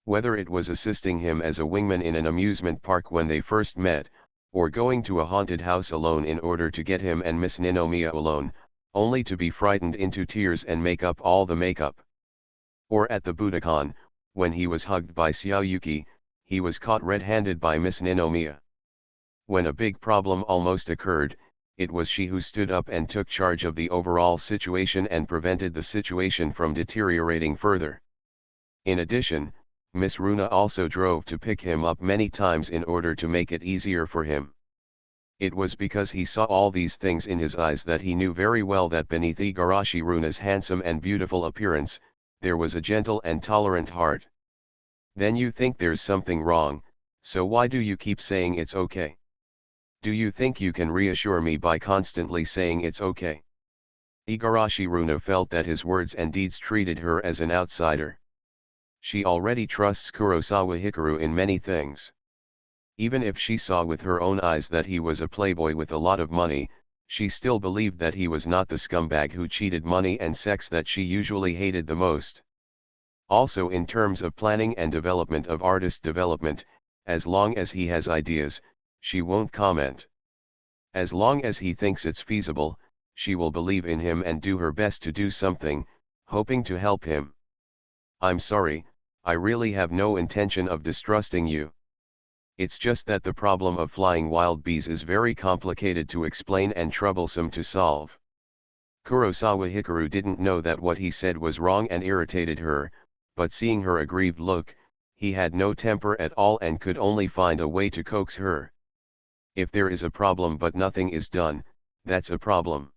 Whether it was assisting him as a wingman in an amusement park when they first met, or going to a haunted house alone in order to get him and Miss Ninomiya alone, only to be frightened into tears and make up all the makeup. Or at the Budokan, when he was hugged by Xiaoyuki, he was caught red-handed by Miss Ninomiya. When a big problem almost occurred, it was she who stood up and took charge of the overall situation and prevented the situation from deteriorating further. In addition, Miss Runa also drove to pick him up many times in order to make it easier for him. It was because he saw all these things in his eyes that he knew very well that beneath Igarashi Runa's handsome and beautiful appearance, there was a gentle and tolerant heart. Then you think there's something wrong, so why do you keep saying it's okay? Do you think you can reassure me by constantly saying it's okay? Igarashi Runa felt that his words and deeds treated her as an outsider. She already trusts Kurosawa Hikaru in many things. Even if she saw with her own eyes that he was a playboy with a lot of money, she still believed that he was not the scumbag who cheated money and sex that she usually hated the most. Also, in terms of planning and development of artist development, as long as he has ideas, she won't comment. As long as he thinks it's feasible, she will believe in him and do her best to do something, hoping to help him. I'm sorry, I really have no intention of distrusting you. It's just that the problem of flying wild bees is very complicated to explain and troublesome to solve. Kurosawa Hikaru didn't know that what he said was wrong and irritated her, but seeing her aggrieved look, he had no temper at all and could only find a way to coax her. If there is a problem but nothing is done, that's a problem.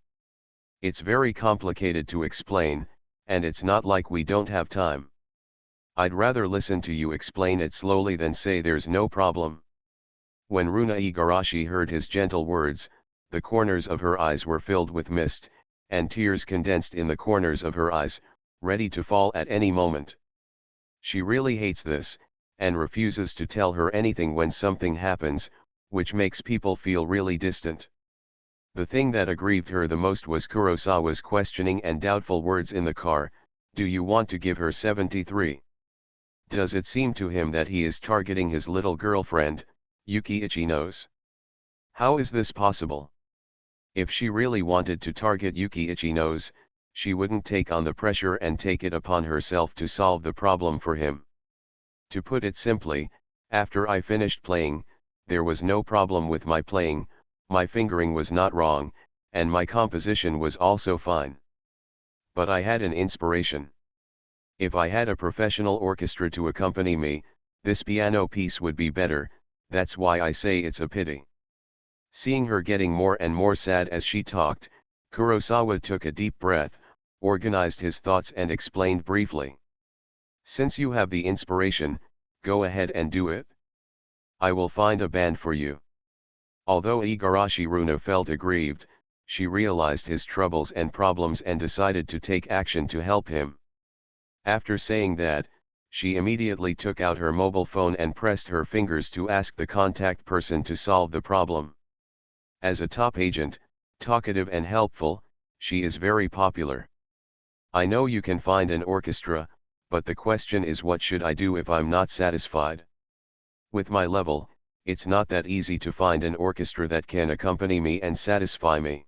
It's very complicated to explain, and it's not like we don't have time. I'd rather listen to you explain it slowly than say there's no problem. When Runa Igarashi heard his gentle words, the corners of her eyes were filled with mist, and tears condensed in the corners of her eyes, ready to fall at any moment. She really hates this, and refuses to tell her anything when something happens, which makes people feel really distant. The thing that aggrieved her the most was Kurosawa's questioning and doubtful words in the car, "Do you want to give her 73? Does it seem to him that he is targeting his little girlfriend, Yuki Ichino's? How is this possible? If she really wanted to target Yuki Ichino's, she wouldn't take on the pressure and take it upon herself to solve the problem for him. To put it simply, after I finished playing, there was no problem with my playing, my fingering was not wrong, and my composition was also fine. But I had an inspiration. If I had a professional orchestra to accompany me, this piano piece would be better, that's why I say it's a pity." Seeing her getting more and more sad as she talked, Kurosawa took a deep breath, organized his thoughts and explained briefly. "Since you have the inspiration, go ahead and do it. I will find a band for you." Although Igarashi Runa felt aggrieved, she realized his troubles and problems and decided to take action to help him. After saying that, she immediately took out her mobile phone and pressed her fingers to ask the contact person to solve the problem. As a top agent, talkative and helpful, she is very popular. "I know you can find an orchestra, but the question is, what should I do if I'm not satisfied? With my level, it's not that easy to find an orchestra that can accompany me and satisfy me."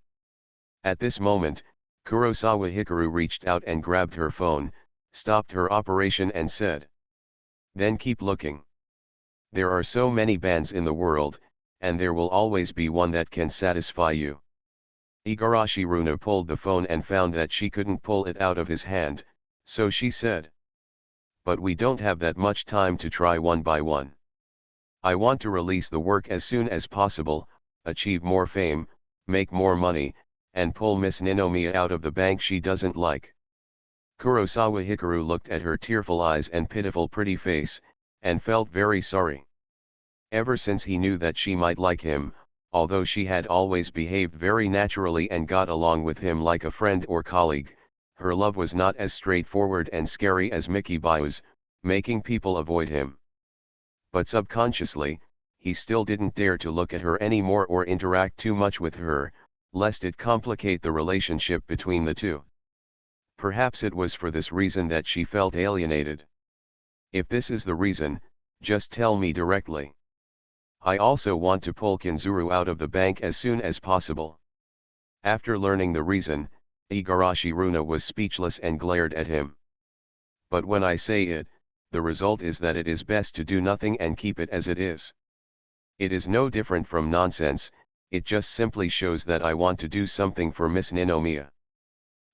At this moment, Kurosawa Hikaru reached out and grabbed her phone, stopped her operation and said, "Then keep looking. There are so many bands in the world, and there will always be one that can satisfy you." Igarashi Runa pulled the phone and found that she couldn't pull it out of his hand, so she said, "But we don't have that much time to try one by one. I want to release the work as soon as possible, achieve more fame, make more money, and pull Miss Ninomiya out of the bank she doesn't like." Kurosawa Hikaru looked at her tearful eyes and pitiful pretty face, and felt very sorry. Ever since he knew that she might like him, although she had always behaved very naturally and got along with him like a friend or colleague, her love was not as straightforward and scary as Mickey Baiu's, making people avoid him. But subconsciously, he still didn't dare to look at her anymore or interact too much with her, lest it complicate the relationship between the two. Perhaps it was for this reason that she felt alienated. If this is the reason, just tell me directly. I also want to pull Kinzuru out of the bank as soon as possible. After learning the reason, Igarashi Runa was speechless and glared at him. But when I say it, the result is that it is best to do nothing and keep it as it is. It is no different from nonsense, it just simply shows that I want to do something for Miss Ninomiya.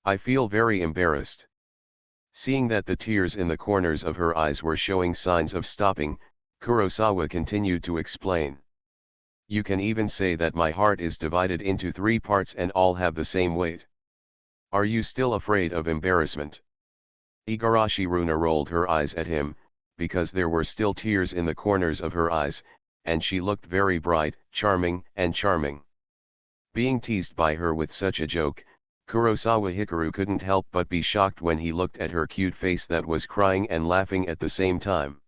I feel very embarrassed." Seeing that the tears in the corners of her eyes were showing signs of stopping, Kurosawa continued to explain. You can even say that my heart is divided into 3 parts and all have the same weight. Are you still afraid of embarrassment? Igarashi Runa rolled her eyes at him, because there were still tears in the corners of her eyes, and she looked very bright, charming. Being teased by her with such a joke, Kurosawa Hikaru couldn't help but be shocked when he looked at her cute face that was crying and laughing at the same time.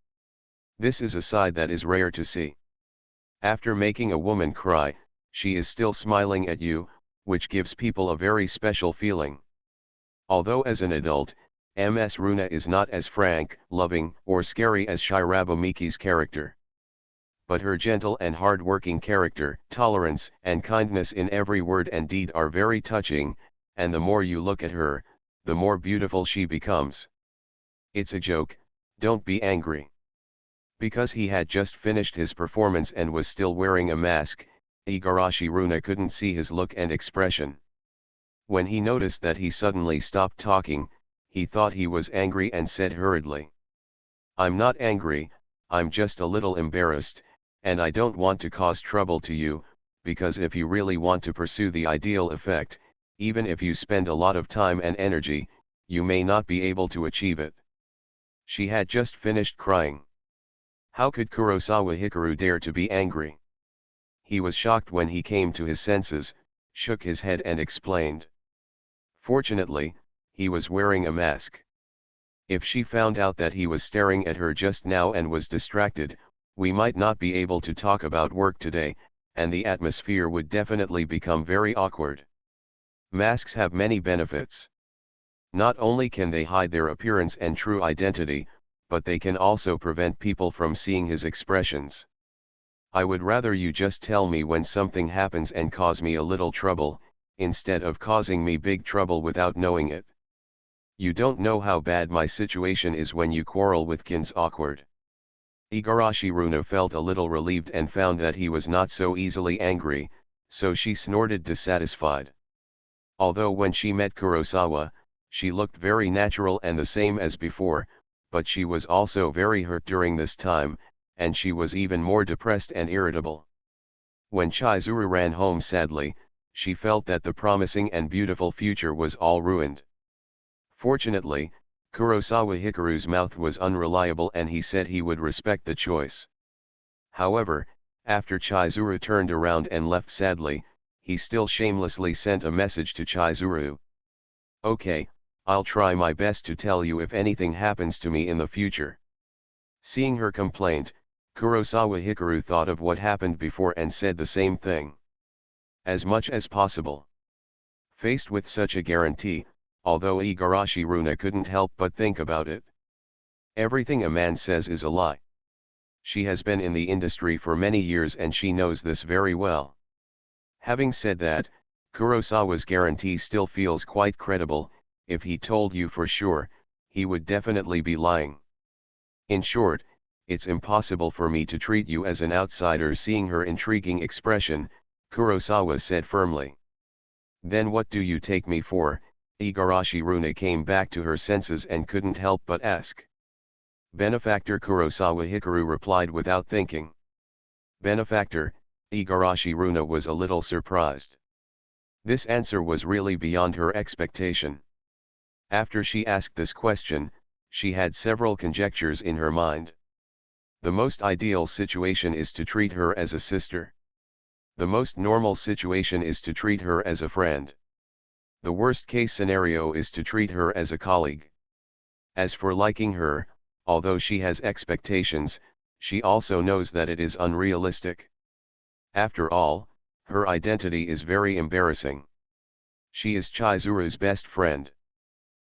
This is a side that is rare to see. After making a woman cry, she is still smiling at you, which gives people a very special feeling. Although as an adult, Ms. Runa is not as frank, loving, or scary as Shiraba Miki's character. But her gentle and hard-working character, tolerance, and kindness in every word and deed are very touching, and the more you look at her, the more beautiful she becomes. It's a joke, don't be angry. Because he had just finished his performance and was still wearing a mask, Igarashi Runa couldn't see his look and expression. When he noticed that he suddenly stopped talking, he thought he was angry and said hurriedly, "I'm not angry, I'm just a little embarrassed, and I don't want to cause trouble to you, because if you really want to pursue the ideal effect, even if you spend a lot of time and energy, you may not be able to achieve it." She had just finished crying. How could Kurosawa Hikaru dare to be angry? He was shocked when he came to his senses, shook his head and explained. Fortunately, he was wearing a mask. If she found out that he was staring at her just now and was distracted, we might not be able to talk about work today, and the atmosphere would definitely become very awkward. Masks have many benefits. Not only can they hide their appearance and true identity, but they can also prevent people from seeing his expressions. I would rather you just tell me when something happens and cause me a little trouble, instead of causing me big trouble without knowing it. You don't know how bad my situation is when you quarrel with Kin's awkward. Igarashi Runa felt a little relieved and found that he was not so easily angry, so she snorted dissatisfied. Although when she met Kurosawa, she looked very natural and the same as before, but she was also very hurt during this time, and she was even more depressed and irritable. When Chizuru ran home sadly, she felt that the promising and beautiful future was all ruined. Fortunately, Kurosawa Hikaru's mouth was unreliable and he said he would respect the choice. However, after Chizuru turned around and left sadly, he still shamelessly sent a message to Chizuru. "Okay, I'll try my best to tell you if anything happens to me in the future." Seeing her complaint, Kurosawa Hikaru thought of what happened before and said the same thing. As much as possible. Faced with such a guarantee, although Igarashi Runa couldn't help but think about it. Everything a man says is a lie. She has been in the industry for many years and she knows this very well. Having said that, Kurosawa's guarantee still feels quite credible. If he told you for sure, he would definitely be lying. In short, it's impossible for me to treat you as an outsider. Seeing her intriguing expression, Kurosawa said firmly. Then what do you take me for? Igarashi Runa came back to her senses and couldn't help but ask. Benefactor. Kurosawa Hikaru replied without thinking. Benefactor. Igarashi Runa was a little surprised. This answer was really beyond her expectation. After she asked this question, she had several conjectures in her mind. The most ideal situation is to treat her as a sister. The most normal situation is to treat her as a friend. The worst case scenario is to treat her as a colleague. As for liking her, although she has expectations, she also knows that it is unrealistic. After all, her identity is very embarrassing. She is Chizuru's best friend.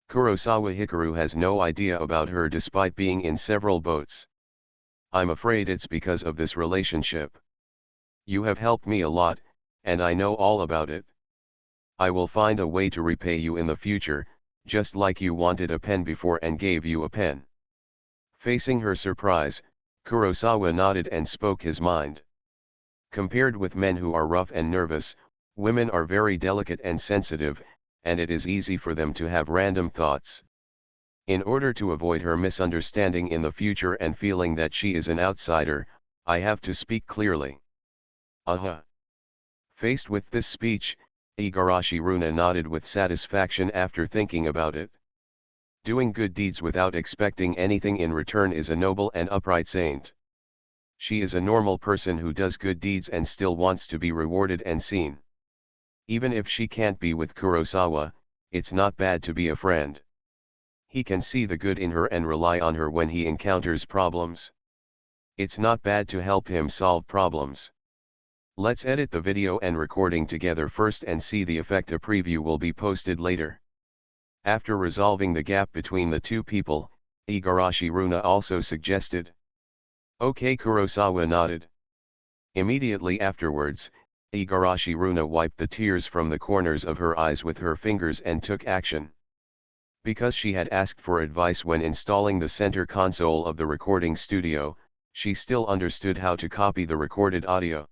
Kurosawa Hikaru has no idea about her despite being in several boats. I'm afraid it's because of this relationship. You have helped me a lot, and I know all about it. I will find a way to repay you in the future, just like you wanted a pen before and gave you a pen. Facing her surprise, Kurosawa nodded and spoke his mind. Compared with men who are rough and nervous, women are very delicate and sensitive, and it is easy for them to have random thoughts. In order to avoid her misunderstanding in the future and feeling that she is an outsider, I have to speak clearly. Faced with this speech, Igarashi Runa nodded with satisfaction after thinking about it. Doing good deeds without expecting anything in return is a noble and upright saint. She is a normal person who does good deeds and still wants to be rewarded and seen. Even if she can't be with Kurosawa, it's not bad to be a friend. He can see the good in her and rely on her when he encounters problems. It's not bad to help him solve problems. Let's edit the video and recording together first and see the effect. A preview will be posted later. After resolving the gap between the two people, Igarashi Runa also suggested. Okay, Kurosawa nodded. Immediately afterwards, Igarashi Runa wiped the tears from the corners of her eyes with her fingers and took action. Because she had asked for advice when installing the center console of the recording studio, she still understood how to copy the recorded audio.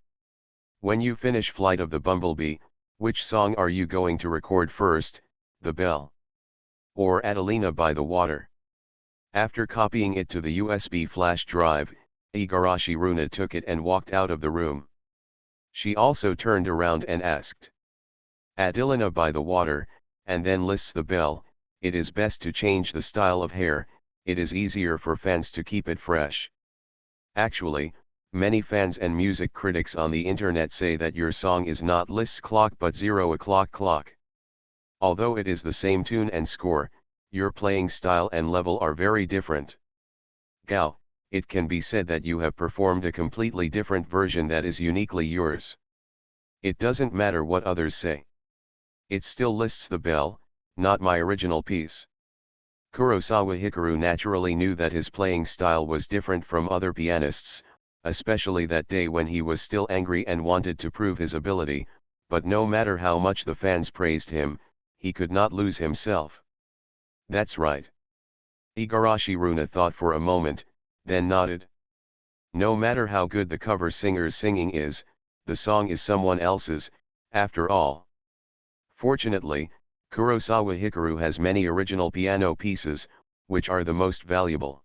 When you finish Flight of the Bumblebee, which song are you going to record first, The Bell or Adelina by the Water? After copying it to the USB flash drive, Igarashi Runa took it and walked out of the room. She also turned around and asked, Adelina by the Water, and then lists The Bell. It is best to change the style of hair, it is easier for fans to keep it fresh. Actually, many fans and music critics on the internet say that your song is not Liszt's clock but 0 o'clock clock. Although it is the same tune and score, your playing style and level are very different. Gao, it can be said that you have performed a completely different version that is uniquely yours. It doesn't matter what others say. It still lists The Bell, not my original piece. Kurosawa Hikaru naturally knew that his playing style was different from other pianists, especially that day when he was still angry and wanted to prove his ability, but no matter how much the fans praised him, he could not lose himself. That's right. Igarashi Runa thought for a moment, then nodded. No matter how good the cover singer's singing is, the song is someone else's, after all. Fortunately, Kurosawa Hikaru has many original piano pieces, which are the most valuable.